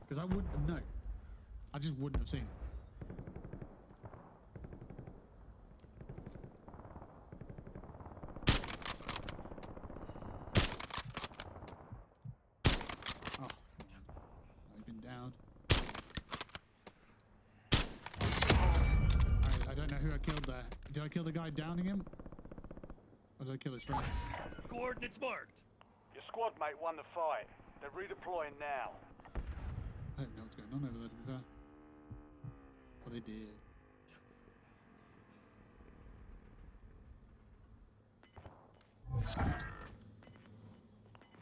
Because I wouldn't have known. I just wouldn't have seen it. know who I killed there. Did I kill the guy downing him? Or did I kill his friend? Coordinates marked. Your squad mate won the fight. They're redeploying now. I don't know what's going on over there, to be fair. Oh, they did.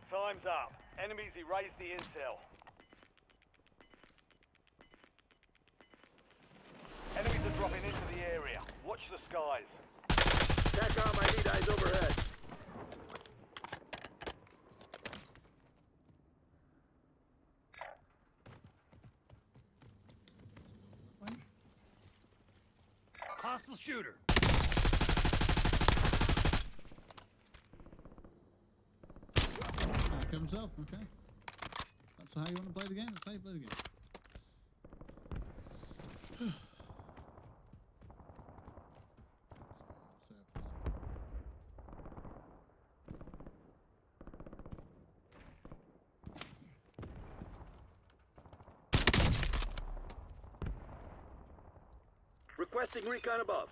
Time's up. Enemies erased the intel. Enemies are dropping into the area. Watch the skies. TACOM, I need eyes overhead. Hostile shooter. Killed himself, okay. That's how you want to play the game? That's how you play the game. Requesting recon above.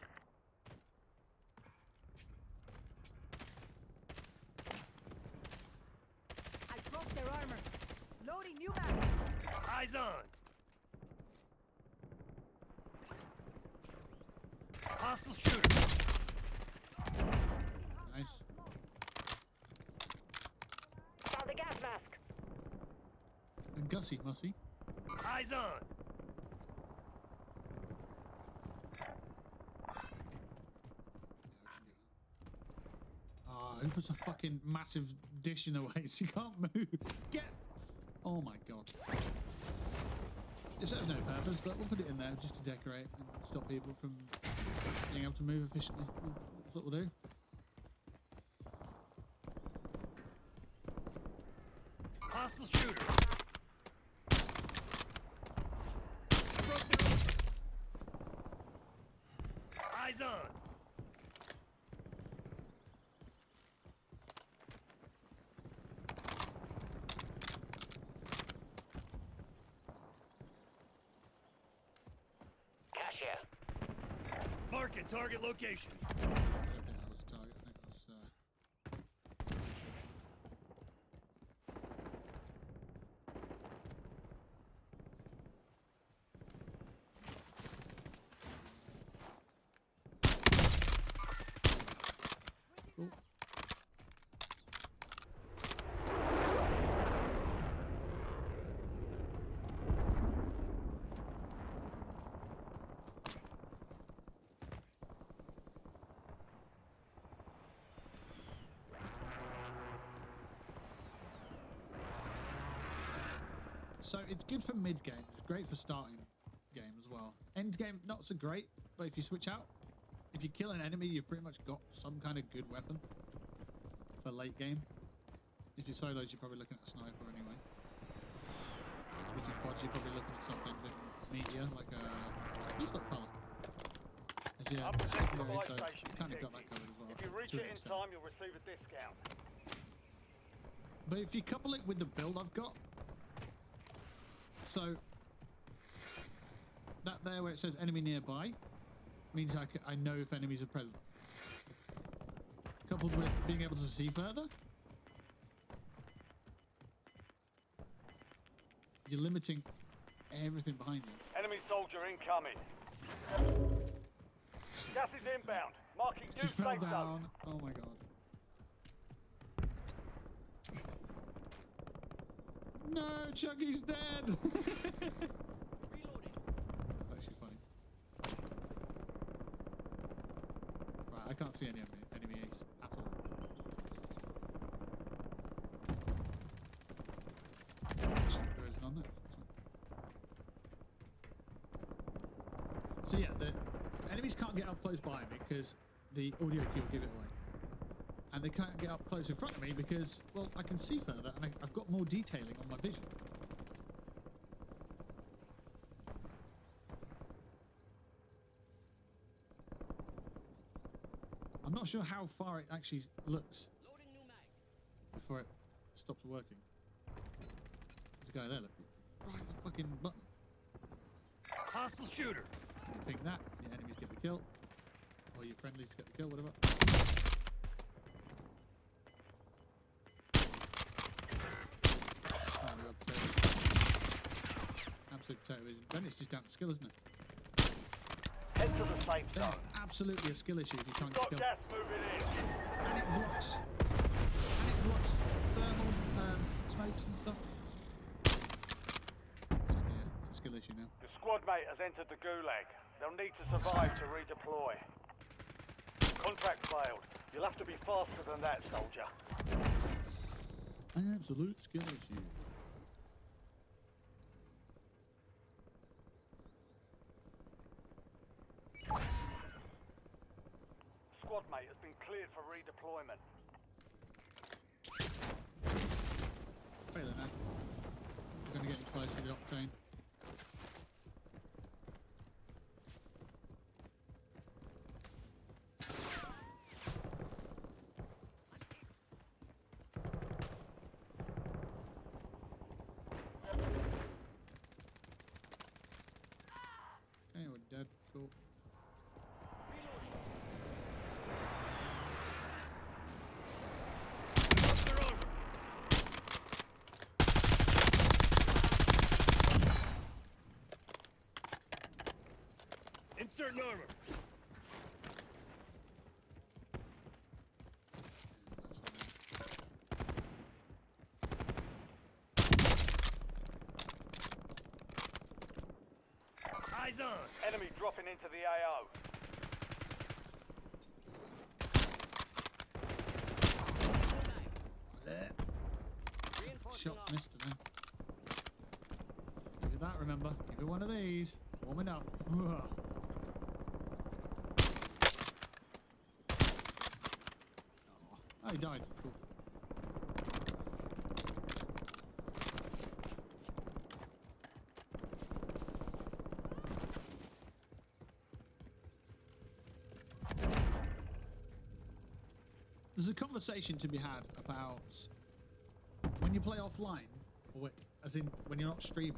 I broke their armor. Loading new mag. Eyes on. Hostile shooter. Nice. Found a gas mask. And Gussie, Mussy. Eyes on. Ah, who puts a fucking massive dish in the way so you can't move? Get! Oh my god. It serves no purpose, but we'll put it in there just to decorate and stop people from being able to move efficiently. That's what we'll do. Hostile shooter. Broke their armor. Eyes on. Cash here. Marking target location. I don't think that was a target. I think that was. Cool. So it's good for mid game. It's great for starting game as well. End game not so great, but if you switch out, if you kill an enemy, you've pretty much got some kind of good weapon for late game. If you're solos, you're probably looking at a sniper anyway. If you're quads, you're probably looking at something a bit meatier, like a useless fella. As yeah, Up to secondary, supply so station you kind of got that detected. covered as well. If you reach to an it in extent. time, you'll receive a discount. But if you couple it with the build I've got, so that there where it says enemy nearby means I know if enemies are present. Coupled with being able to see further, you're limiting everything behind you. Enemy soldier incoming. Gas is inbound. Marking new She fell safe zone. down. Oh my god. No, Chucky's dead. Reloading. Actually funny. Right, I can't see any enemies at all. Actually, there is none there. So yeah, the enemies can't get up close by me because the audio cue will give it away. And they can't get up close in front of me because, well, I can see further and I've got more detailing on my vision. I'm not sure how far it actually looks Loading new mag. before it stops working. There's a guy there, look. Right, the fucking button. Hostile shooter. Ping that, the enemies get the kill. or your friendlies to get the kill, whatever. Oh, we got potato. Absolute potato vision. Then it's just down to skill, isn't it? Head to the safe Then zone. it's absolutely a skill issue if you can't get Got kill. gas moving in. And it blocks. Thermal smokes and stuff. Yeah, it's a skill issue now. Your squad mate has entered the gulag. They'll need to survive to redeploy. Contract failed. You'll have to be faster than that, soldier. An absolute skill issue. Squad mate has been cleared for redeployment. Wait there now. We're going to get you close to the octane. Okay, we're dead. Cool. Drop their armor. Inserting armor. Eyes on. Enemy dropping into the AO. Shots missed then. Give it that, remember. Give it one of these. Warming up. Ugh. Oh, he died. Cool. There's a conversation to be had about when you play offline, or as in when you're not streaming,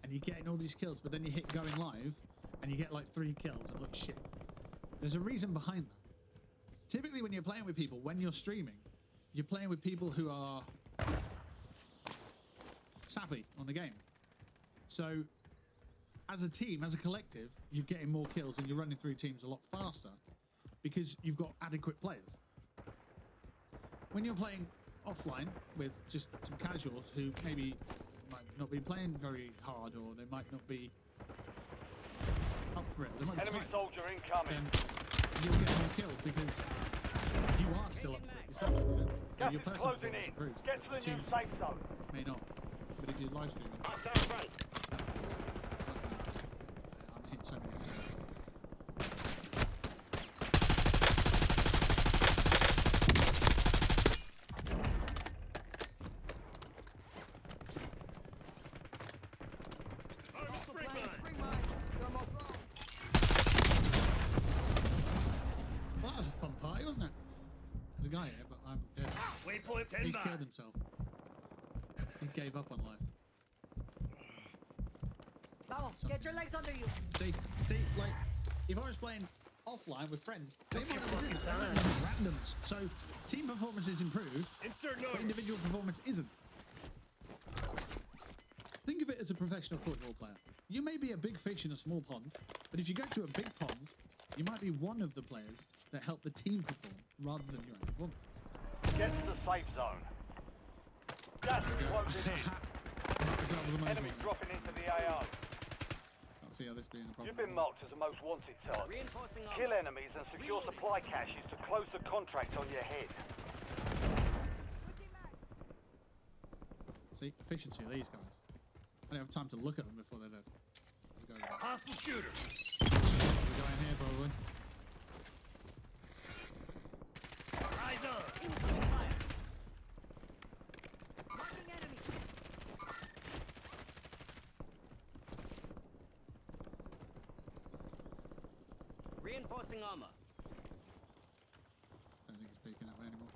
and you're getting all these kills, but then you hit going live, and you get like 3 kills and it looks shit. There's a reason behind that. Typically when you're playing with people, when you're streaming, you're playing with people who are savvy on the game. So as a team, as a collective, you're getting more kills and you're running through teams a lot faster because you've got adequate players. When you're playing offline with just some casuals who maybe might not be playing very hard, or they might not be up for it, they might be Enemy tired, soldier incoming. then you'll get more kills because you are still up for it yourself, you know? So Gas your is personal closing performance in. improves. Get to the new Teams safe zone. may not, but if you're live streaming, Hostile front. I'm hitting so many times. Armor spring Flying mine. spring mine. Thermal throw. Well, that was a fun party, wasn't it? There's a guy here, but I'm dead. Waypoint 10 He's by. killed himself. He gave up on life. Vamos, get your legs under you. See, like, if I was playing offline with friends, they might not be doing that. They're just randoms. So, team performance is improved, Inserting but armor. individual performance isn't. Think of it as a professional football player. You may be a big fish in a small pond, but if you go to a big pond, you might be one of the players that help the team perform rather than your own performance. Get to the safe zone. Gas is closing in. That was the Enemy most dropping into the AO. Can't see how this being a problem. You've been marked as a most wanted target. Reinforcing Kill armor. enemies and secure supply caches to close the contract on your head. Switching mags. See, efficiency of these guys. I don't have time to look at them before they're dead. We'll go, Hostile shooter. we'll go in here probably. Eyes on. Marking enemy. Reinforcing armor. Don't think it's peeking at me anymore.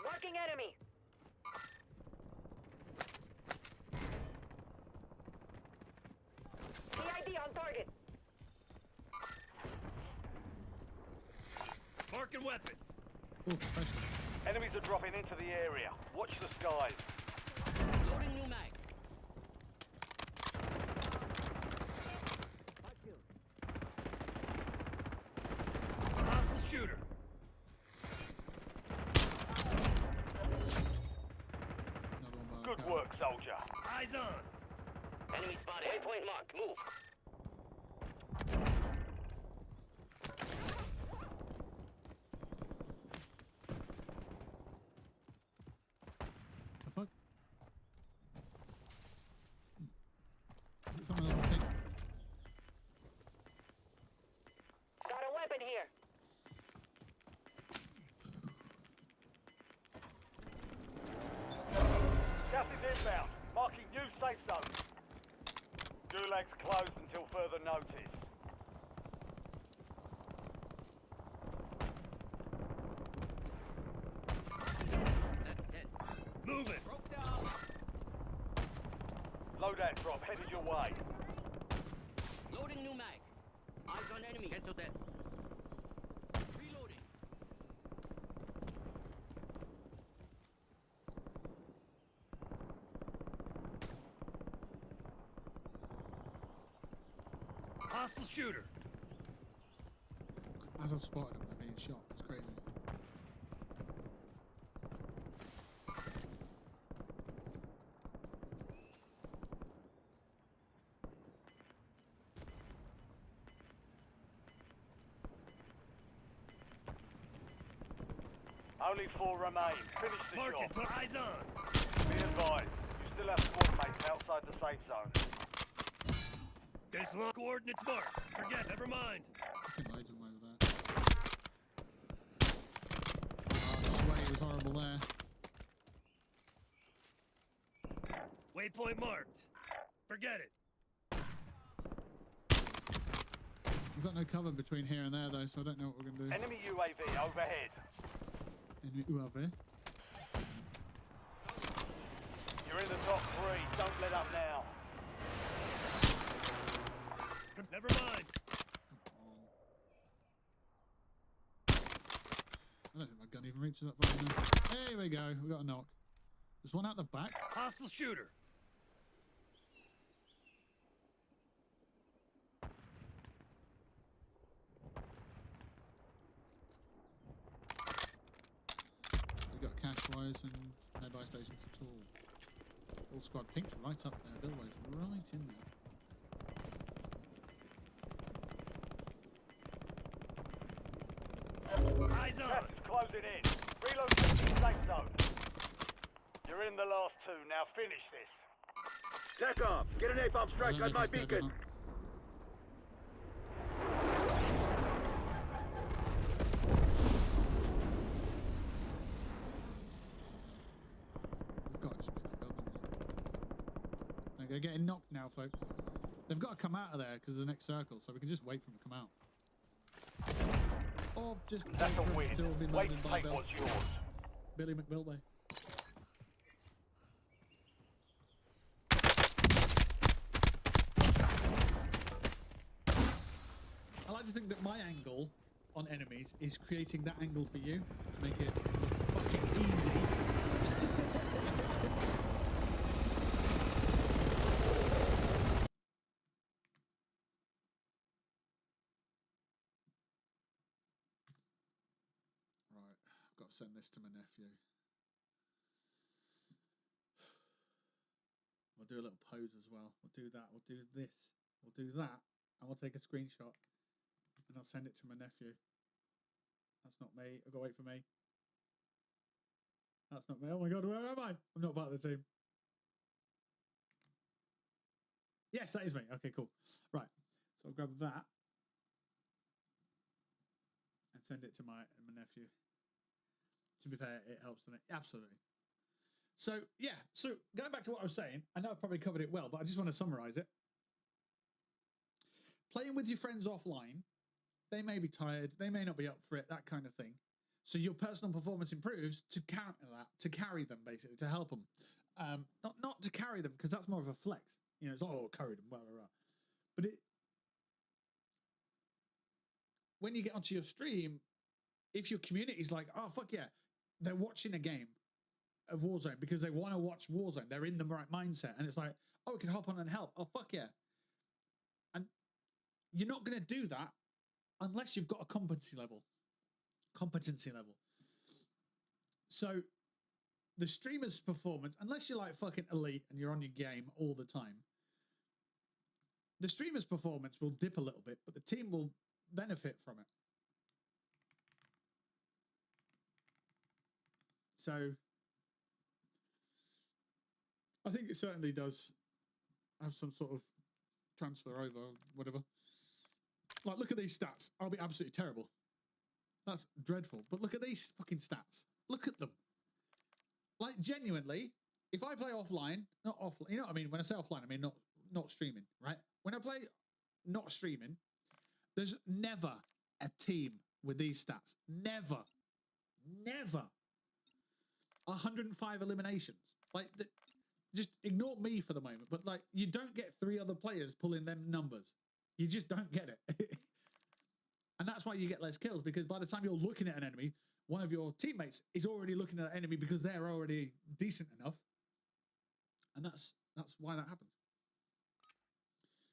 Marking enemy. CID on target. Marking weapon. Oh, special. Enemies are dropping into the area. Watch the skies. Loading new mag. Hostile shooter. Another one by Good the car. work, soldier. Eyes on. Enemy spotted. Waypoint marked. Move. The fuck? Is it someone else, I think? Got a weapon here. Gas is inbound. Marking new safe zone. Gulag's closed until further notice. That's dead. Move it. Broke down. Loadout drop headed your way. Loading new mag. Eyes on enemy. Cancel that. Reloading. Hostile shooter. As I've spotted them, they're being shot. It's crazy. Only 4 remain. Finish the Mark job. it. Eyes on. Be advised, you still have squad mates outside the safe zone. Baseline coordinates marked. Forget. Never mind. Fucking loads of them over there. Oh, the sway was horrible there. Waypoint marked. Forget it. We've got no cover between here and there though, so I don't know what we're going to do. Enemy UAV overhead. Enemy UAV. You're in the top 3. Don't let up now. Never mind. I don't think my gun even reaches that far now. There we go, we got a knock. There's one out the back. Hostile shooter. We got cash wires and no buy stations at all. All squad pinked right up there. Billway's right in there. Eyes on. Gas is closing in. Relocating safe zone. You're in the last 2. Now finish this. TACOM, get an napalm I strike don't on know my if he's dead or beacon. not. We've got to just be in that building then. They're getting knocked now, folks. They've got to come out of there because of the next circle, so we can just wait for them to come out. Or just That's a wait for win. them to be Wait loaded to by take Bill. what's yours. Billy McBillway. I like to think that my angle on enemies is creating that angle for you to make it look fucking easy. Right, I've got to send this to my nephew. We'll do a little pose as well. We'll do that. We'll do this. We'll do that. And we'll take a screenshot. And I'll send it to my nephew. That's not me. I've got to wait for me. That's not me. Oh my god, where am I? I'm not part of the team. Yes, that is me. Okay, cool. Right. So I'll grab that and send it to my nephew. To be fair, it helps, doesn't it? Absolutely. So, yeah. So going back to what I was saying, I know I probably covered it well, but I just want to summarize it. Playing with your friends offline, they may be tired, they may not be up for it, that kind of thing. So your personal performance improves to counter that, to carry them, basically, to help them. Not to carry them, because that's more of a flex. You know, it's like, oh, carried them, blah, blah, blah. But when you get onto your stream, if your community's like, oh fuck yeah, they're watching a game of Warzone because they want to watch Warzone, they're in the right mindset, and it's like, oh, we can hop on and help. Oh fuck yeah. And you're not going to do that unless you've got a competency level. So the streamer's performance, unless you're like fucking elite and you're on your game all the time, the streamer's performance will dip a little bit, but the team will benefit from it. So I think it certainly does have some sort of transfer over, whatever. Like, look at these stats. I'll be absolutely terrible. That's dreadful. But look at these fucking stats. Look at them. Like, genuinely, if I play offline, not offline, you know what I mean? When I say offline, I mean not streaming, right? When I play not streaming, there's never a team with these stats. Never. 105 eliminations. Like, just ignore me for the moment, but like, you don't get 3 other players pulling them numbers. You just don't get it. And that's why you get less kills, because by the time you're looking at an enemy, one of your teammates is already looking at the enemy because they're already decent enough. And that's why that happens.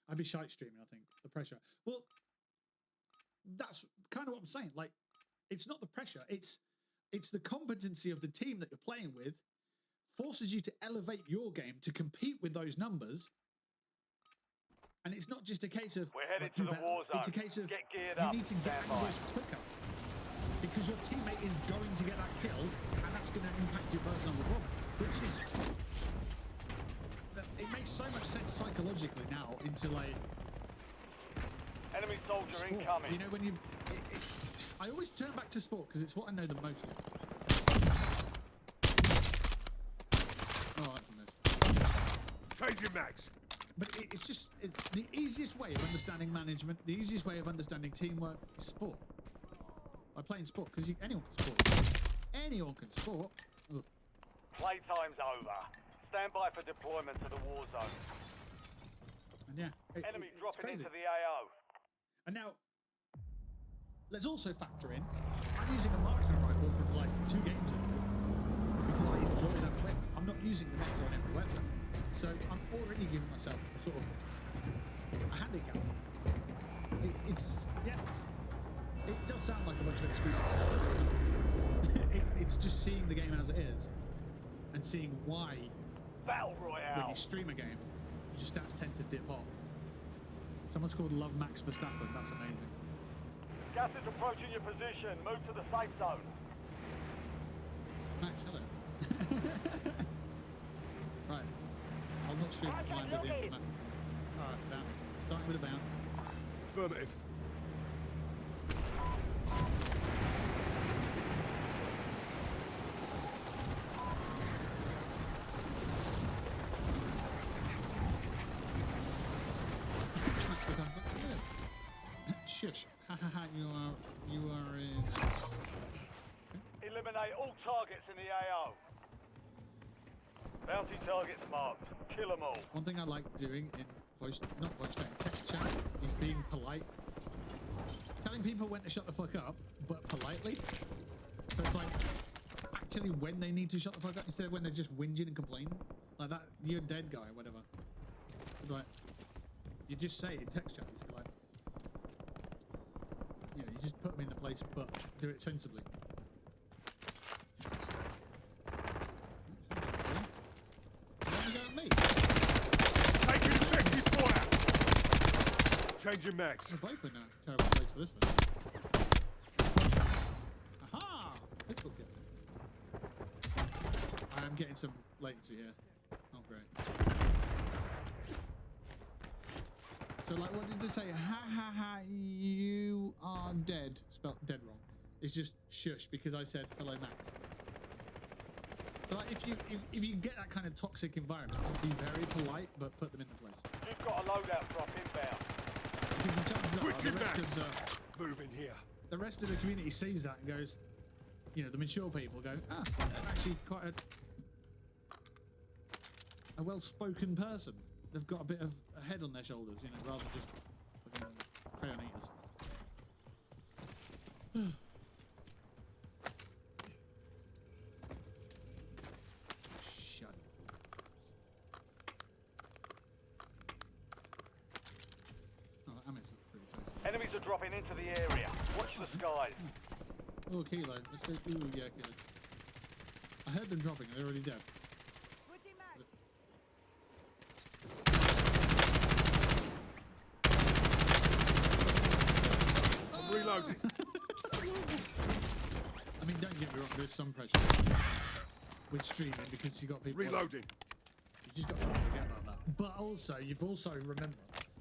I'd be shite streaming, I think. The pressure. Well, that's kind of what I'm saying. Like, it's not the pressure. It's the competency of the team that you're playing with forces you to elevate your game to compete with those numbers. And it's not just a case of We're headed to the war zone. It's a case of get geared you up. need to get Stand by. angles quicker because your teammate is going to get that kill, and that's going to impact your personal performance. Which is, it makes so much sense psychologically now into like Enemy soldier sport. incoming. You know, when you, I always turn back to sport because it's what I know the most of. Oh, that's a miss. Change your mags. But it's just the easiest way of understanding management, the easiest way of understanding teamwork is sport. By playing sport, because anyone can sport. Anyone can sport. Ugh. Playtime's over. Stand by for deployment to the war zone. And yeah, Enemy it's dropping crazy. into the AO. And now, let's also factor in, I'm using a marksman rifle from like 2 games ago because I enjoy that weapon. I'm not using the Nectar on every weapon. So I'm already giving myself sort of a handicap. Yeah, it does sound like a bunch of excuses. It's just seeing the game as it is and seeing why Battle when Royale. you stream a game, your stats tend to dip off. Someone's called Love Max Verstappen. That's amazing. Gas is approaching your position. Move to the safe zone. Max, hello. Right. I'll not stream online with the end of that. Alright, down. Starting with a bound. Affirmative. Max becomes like, yeah. Shush. Ha ha ha, you are in. Eliminate all targets in the AO. Bounty targets marked. Kill them all. One thing I like doing in not voice chat, text chat, is being polite. Telling people when to shut the fuck up, but politely. So it's like, actually when they need to shut the fuck up, instead of when they're just whinging and complaining. Like that, you're dead guy, whatever. It's like, you just say in text chat, you're like, you know, you just put them in the place, but do it sensibly. Taking effective fire. Change your mags. We're both in a terrible place for this thing. Aha! Pistol kill. I am getting some latency here. Not great. So, like, what did they say? Ha ha ha, you are dead. Spelled dead wrong. It's just shush because I said hello, Max. So, like, if you get that kind of toxic environment, be very polite, but put them in the place. You've got a loadout drop inbound. Because the chances are Switch your the rest mags. of Move in here. the rest of the community sees that and goes, you know, the mature people go, ah, they're actually quite a well-spoken person. They've got a bit of a head on their shoulders, you know, rather than just fucking crayon eaters. dropping into the area. Watch the skies. Oh, kilo. Let's go. Ooh, yeah, kilo. I heard them dropping. They're already dead. Switching mags. I'm reloading. I mean, don't get me wrong. There's some pressure with streaming because you got people. Reloading. You just got to forget about that. But also, you've also remember,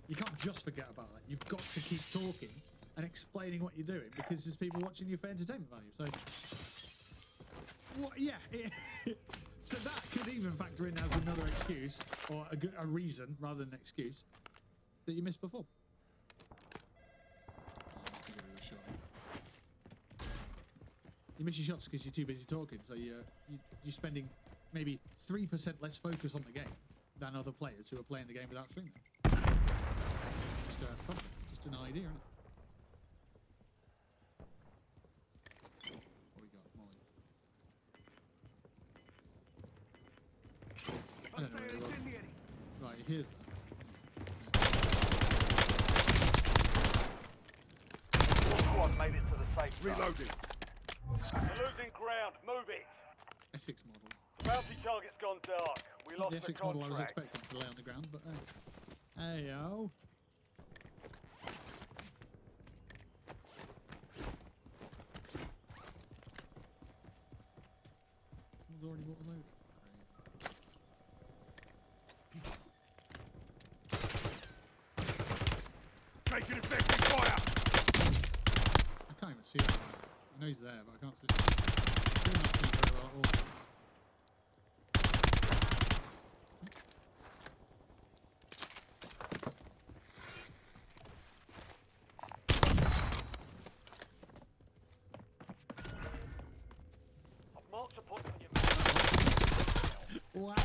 you can't just forget about that. You've got to keep talking and explaining what you're doing because there's people watching you for entertainment value. So, what? Yeah. So that could even factor in as another excuse or a reason rather than an excuse that you missed before. You miss your shots because you're too busy talking, so you're spending maybe 3% less focus on the game than other players who are playing the game without streaming. Just an idea, isn't it? What we got, Molly? I don't know where he was. Right, here's that. Your squad made it to the safe zone. Reloading. You're losing ground. Move it. S6 model. Bounty target's gone dark. We Not lost the the S6 model I was contract. expecting to lay on the ground, but hey yo. We've already bought a load. Taking effective fire. I can't even see him. I know he's there, but I can't see him. Still not seeing very well at all. I've marked a point on your Wow! map.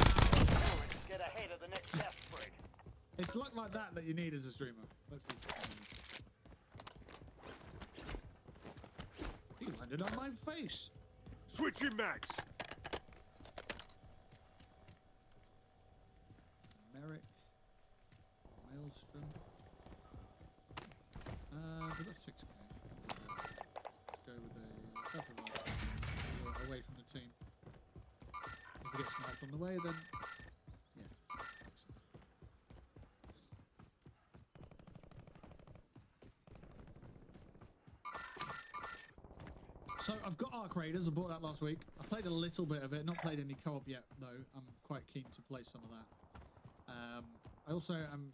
Get ahead of the next gas spread. It's luck like that that you need as a streamer. Let's be He landed on my face. Switching mags. Merrick. Maelstrom. We've got 6k. Let's go with away from the team. If we get sniped on the way, then yeah, makes sense. So I've got Arc Raiders. I bought that last week. I played a little bit of it. Not played any co-op yet, though. I'm quite keen to play some of that. I also am.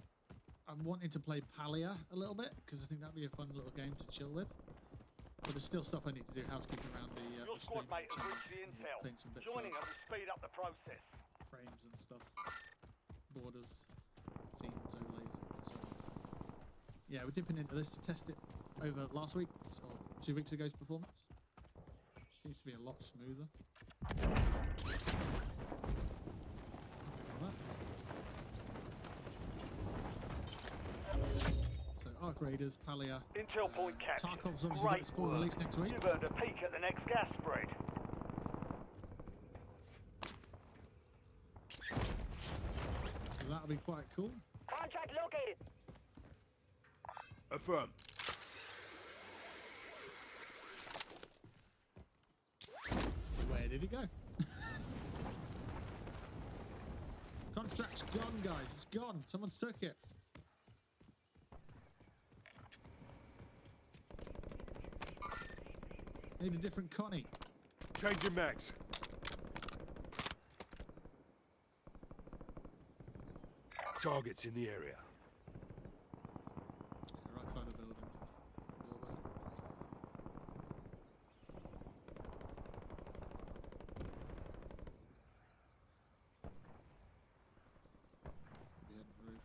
I'm wanting to play Palia a little bit because I think that'd be a fun little game to chill with. But there's still stuff I need to do housekeeping around the Your squad stream mate has channel, reached the intel. playing some bits Joining of us will speed up the process. frames and stuff, borders, scenes, overlays, and so on. Yeah, we're dipping into this to test it over last week or 2 weeks ago's performance. Seems to be a lot smoother. So Arc Raiders, Palia, Intel point captured. Tarkov's obviously got Great its full work. release next week. You've earned a peek at the next gas spread. So that'll be quite cool. Contract located. Affirm. Where did it go? Contract's gone, guys. It's gone. Someone's took it. Need a different Connie. Changing mags. Targets in the area. Yeah, right side of the building. Doorway. Behind the roof.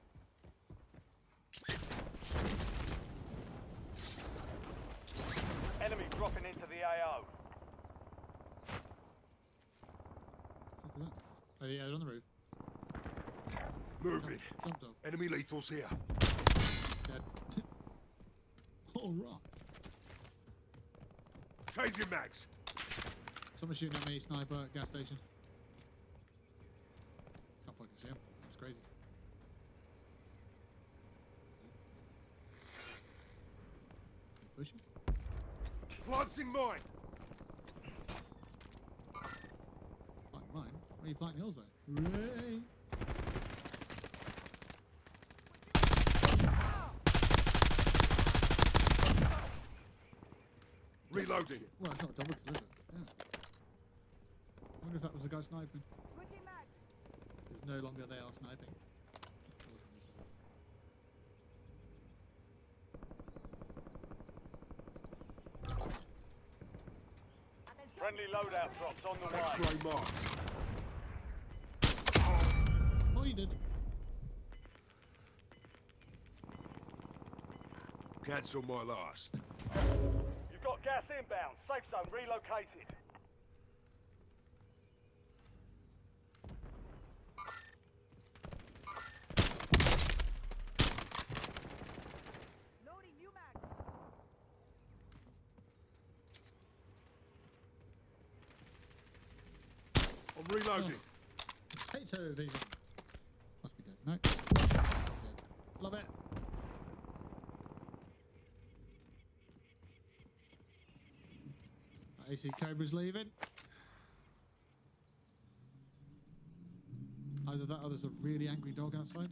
Enemy dropping into the AO. Fuck was that? Oh yeah, they're on the roof. Moving. Jumped off. Enemy lethal's here. Dead. All right. Changing mags. Someone shooting at me. Sniper. Gas station. Can't fucking see him. That's crazy. pushing. Planting mine. Like mine. Where are you planting yours though? Hooray! Reloading. Well, it's not a double kill, is it? Yeah. I wonder if that was the guy sniping. Switching mag. Because no longer they are sniping. Atención. Friendly loadout drops on the way. X-ray marked. Oh, you did. Cancel my last. You've got gas inbound. Safe zone relocated. Loading new mag. I'm reloading. Potato vision. Must be dead. No. Dead. Love it. AC Cobra's leaving. Either that or there's a really angry dog outside.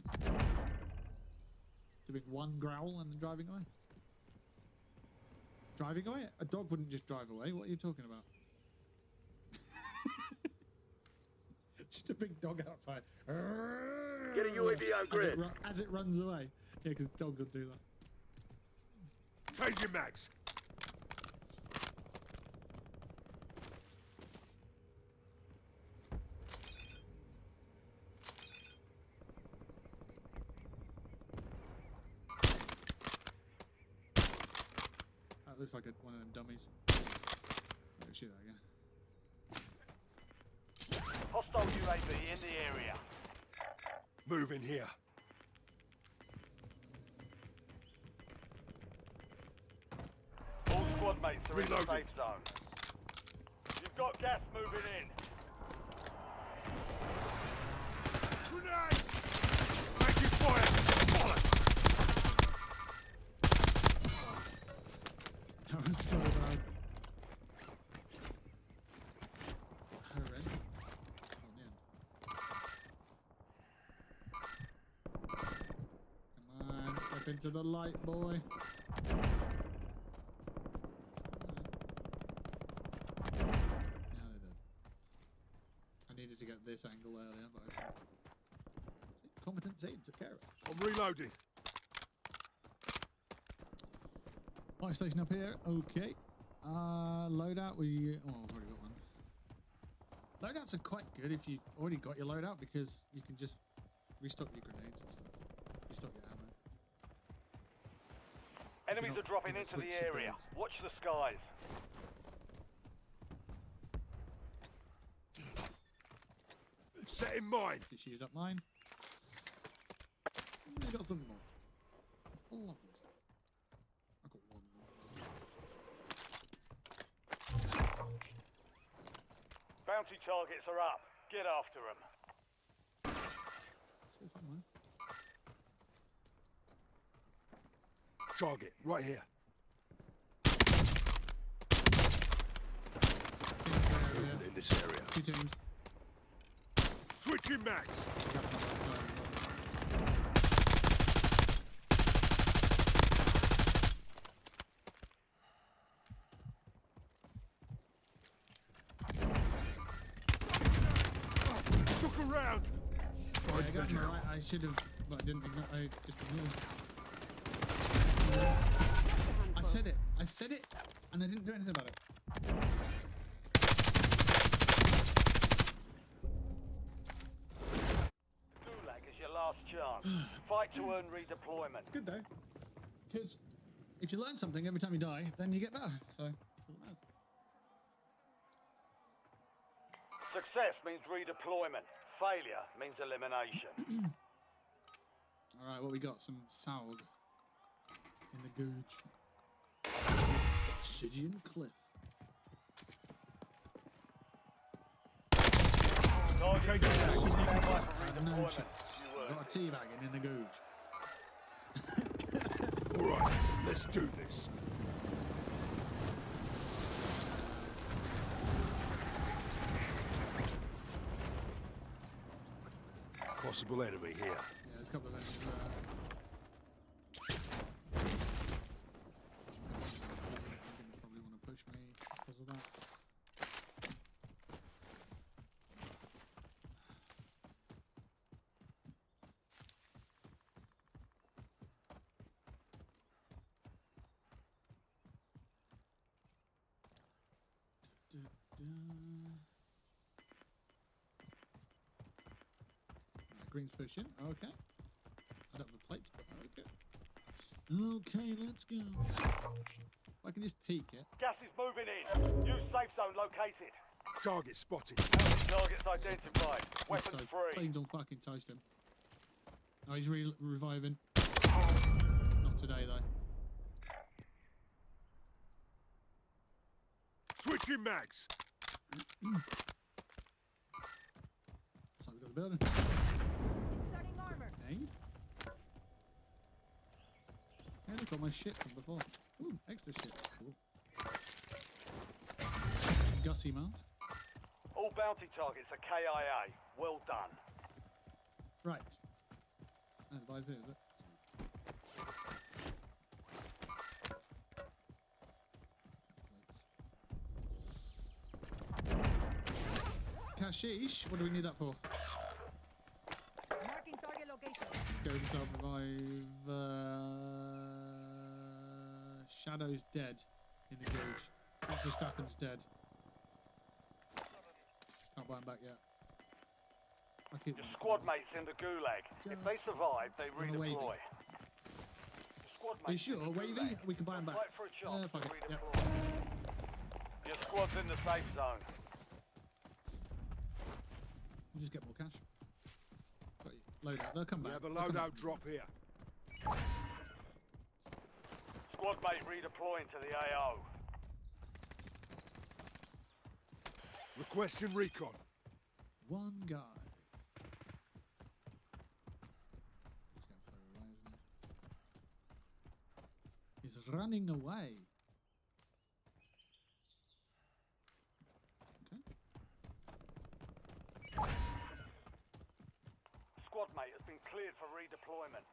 Doing one growl and then driving away. Driving away? A dog wouldn't just drive away. What are you talking about? Just a big dog outside. Get a UAV on grid. As it runs away. Yeah, because dogs will do that. Changing mags. That looks like one of them dummies. Oh, shoot that again. Hostile UAV in the area. Move in here. All squad mates are in the Reloading. safe zone. You've got gas moving in. Grenade! Taking fire! Follow! That was so bad. Horrendous. On the end. Come on, step into the light, boy. Yeah, they did. I needed to get this angle earlier, but I couldn't. Competent team took care of it. I'm reloading. Fire station up here. Okay. Loadout. We I've already got one. Loadouts are quite good if you've already got your loadout because you can just restock your grenades and stuff. Restock your ammo. Enemies not are dropping gonna into the switch your area. guns. Watch the skies. Set in mine. Just used up mine. And I got some more. Lovely stuff. I got one more. Bounty targets are up. Get after them. So somewhere. Target right here. Moving in this area. Two teams. Switching mags. Look around. Yeah, I got him right. I should have, but I didn't. I just ignored. I said it. I said it, and I didn't do anything about it. Gulag is your last chance. Fight to earn redeployment. Good though, because if you learn something every time you die, then you get better. So, that's all it matters. Success means redeployment. Failure means elimination. All right, what we got? Some Saug in the gooch. Obsidian Cliff. Target down. Stand by for No redeployment. shit. You Got a earned it. teabagging in the gooch. All right, let's do this. possible enemy here. Yeah, there's a couple of enemies there. Probably want to push me because of that. Green's pushing. Okay. I don't have a plate. Okay. Okay, let's go. If I can just peek it. Gas is moving in. New safe zone located. Target spotted. Targets identified. Weapons So, free. Planes on fucking toast him. Oh, he's reviving. Not today, though. Switching mags. So we've got the building. Inserting armor. Hey. Yeah, look at my shit from before. Ooh, extra shit. Cool. Gussie mount. All bounty targets are KIA. Well done. Right. That's by two, is it? Kashish, what do we need that for? Marking target location. Go himself revive. Shadow's dead in the gauge. Francis Verstappen's dead. Can't buy him back yet. I'll keep Your them. squad mates in the gulag. If they survive, they Wanna wavy? redeploy. Your squad Are you mates in sure? the Wavy? gulag. We can buy him back. Fight for a chance Fuck to it. Yep. redeploy. Your squad's in the safe zone. Just get more cash. Got you. Load out. They'll come We back. have a They'll come loadout back. drop here. Squad mate redeploying to the AO. Requesting recon. One guy. He's going to throw away, isn't he? He's running away. Okay. Squad mate has been cleared for redeployment.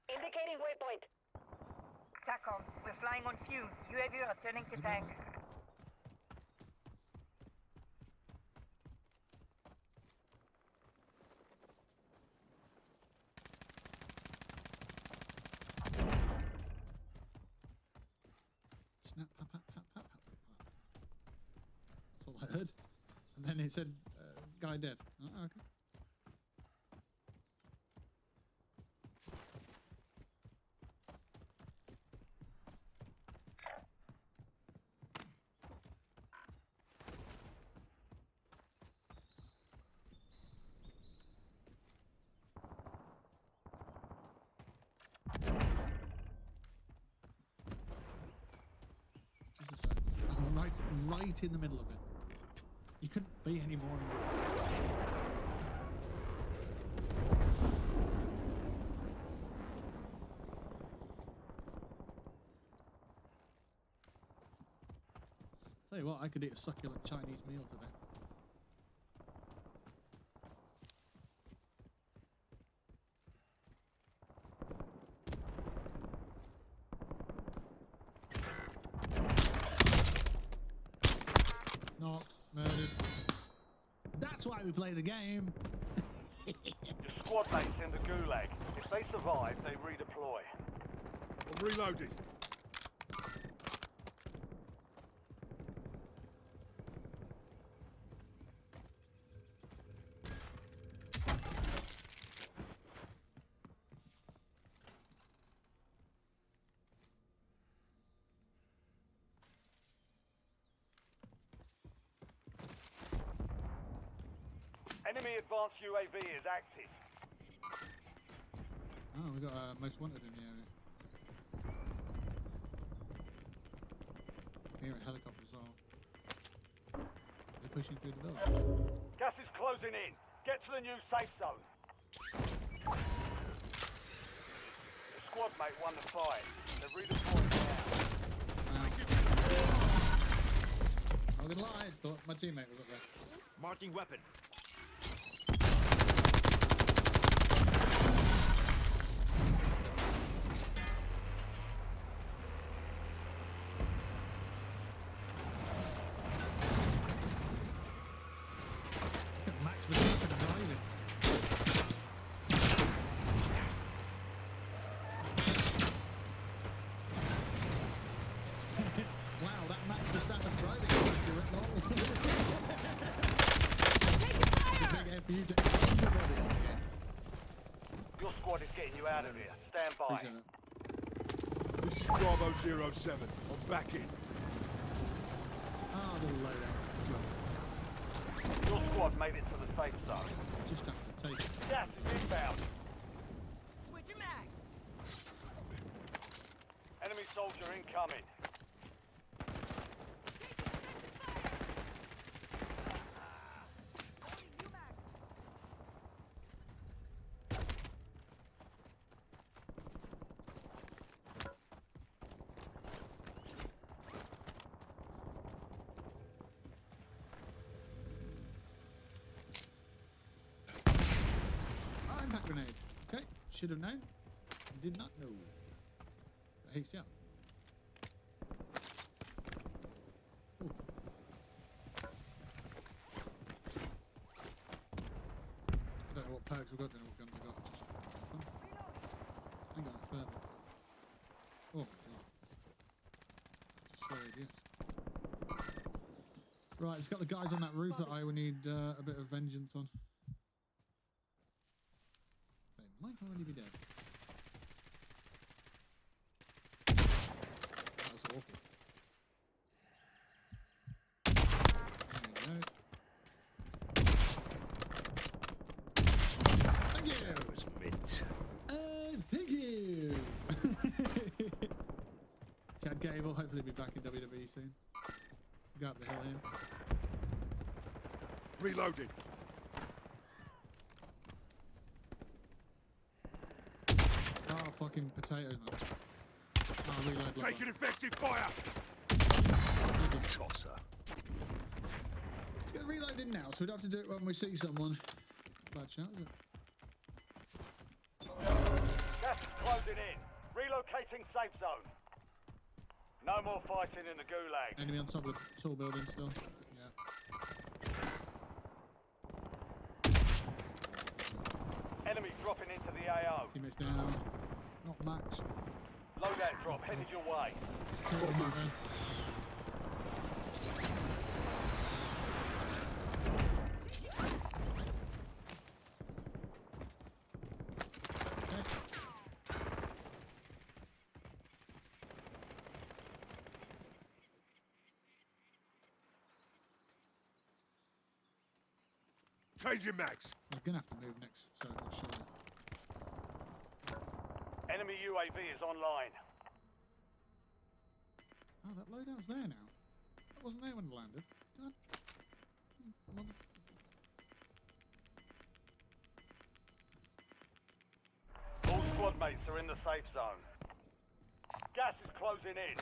Indicating waypoint. TACOM, we're flying on fumes. UAV returning to tank. Snap, pap, pap, pap, pap, pap, pap. That's all I heard. And then it said, guy dead. Oh, okay. Just a sec. Oh, right in the middle of it. You couldn't be any more in this. Tell you what, I could eat a succulent Chinese meal today. Not murdered. That's why we play the game. Your squad mates in the gulag. If they survive, they redeploy. I'm reloading. Enemy advanced UAV is active. Oh, we got most wanted in the area. Here at helicopter as well. They're pushing through the building. Gas is closing in. Get to the new safe zone. Your squad mate won the fight. They're redeploying now. I'm not gonna lie, I thought my teammate was up there. Marking weapon. verify. Appreciate it. This is Bravo 07. I'm back in. Ah, the loadout. Your squad made it to the safe zone. Just have to take it. Gas is inbound. Switching mags. Enemy soldier incoming. Ah, impact grenade. Okay, should have known. Did not know. But hey, yeah. Ooh. I don't know what perks we've got, don't know what guns we've got. Just fun. I ain't got enough further. Oh my god. That's a slow idiot. Right, it's got the guys on that roof that I would need a bit of vengeance on. They might already be dead. That was awful. There we go. Thank you! That was mint. Thank you! Chad Gable, hopefully be back in WWE soon. Go up the hill here. Reloading. Oh, fucking potatoes, man. Oh, reload. Taking effective fire. Tosser. Let's get reloaded now, so we'd have to do it when we see someone. Bad shout, is it? Gas is closing in. Relocating safe zone. No more fighting in the gulag. Enemy on top of the tall building still. Yeah. Enemy dropping into the AO. Teammates down. Not Max. Loadout drop headed your way. Just two of them out there. Changing mags. I'm gonna have to move next, so I'm not sure. Enemy UAV is online. Oh, that loadout's there now. That wasn't there when it landed. God. Mother- All squad mates are in the safe zone. Gas is closing in.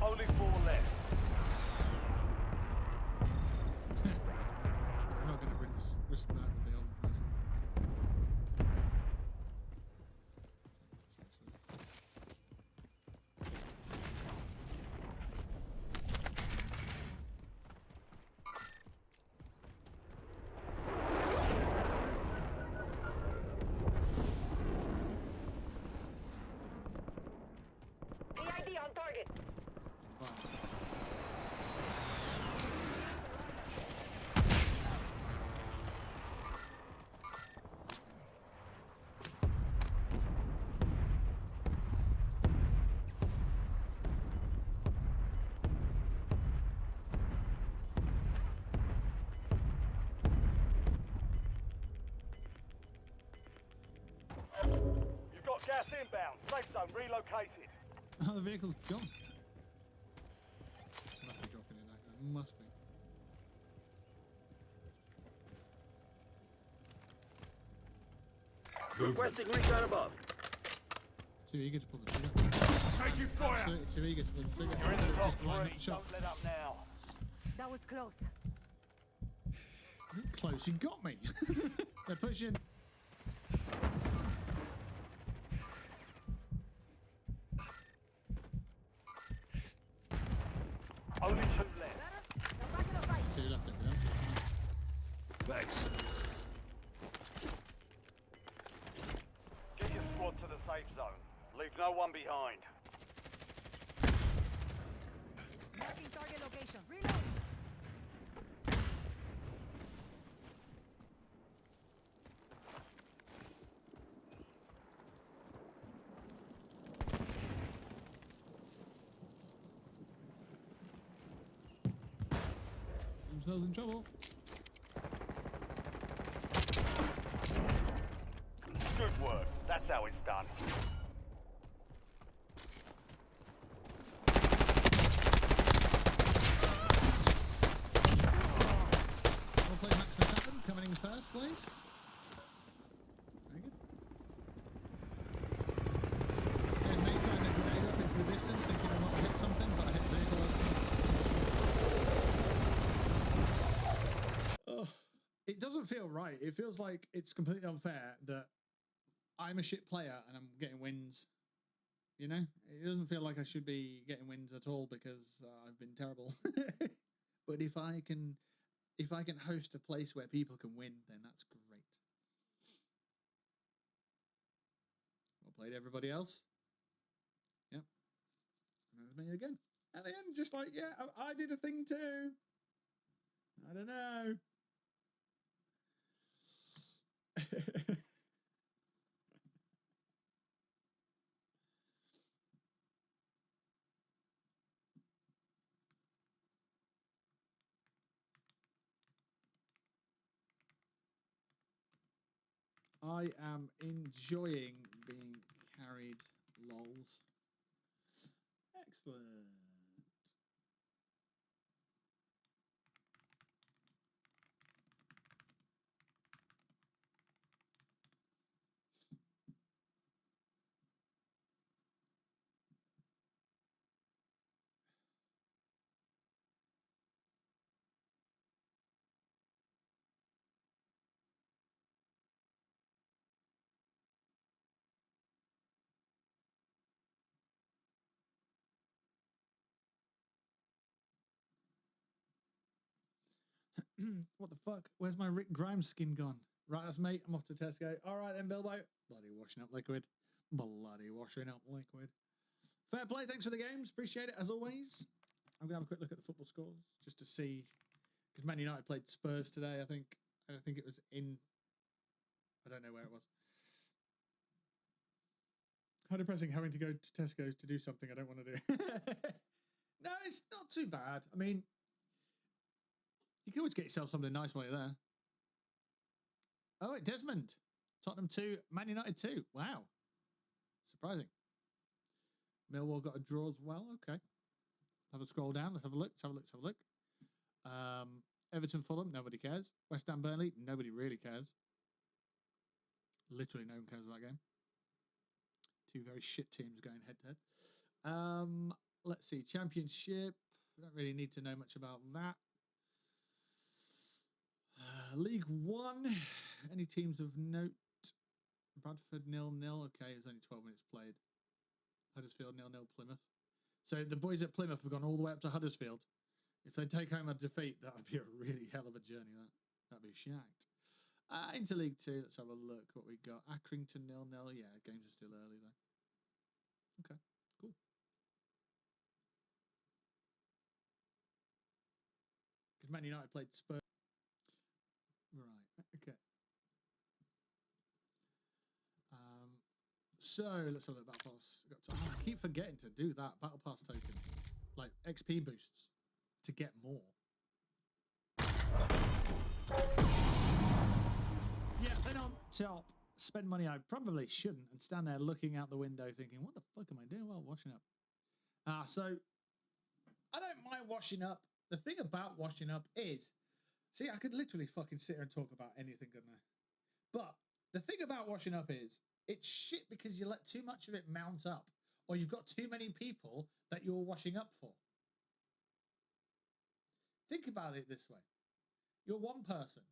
Only 4 left. I'm not gonna risk that with the old person. PID on target. Fine. You've got gas inbound. Safe zone relocated. Oh, the vehicle's gone. Must be dropping in that guy. Must be. Requesting recon above. Too eager to pull the trigger. Taking fire. Absolutely too eager to pull the trigger. You're in the top Just line up 3. the shot. Don't let up now. That was close. Close, you got me. They're pushing. Only 2 left. Now back in the fight. Two left, yeah. Thanks. Get your squad to the safe zone. Leave no one behind. Marking ourselves in trouble. Good work. That's how it's done. We'll play Max Verstappen coming in first place. Very good. Again, mate trying to grenade up into the distance, thinking I might hit something, but I hit the vehicle. Oh, it doesn't feel right. It feels like it's completely unfair that I'm a shit player and I'm getting wins. You know, it doesn't feel like I should be getting wins at all because I've been terrible. But if I can host a place where people can win, then that's great. Well played, everybody else. Yep. And there's me again. At the end, just like, yeah, I did a thing too. I don't know. I am enjoying being carried, lols. Excellent. What the fuck? Where's my Rick Grimes skin gone? Right, that's mate. I'm off to Tesco. All right then, Bilbo. Bloody washing up liquid. Bloody washing up liquid. Fair play. Thanks for the games. Appreciate it as always. I'm gonna have a quick look at the football scores just to see, because Man United played Spurs today. I think it was in. I don't know where it was. How depressing having to go to Tesco's to do something I don't want to do. No, it's not too bad. I mean, you can always get yourself something nice while you're there. Oh, Desmond. Tottenham 2, Man United 2. Wow. Surprising. Millwall got a draw as well. Okay. Have a scroll down. Let's have a look. Let's have a look. Everton Fulham. Nobody cares. West Ham Burnley. Nobody really cares. Literally no one cares about that game. Two very shit teams going head to head. Let's see. Championship. Don't really need to know much about that. League One. Any teams of note? Bradford 0-0. Okay, it's only 12 minutes played. Huddersfield 0-0 Plymouth. So the boys at Plymouth have gone all the way up to Huddersfield. If they take home a defeat, that would be a really hell of a journey. That'd be shagged. Into League Two, let's have a look what we got. Accrington 0-0. Yeah, games are still early though. Okay, cool. Because Man United played Spurs. Right. Okay. So let's have a look at Battle Pass. I keep forgetting to do that. Battle Pass tokens, like XP boosts, to get more. Yeah, then on top, spend money I probably shouldn't, and stand there looking out the window thinking, what the fuck am I doing while washing up? So I don't mind washing up. The thing about washing up is, see, I could literally fucking sit here and talk about anything, couldn't I? But the thing about washing up is, it's shit because you let too much of it mount up, or you've got too many people that you're washing up for. Think about it this way. You're one person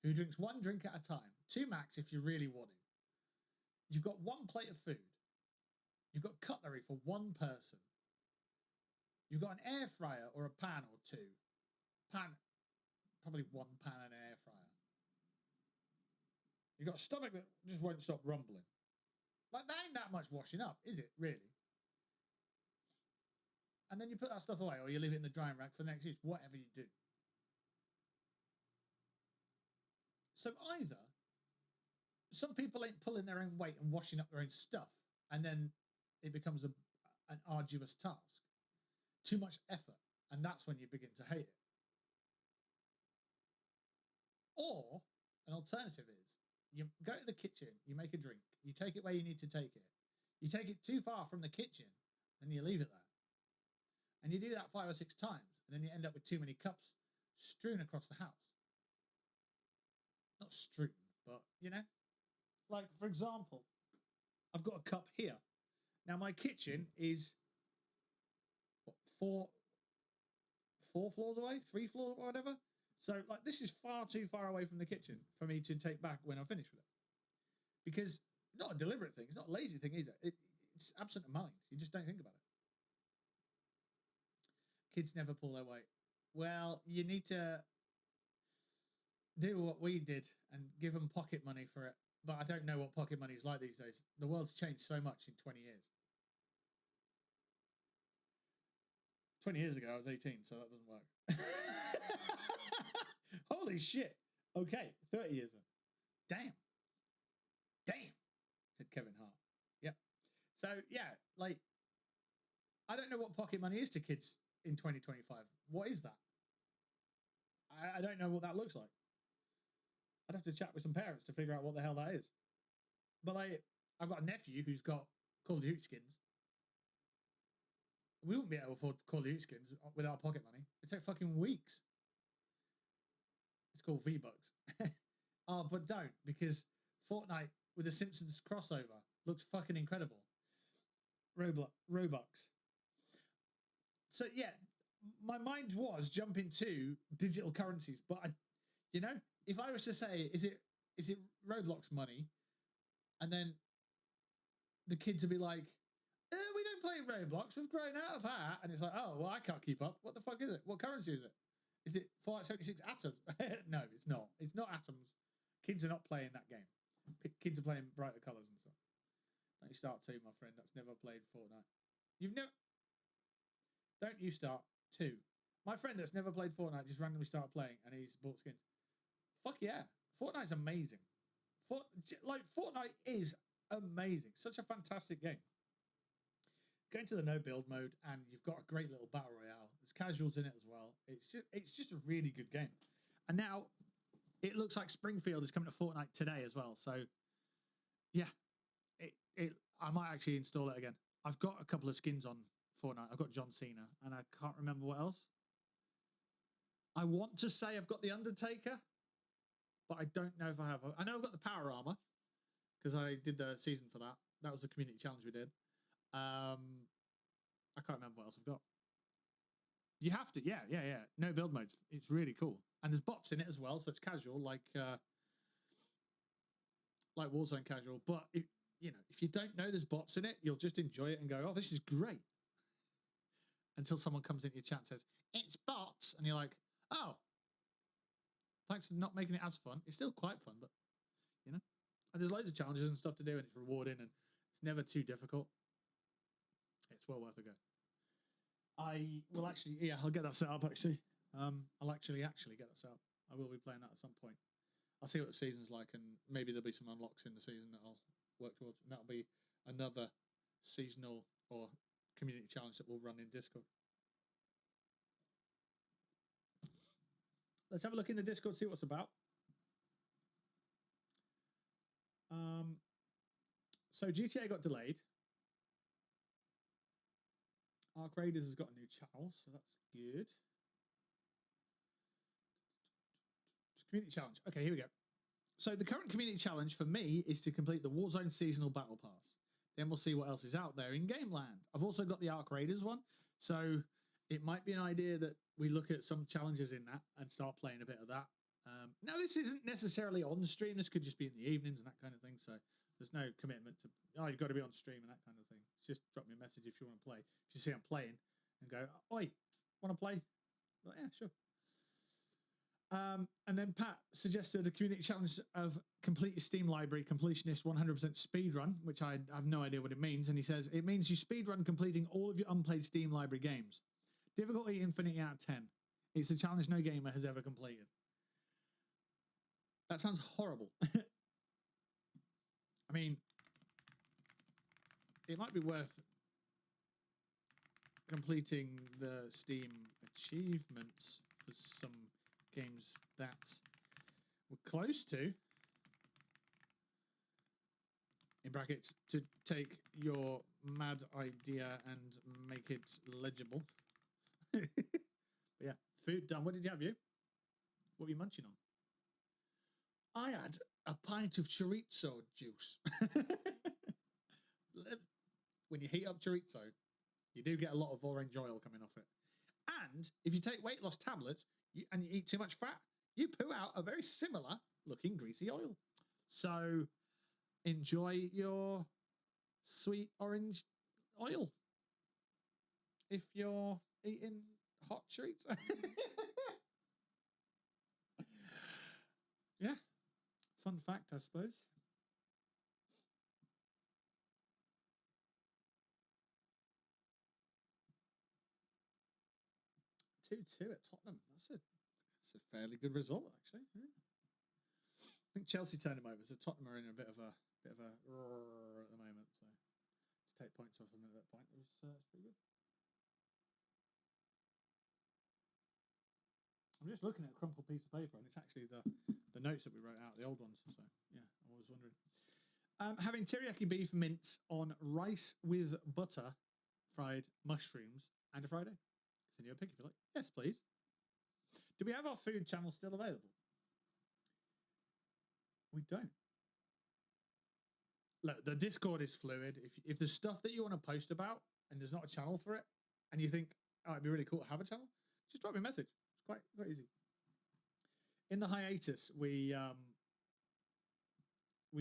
who drinks one drink at a time, 2 max if you really want it. You've got one plate of food. You've got cutlery for one person. You've got an air fryer or a pan or two. Pan, probably one pan and an air fryer. You've got a stomach that just won't stop rumbling. Like, that ain't that much washing up, is it, really? And then you put that stuff away, or you leave it in the drying rack for the next use, whatever you do. So either some people ain't pulling their own weight and washing up their own stuff, and then it becomes an arduous task. Too much effort, and that's when you begin to hate it. Or an alternative is you go to the kitchen, you make a drink, you take it where you need to take it. You take it too far from the kitchen, and you leave it there. And you do that 5 or 6 times, and then you end up with too many cups strewn across the house. Not strewn, but, you know? Like, for example, I've got a cup here. Now, my kitchen is, what, four floors away? 3 floors, or whatever? So, like, this is far too far away from the kitchen for me to take back when I'm finished with it. Because not a deliberate thing. It's not a lazy thing either. It's absent of mind. You just don't think about it. Kids never pull their weight. Well, you need to do what we did and give them pocket money for it. But I don't know what pocket money is like these days. The world's changed so much in 20 years. 20 years ago, I was 18, so that doesn't work. Holy shit. Okay, 30 years then. Damn, said Kevin Hart. Yep. So, yeah, like, I don't know what pocket money is to kids in 2025. What is that? I don't know what that looks like. I'd have to chat with some parents to figure out what the hell that is. But, like, I've got a nephew who's got Call of Duty skins. We wouldn't be able to afford Call of Duty skins without pocket money. It'd take fucking weeks. It's called V-Bucks. Oh, but don't, because Fortnite with the Simpsons crossover looks fucking incredible. Robux. So, yeah, my mind was jumping to digital currencies, but you know, if I was to say, is it Roblox money, and then the kids would be like, we don't play Roblox, we've grown out of that, and it's like, oh, well, I can't keep up. What the fuck is it? What currency is it? Is it 476 atoms? No, it's not. It's not atoms. Kids are not playing that game. Kids are playing brighter colours and stuff. Don't you start too, my friend. That's never played Fortnite. You've never. Don't you start too. My friend that's never played Fortnite just randomly started playing and he's bought skins. Fuck yeah. Fortnite's amazing. Fortnite is amazing. Such a fantastic game. Go into the no build mode and you've got a great little battle royale. There's casuals in it as well. It's just a really good game. And now it looks like Springfield is coming to Fortnite today as well. So yeah, I might actually install it again. I've got a couple of skins on Fortnite. I've got John Cena and I can't remember what else. I want to say I've got the Undertaker, but I don't know if I have. I know I've got the Power Armor because I did the season for that. That was the community challenge we did. I can't remember what else I've got. You have to, yeah. No build modes. It's really cool, and there's bots in it as well, so it's casual, like Warzone casual. But if you don't know there's bots in it, you'll just enjoy it and go, "Oh, this is great." Until someone comes into your chat and says it's bots, and you're like, "Oh, thanks for not making it as fun." It's still quite fun, but and there's loads of challenges and stuff to do, and it's rewarding, and it's never too difficult. It's well worth a go. I will actually, I'll get that set up actually. I'll actually get that set up. I will be playing that at some point. I'll see what the season's like, and maybe there'll be some unlocks in the season that I'll work towards, and that'll be another seasonal or community challenge that we'll run in Discord. Let's have a look in the Discord, see what's about. So GTA got delayed. Arc Raiders has got a new channel, so that's good. Community challenge. Okay, here we go. So the current community challenge for me is to complete the Warzone Seasonal Battle Pass. Then we'll see what else is out there in Game Land. I've also got the Arc Raiders one, so it might be an idea that we look at some challenges in that and start playing a bit of that. Now, this isn't necessarily on the stream. This could just be in the evenings and that kind of thing, so there's no commitment to, you've got to be on stream and that kind of thing. Just drop me a message if you want to play. If you see I'm playing and go, oi, want to play? Well, yeah, sure. And then Pat suggested a community challenge of complete your Steam library completionist 100% speed run, which I have no idea what it means. And he says it means you speed run completing all of your unplayed Steam library games. Difficulty infinity out of 10. It's a challenge no gamer has ever completed. That sounds horrible. I mean, it might be worth completing the Steam achievements for some games that We're close to, in brackets, to take your mad idea and make it legible. But yeah, food done. What did you have, you? What were you munching on? I had a pint of chorizo juice. When you heat up chorizo, you do get a lot of orange oil coming off it. And if you take weight loss tablets and you eat too much fat, you poo out a very similar looking greasy oil. So enjoy your sweet orange oil if you're eating hot treats. Yeah, fun fact, I suppose. 2-2 at Tottenham. That's a fairly good result, actually. Yeah. I think Chelsea turned them over, so Tottenham are in a bit of a at the moment. So to take points off them at that point was pretty good. I'm just looking at a crumpled piece of paper, and it's actually the notes that we wrote out, the old ones. So yeah, I was wondering. Having teriyaki beef mince on rice with butter, fried mushrooms, and a fried egg. Send you a pic if you like. Yes, please. Do we have our food channel still available? We don't. Look, the Discord is fluid. If there's stuff that you want to post about and there's not a channel for it, and you think, oh, it'd be really cool to have a channel, just drop me a message. It's quite easy. In the hiatus, we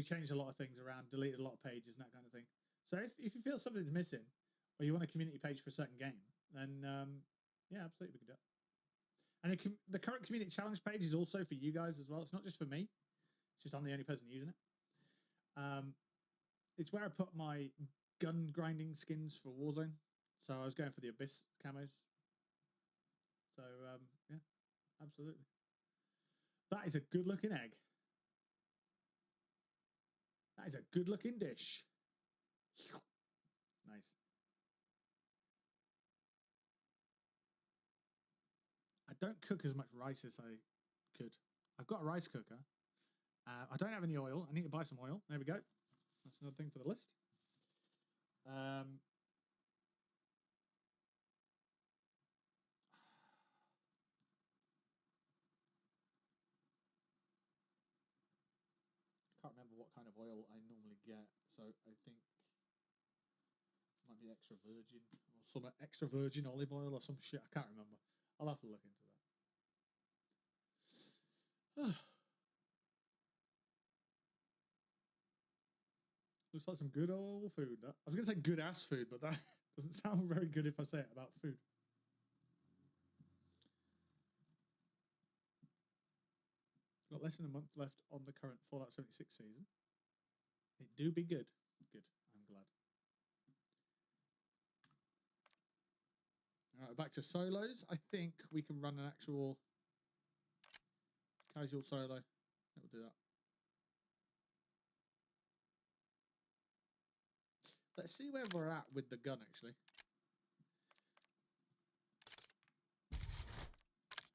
changed a lot of things around, deleted a lot of pages and that kind of thing. So if you feel something's missing, or you want a community page for a certain game, then yeah, absolutely, we can do it. And the current community challenge page is also for you guys as well. It's not just for me. It's just I'm the only person using it. It's where I put my gun grinding skins for Warzone. So I was going for the Abyss camos. So yeah, absolutely. That is a good looking egg. That is a good looking dish. Nice. I don't cook as much rice as I could. I've got a rice cooker. I don't have any oil. I need to buy some oil. There we go. That's another thing for the list. Can't remember what kind of oil I normally get, so I think it might be extra virgin or some extra virgin olive oil or some shit. I can't remember. I'll have to look into that. Looks like some good old food. I was going to say good ass food, but that doesn't sound very good if I say it about food. Got less than a month left on the current Fallout 76 season. It do be good. Good. I'm glad. All right, back to solos. I think we can run an actual casual solo. We'll do that. Let's see where we're at with the gun, actually.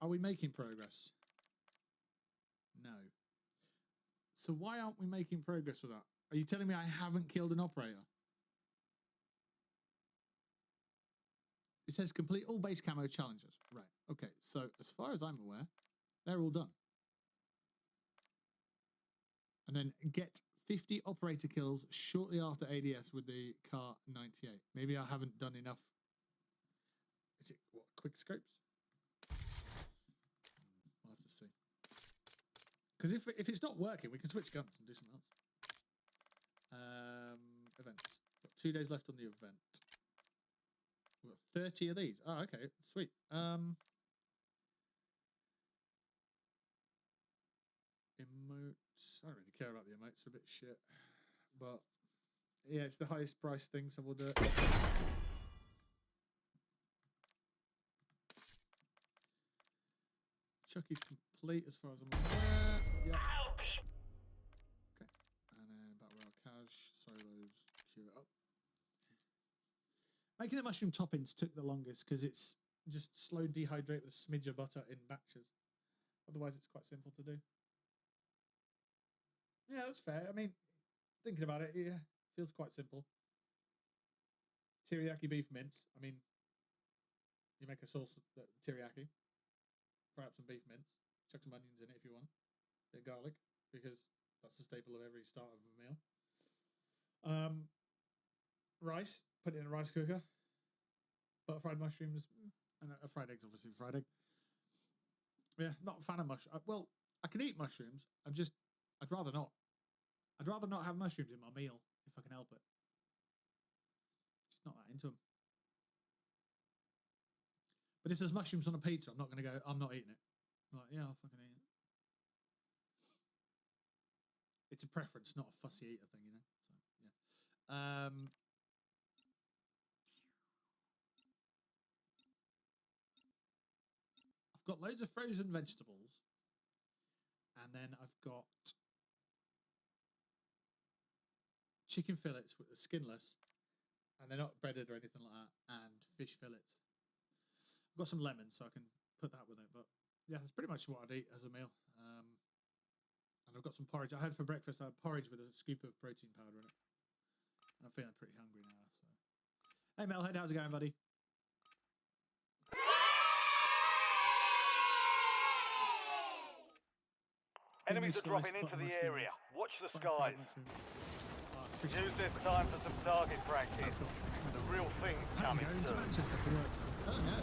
Are we making progress? No. So why aren't we making progress with that? Are you telling me I haven't killed an operator? It says complete all base camo challenges. Right. Okay. So as far as I'm aware, they're all done. And then get 50 operator kills shortly after ADS with the Car 98. Maybe I haven't done enough. Is it what, quick scopes? We'll have to see. Because if it's not working, we can switch guns and do something else. Events. Got 2 days left on the event. We've got 30 of these. Oh, okay, sweet. Emotes. I don't really care about the emotes. A bit shit. But yeah, it's the highest price thing, so we'll do it. Chucky's complete as far as I'm aware. Yeah. Okay. And then Battle Royale Cash, solos, queue it up. Making the mushroom toppings took the longest because it's just slow dehydrate with a smidge of butter in batches. Otherwise, it's quite simple to do. Yeah, that's fair. I mean, thinking about it, yeah, feels quite simple. Teriyaki beef mince. I mean, you make a sauce teriyaki, fry up some beef mince, chuck some onions in it if you want, bit of garlic, because that's the staple of every start of a meal. Rice, put it in a rice cooker. Butter fried mushrooms, and a fried egg's obviously fried egg. Yeah, not a fan of mushrooms. Well, I can eat mushrooms. I'd rather not. I'd rather not have mushrooms in my meal if I can help it. Just not that into them. But if there's mushrooms on a pizza, I'm not going to go, I'm not eating it. I'm like, yeah, I'll fucking eat it. It's a preference, not a fussy eater thing, you know? So, yeah. I've got loads of frozen vegetables. And then I've got chicken fillets with the skinless. And they're not breaded or anything like that. And fish fillets. I've got some lemons, so I can put that with it. But yeah, that's pretty much what I'd eat as a meal. And I've got some porridge. I had for breakfast, I had porridge with a scoop of protein powder in it. And I'm feeling pretty hungry now. So, hey, Melhead, how's it going, buddy? Enemies are dropping into the area. Watch the skies. Use this time for some target practice. The real thing's coming soon. Manchester for work. Oh, no.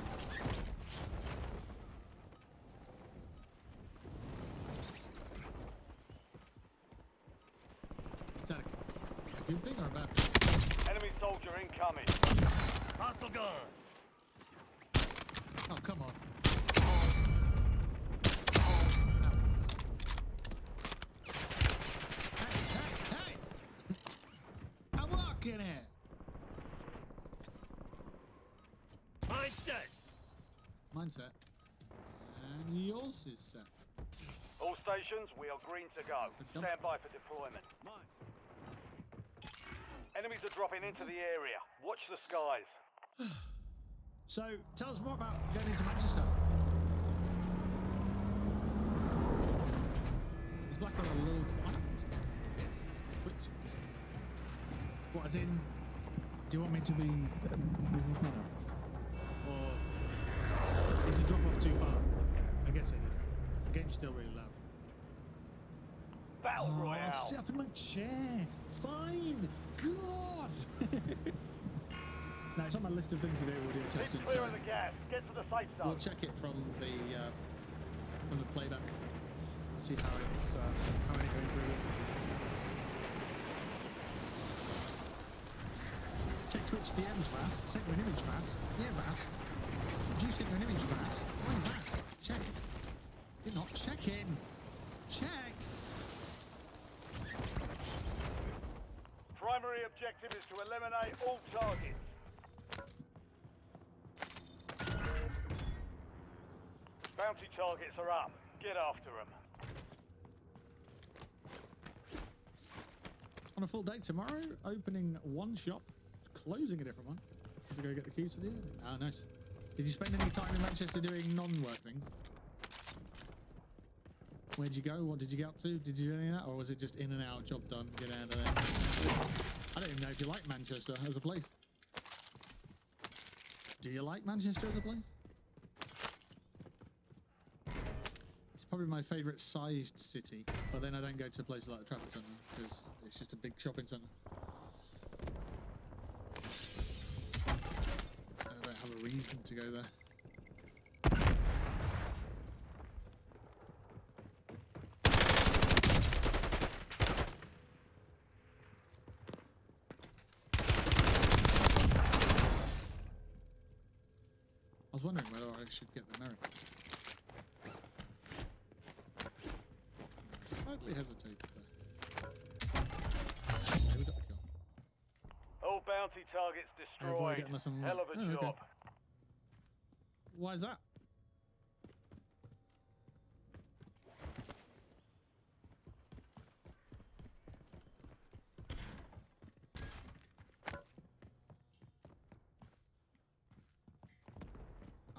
Is that a good thing or a bad thing? Enemy soldier incoming. Hostile gun. Oh, come on. Hey! I'm walking it. Mindset. And yours is set. All stations, we are green to go. Stand by for deployment. Enemies are dropping into the area. Watch the skies. So, tell us more about going into Manchester. Is Blackburn a little quiet? Which? What, as in, do you want me to be businessman? Or is the drop off too far? I guess it is. The game's still really loud. Battle Royale. I'll sit up in my chair. Fine. God. No, it's on my list of things to do audio testing. Keep clearing the gas. Get to the safe zone. We'll check it from the playback to see how it's how it goes through it. Check Twitch DMs, Vass. Send you an image, Vass. Yeah, Vass. If you sent you an image, Vass. Why, Vass? Check. You're not checking. Check. Primary objective is to eliminate all targets. Bounty targets are up. Get after them. On a full day tomorrow, opening one shop, closing a different one. Did you go get the keys for the end? Ah, nice. Did you spend any time in Manchester doing non-work things? Where'd you go? What did you get up to? Did you do any of that? Or was it just in and out, job done, get out of there? I don't even know if you like Manchester as a place. Do you like Manchester as a place? It's probably my favourite sized city, but then I don't go to places like the Trafford Centre because it's just a big shopping centre. I don't have a reason to go there. I was wondering whether I should get the merit. Slightly hesitated there. Okay, we got the kill. All bounty targets avoid destroyed. it unless I'm Hell of a right. Oh, okay. job. Why is that?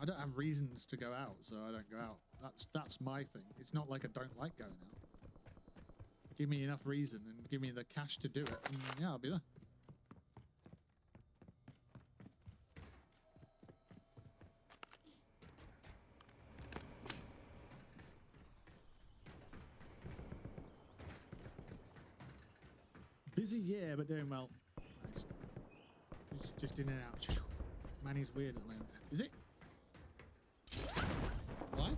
I don't have reasons to go out, so I don't go out. That's my thing. It's not like I don't like going out. Give me enough reason and give me the cash to do it, and yeah, I'll be there. Busy, yeah, but doing well. Nice. Just in and out. Manny's weird at the moment. Is it? Why?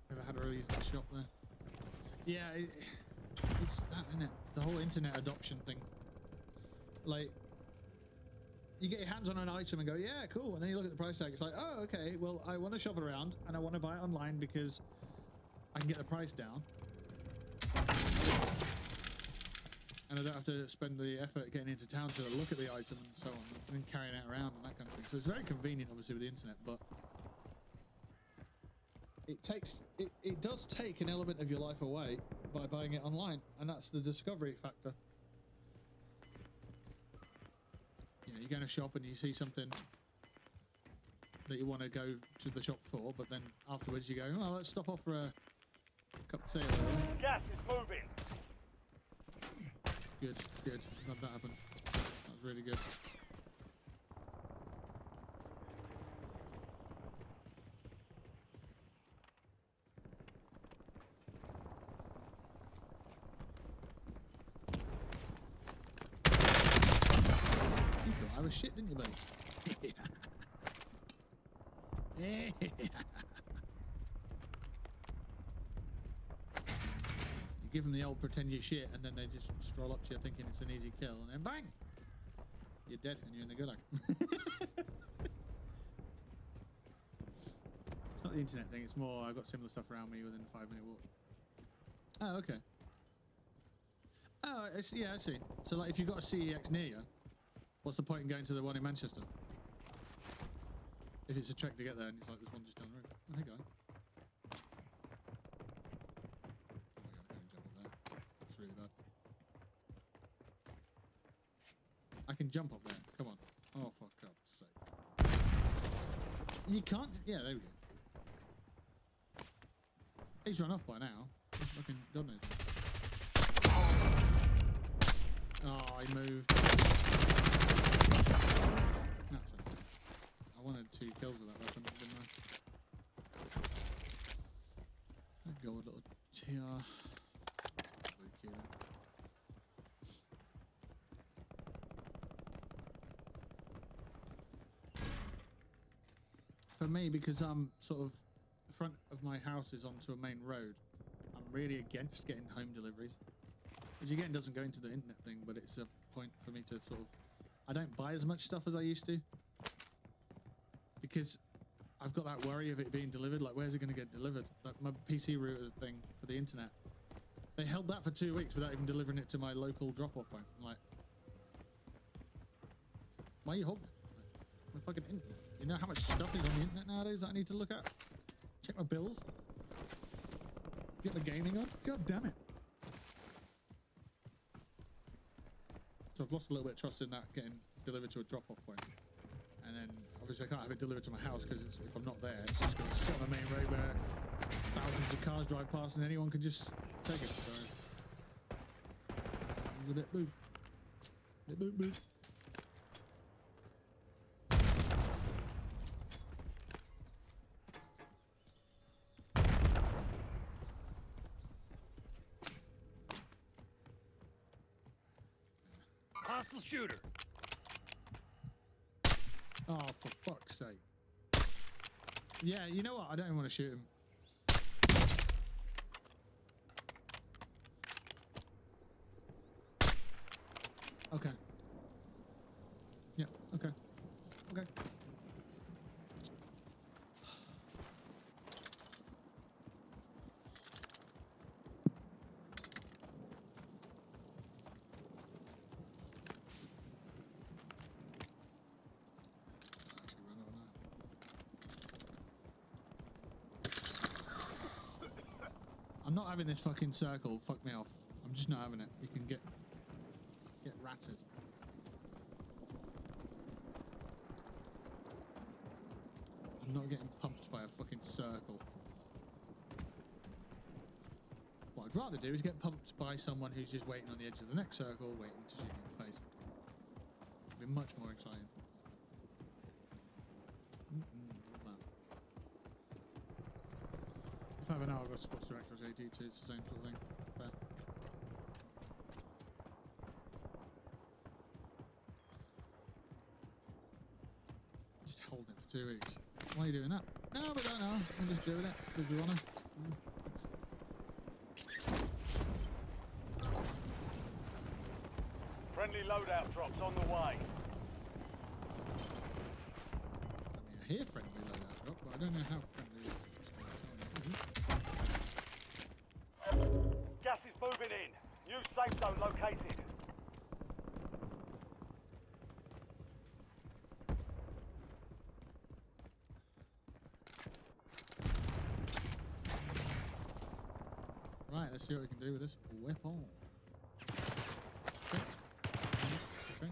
Never had a release in the shop there. Yeah, it's that, isn't it? The whole internet adoption thing. Like, you get your hands on an item and go, yeah, cool. And then you look at the price tag. It's like, oh, okay. Well, I want to shop it around and I want to buy it online because I can get the price down. And I don't have to spend the effort getting into town to look at the item and so on, and then carrying it around and that kind of thing. So it's very convenient, obviously, with the internet, but it does take an element of your life away by buying it online, and that's the discovery factor. You know, you go in a shop and you see something that you want to go to the shop for, but then afterwards you go, oh, let's stop off for a cup of tea. Gas is moving. Good, good. Glad that happened. That was really good. You thought I was shit, didn't you, buddy? Yeah. You give them the old pretend you're shit, and then they just stroll up to you thinking it's an easy kill, and then bang! You're dead, and you're in the gulag. It's not the internet thing, it's more I've got similar stuff around me within a 5-minute walk. Oh, okay. Oh, yeah, I see. So, like, if you've got a CEX near you, what's the point in going to the one in Manchester? If it's a trek to get there, and it's like there's one just down the road. Oh, hey, guy. That's really bad. I can jump up there. Come on. Oh, for God's sake. You can't. Yeah, there we go. He's run off by now. He's fucking God knows. Oh, he moved. That's okay. I wanted 2 kills with that weapon, didn't I? I'd go with a little TR. For me, because I'm sort of the front of my house is onto a main road, I'm really against getting home deliveries. Which again doesn't go into the internet thing, but it's a point for me to sort of, I don't buy as much stuff as I used to, because I've got that worry of it being delivered. Like, where's it going to get delivered? Like my PC router thing for the internet, they held that for 2 weeks without even delivering it to my local drop-off point. I'm like, why are you holding it? Like, my fucking internet. You know how much stuff is on the internet nowadays that I need to look at? Check my bills. Get the gaming on. God damn it. So I've lost a little bit of trust in that getting delivered to a drop-off point. And then obviously I can't have it delivered to my house because if I'm not there, it's just going to sit on the main road where thousands of cars drive past and anyone can just take it. So it's a bit boop. Bit boop boop. Hostile shooter. Oh, for fuck's sake. Yeah, you know what? I don't even want to shoot him. Okay. Yeah, okay. Okay. I'm not having this fucking circle. Fuck me off. I'm just not having it. You can get ratted. I'm not getting pumped by a fucking circle. What I'd rather do is get pumped by someone who's just waiting on the edge of the next circle, waiting to shoot me in the face. It'd be much more exciting. Love that. If I have an hour, I've got sports director or AD2, it's the same sort of thing. Fair. Just holding it for 2 weeks. Why are you doing that? No, we don't know. We're just doing it because we want to. Friendly loadout drops on the way. I mean, I hear friendly loadout drop, but I don't know how friendly it is. Gas is moving in. New safe zone located. Right, let's see what we can do with this weapon. Okay. Okay.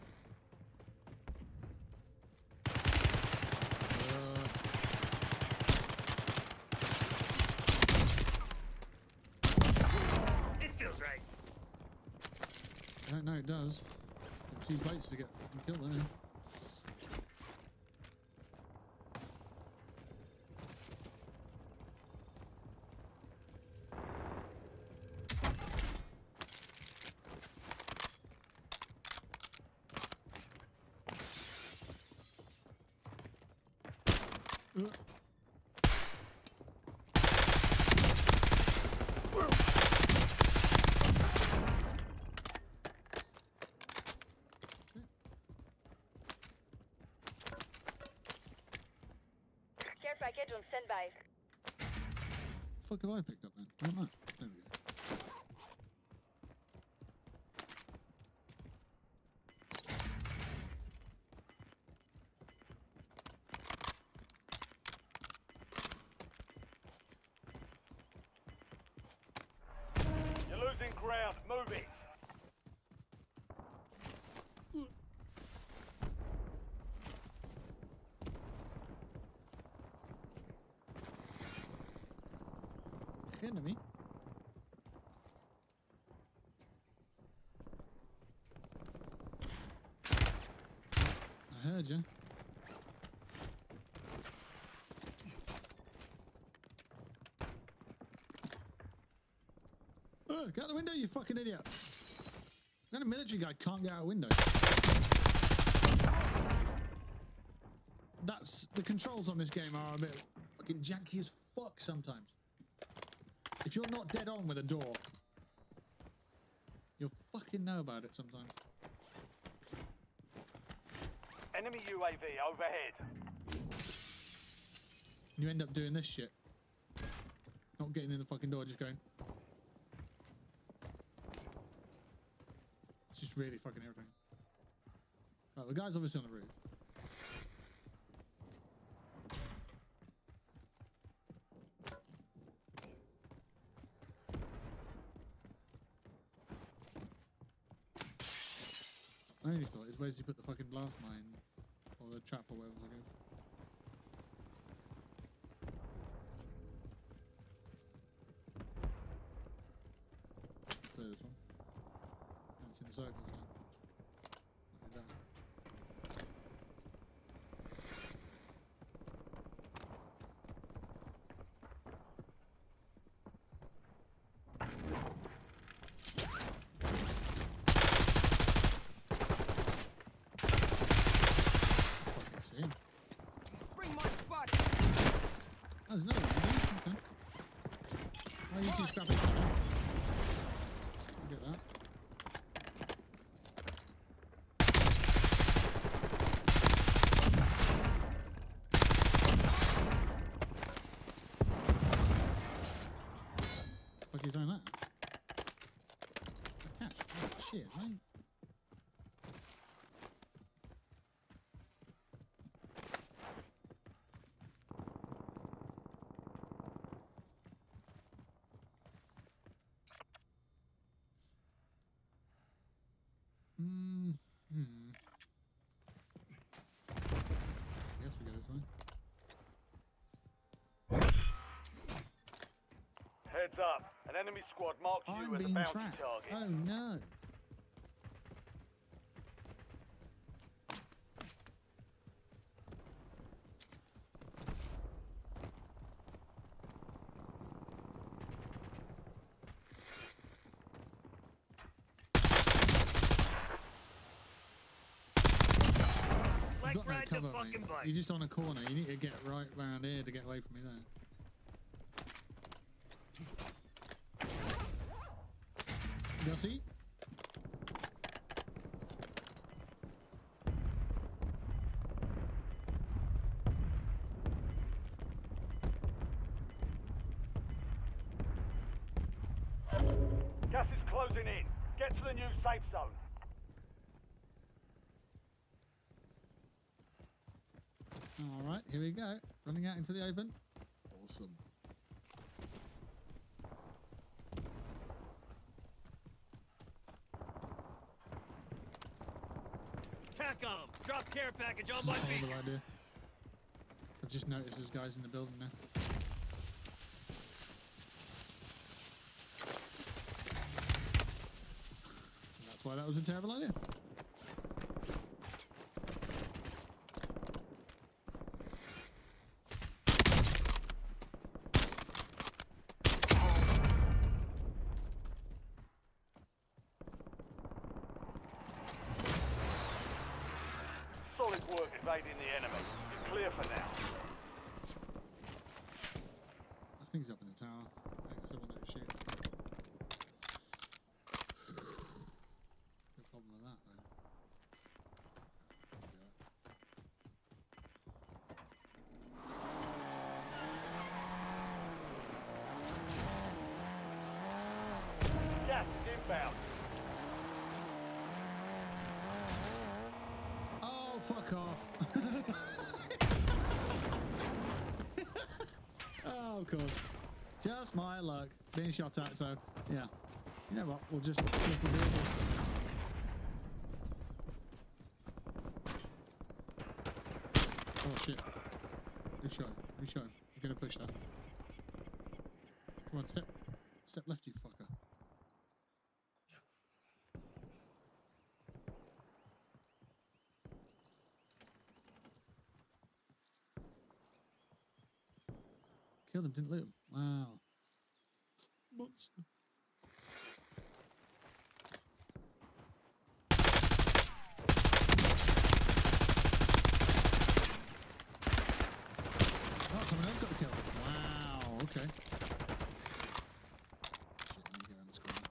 This feels right. I don't know, it does. Got 2 plates to get killed there. Care package on standby. What the fuck have I picked up then? I don't know. There we go. You're losing ground. Move it. Enemy. I heard you. Get out the window, you fucking idiot! Then a military guy can't get out a window. That's the controls on this game are a bit fucking janky as fuck sometimes. If you're not dead on with a door, you'll fucking know about it sometimes. Enemy UAV overhead. You end up doing this shit. Not getting in the fucking door, just going. It's just really fucking irritating. Right, the guy's obviously on the roof. My only thought is where's he put the fucking blast mine or the trap or whatever it is. Clear this one. And it's in the circle, so. Like that. Spring my spot. There's another one. Okay. Why are you two scrapping each other? Get that. Fuck you doing that? Catch. Oh, shit, mate. up. An enemy squad marked I'm you as a being bounty tracked. target. Oh no. Like You've got no ride the cover, fucking mate. bike. You're just on a corner. You need to get right round here to get away from me there. Gussie? Gas is closing in. Get to the new safe zone. All right, here we go. Running out into the open. Awesome. TACOM, drop care package on This is my a feet. horrible idea. I've just noticed there's guys in the building now. That's why that was a terrible idea. Solid work evading the enemy. You're clear for now. I think he's up in the tower. I think that's the one that was shooting. No problem with that, though. Gas is inbound. Oh, fuck off. Oh, of course. Just my luck. Being shot at, so, yeah. You know what? We'll just flip the vehicle. Oh, shit. Who's shot him? Who's shot him? You're going to push that. Come on, step. Step left, you fucker. Killed him, didn't loot him. Wow. Monster. Oh, someone else got the kill. Wow, okay. Shit, let me get around this corner.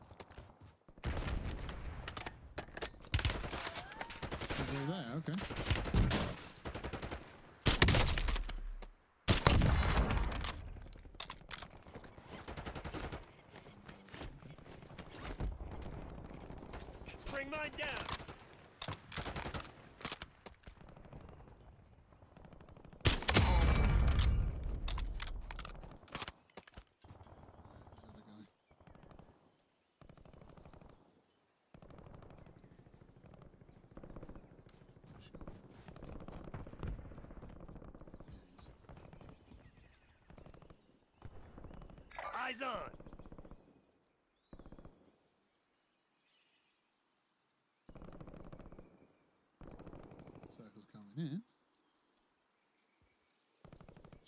He's over there, okay. Bring mine down. There's the other guy. Eyes on. Circle's coming in.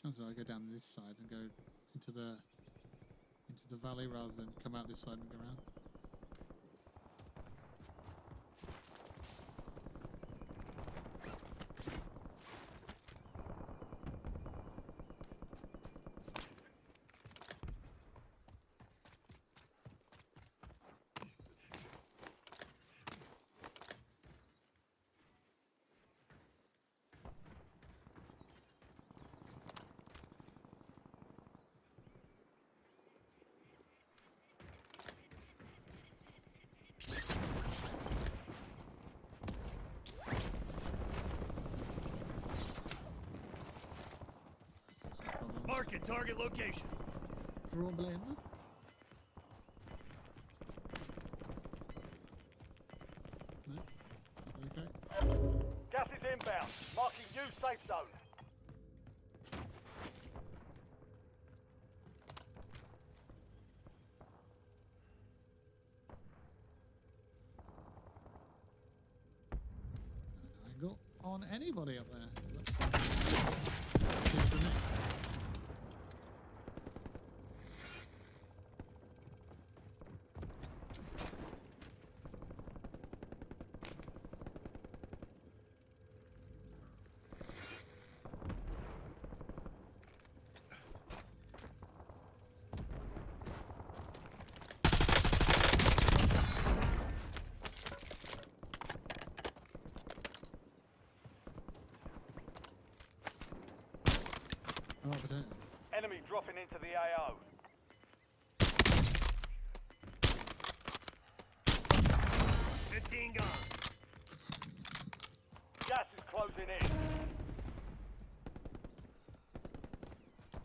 Chances are I go down this side and go into the valley rather than come out this side and go around. Marking target location. Problem. No? Okay. Gas is inbound. Marking new safe zone. on anybody up there. Cheers for me. Oh, potato. Enemy dropping into the AO. 15 gone. Gas is closing in.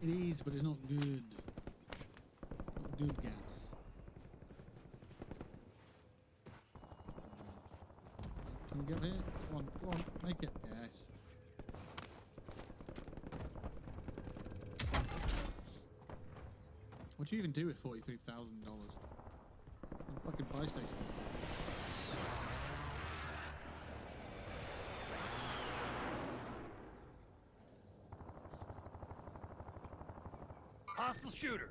It is, but it's not good. Not good gas. Can we get here? Go on, make it. Yes. What do you even do with $43,000? Fucking buy station. Hostile shooter.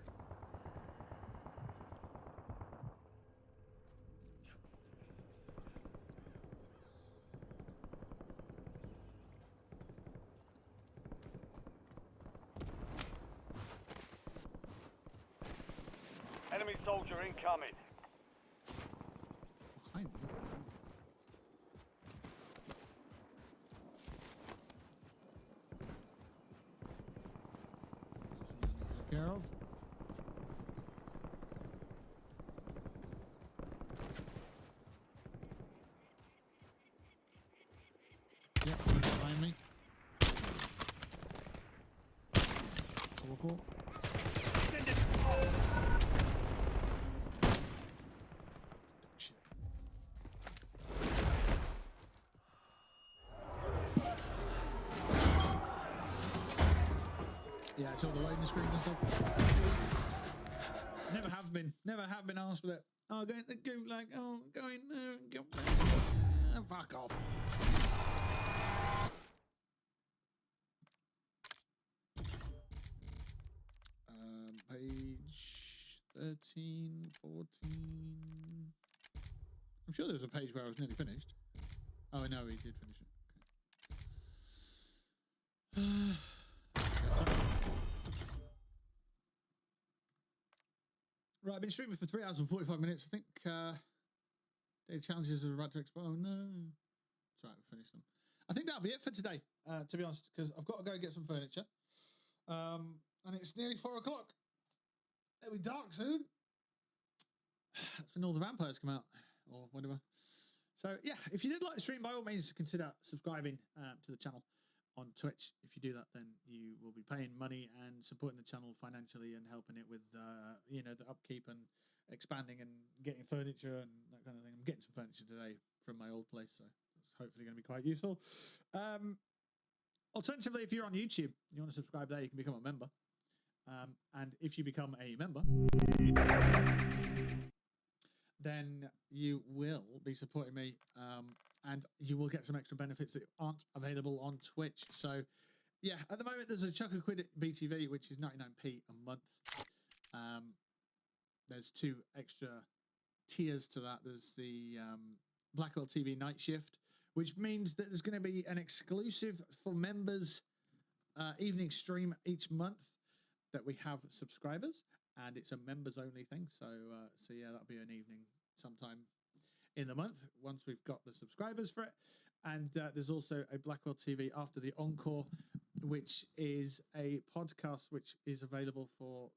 Enemy soldier incoming. Behind me. Take care of. Yep, behind me. Cool. Send it. Shit. Yeah, it's all the loading screens and stuff. Never have been asked for that. Oh, going to go like, oh, going, go, fuck off. Page 13, 14. I'm sure there was a page where I was nearly finished. Oh, no, he did finish it. Okay. Right, I've been streaming for 3 hours and 45 minutes. I think daily challenges are about to expire. Oh, no. That's right, we'll finish them. I think that'll be it for today, to be honest, because I've got to go get some furniture. And it's nearly 4 o'clock. It'll be dark soon. That's when all the vampires come out, or whatever. So, yeah, if you did like the stream, by all means, consider subscribing to the channel on Twitch. If you do that, then you will be paying money and supporting the channel financially and helping it with, you know, the upkeep and expanding and getting furniture and that kind of thing. I'm getting some furniture today from my old place, so it's hopefully going to be quite useful. Alternatively, if you're on YouTube, you want to subscribe there, you can become a member. And if you become a member, then you will be supporting me, and you will get some extra benefits that aren't available on Twitch. So, yeah, at the moment there's a chuck of quid at BTV, which is 99p a month. There's 2 extra tiers to that. There's the Blackwell TV night shift, which means that there's going to be an exclusive for members evening stream each month that we have subscribers, and it's a members only thing. So yeah, that'll be an evening sometime in the month once we've got the subscribers for it. And there's also a Blackwell TV After the Encore, which is a podcast which is available for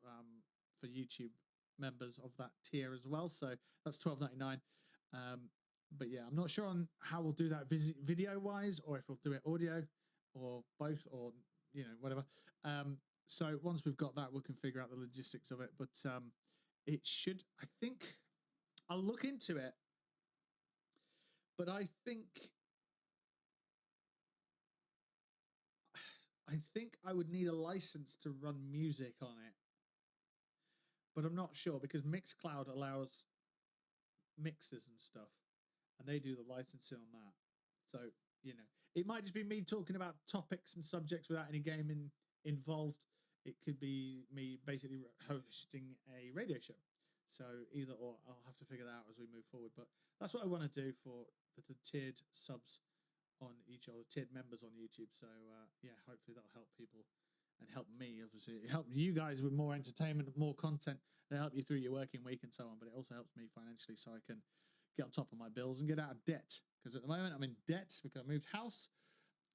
YouTube members of that tier as well. So that's $12.99. But yeah, I'm not sure on how we'll do that video wise, or if we'll do it audio, or both, or you know, whatever. So once we've got that, we can figure out the logistics of it. But it should, I think, I'll look into it. But I think I would need a license to run music on it. But I'm not sure, because Mixcloud allows mixes and stuff, and they do the licensing on that. So you know, it might just be me talking about topics and subjects without any gaming involved. It could be me basically hosting a radio show. So either or, I'll have to figure that out as we move forward. But that's what I want to do for the tiered subs on each, or tiered members on YouTube. So yeah, hopefully that'll help people and help me. Obviously, it help you guys with more entertainment, more content. They help you through your working week and so on. But it also helps me financially, so I can get on top of my bills and get out of debt. Because at the moment I'm in debt because I moved house,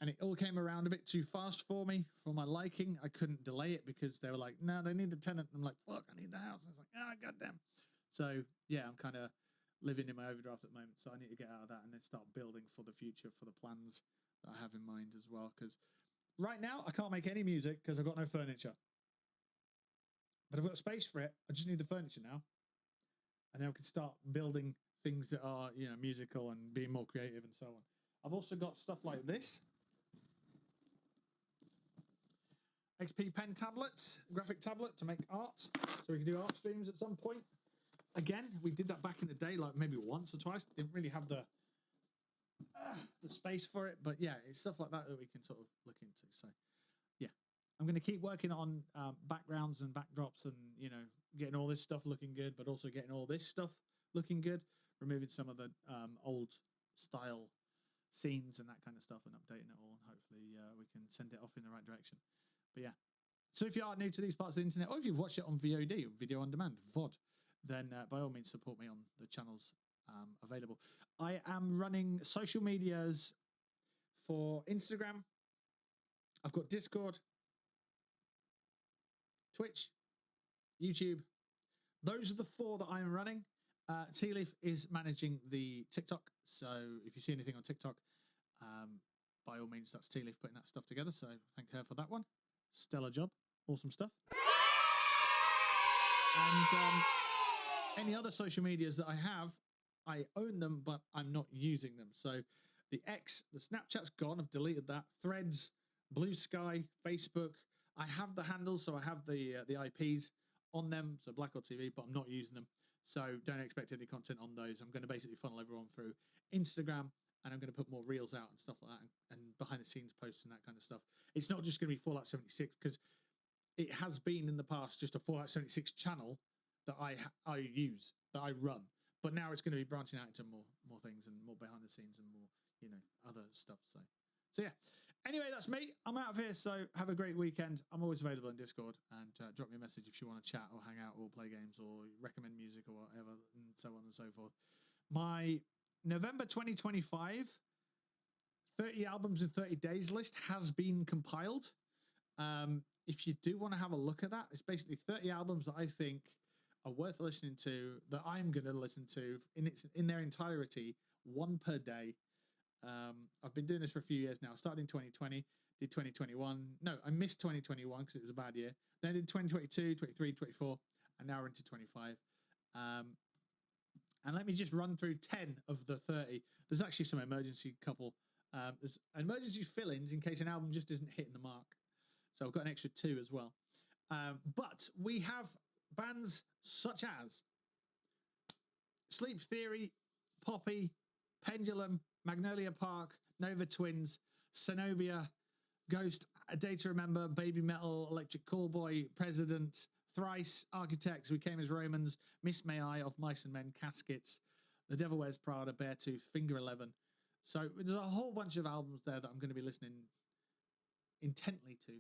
and it all came around a bit too fast for me, for my liking. I couldn't delay it because they were like, no, they need a tenant. I'm like, fuck, I need the house. And it's like, ah, oh, goddamn. So yeah, I'm kind of living in my overdraft at the moment. So I need to get out of that and then start building for the future, for the plans that I have in mind as well. Because right now I can't make any music because I've got no furniture. But I've got space for it. I just need the furniture now. And then I can start building things that are, you know, musical and being more creative and so on. I've also got stuff like this. XP pen tablet, graphic tablet to make art. So we can do art streams at some point. Again, we did that back in the day, like maybe once or twice. Didn't really have the space for it. But yeah, it's stuff like that that we can sort of look into. So yeah, I'm going to keep working on backgrounds and backdrops and, you know, getting all this stuff looking good, but also getting all this stuff looking good, removing some of the old style scenes and that kind of stuff and updating it all. And hopefully we can send it off in the right direction. But yeah, so if you are new to these parts of the internet, or if you've watched it on VOD, video on demand, VOD, then by all means support me on the channels available. I am running social medias for Instagram. I've got Discord, Twitch, YouTube. Those are the 4 that I'm running. T-Leaf is managing the TikTok. So if you see anything on TikTok, by all means, that's T-Leaf putting that stuff together. So thank her for that one. Stellar job. Awesome stuff. And any other social medias that I have, I own them, but I'm not using them. So the Snapchat's gone. I've deleted that. Threads, Blue Sky, Facebook. I have the handles, so I have the IPs on them, so Blackout TV, but I'm not using them. So don't expect any content on those. I'm going to basically funnel everyone through Instagram, and I'm going to put more reels out and stuff like that, and behind the scenes posts and that kind of stuff. It's not just going to be Fallout 76, because it has been in the past just a Fallout 76 channel that I use, that I run. But now it's going to be branching out into more things and more behind the scenes and more, you know, other stuff. So yeah. Anyway, that's me. I'm out of here, so have a great weekend. I'm always available in Discord, and drop me a message if you want to chat or hang out or play games or recommend music or whatever, and so on and so forth. My November 2025 30 albums in 30 days list has been compiled. If you do want to have a look at that, it's basically 30 albums that I think are worth listening to, that I'm going to listen to in their entirety, one per day. I've been doing this for a few years now. I started in 2020, did 2021. No, I missed 2021 because it was a bad year. Then I did 2022, 23, 24, and now we're into 25. And let me just run through 10 of the 30. There's actually some emergency there's emergency fill-ins in case an album just isn't hitting the mark. So I've got an extra 2 as well. But we have bands such as Sleep Theory, Poppy, Pendulum, Magnolia Park, Nova Twins, Cenobia, Ghost, A Day to Remember, Baby Metal, Electric Callboy, President, Thrice, Architects, We Came as Romans, Miss May I, Of Mice and Men, Caskets, The Devil Wears Prada, Beartooth, Finger 11. So there's a whole bunch of albums there that I'm going to be listening intently to.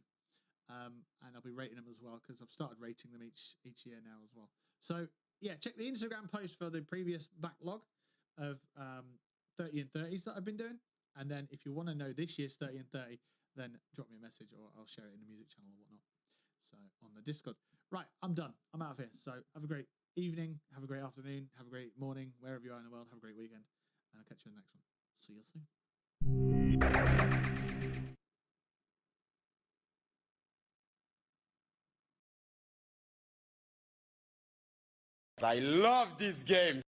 And I'll be rating them as well, because I've started rating them each year now as well. So yeah, check the Instagram post for the previous backlog of 30 and 30s that I've been doing. And then if you want to know this year's 30 and 30, then drop me a message or I'll share it in the music channel or whatnot. So on the Discord. Right, I'm done. I'm out of here. So have a great evening, have a great afternoon, have a great morning, wherever you are in the world. Have a great weekend. And I'll catch you in the next one. See you soon. I love this game.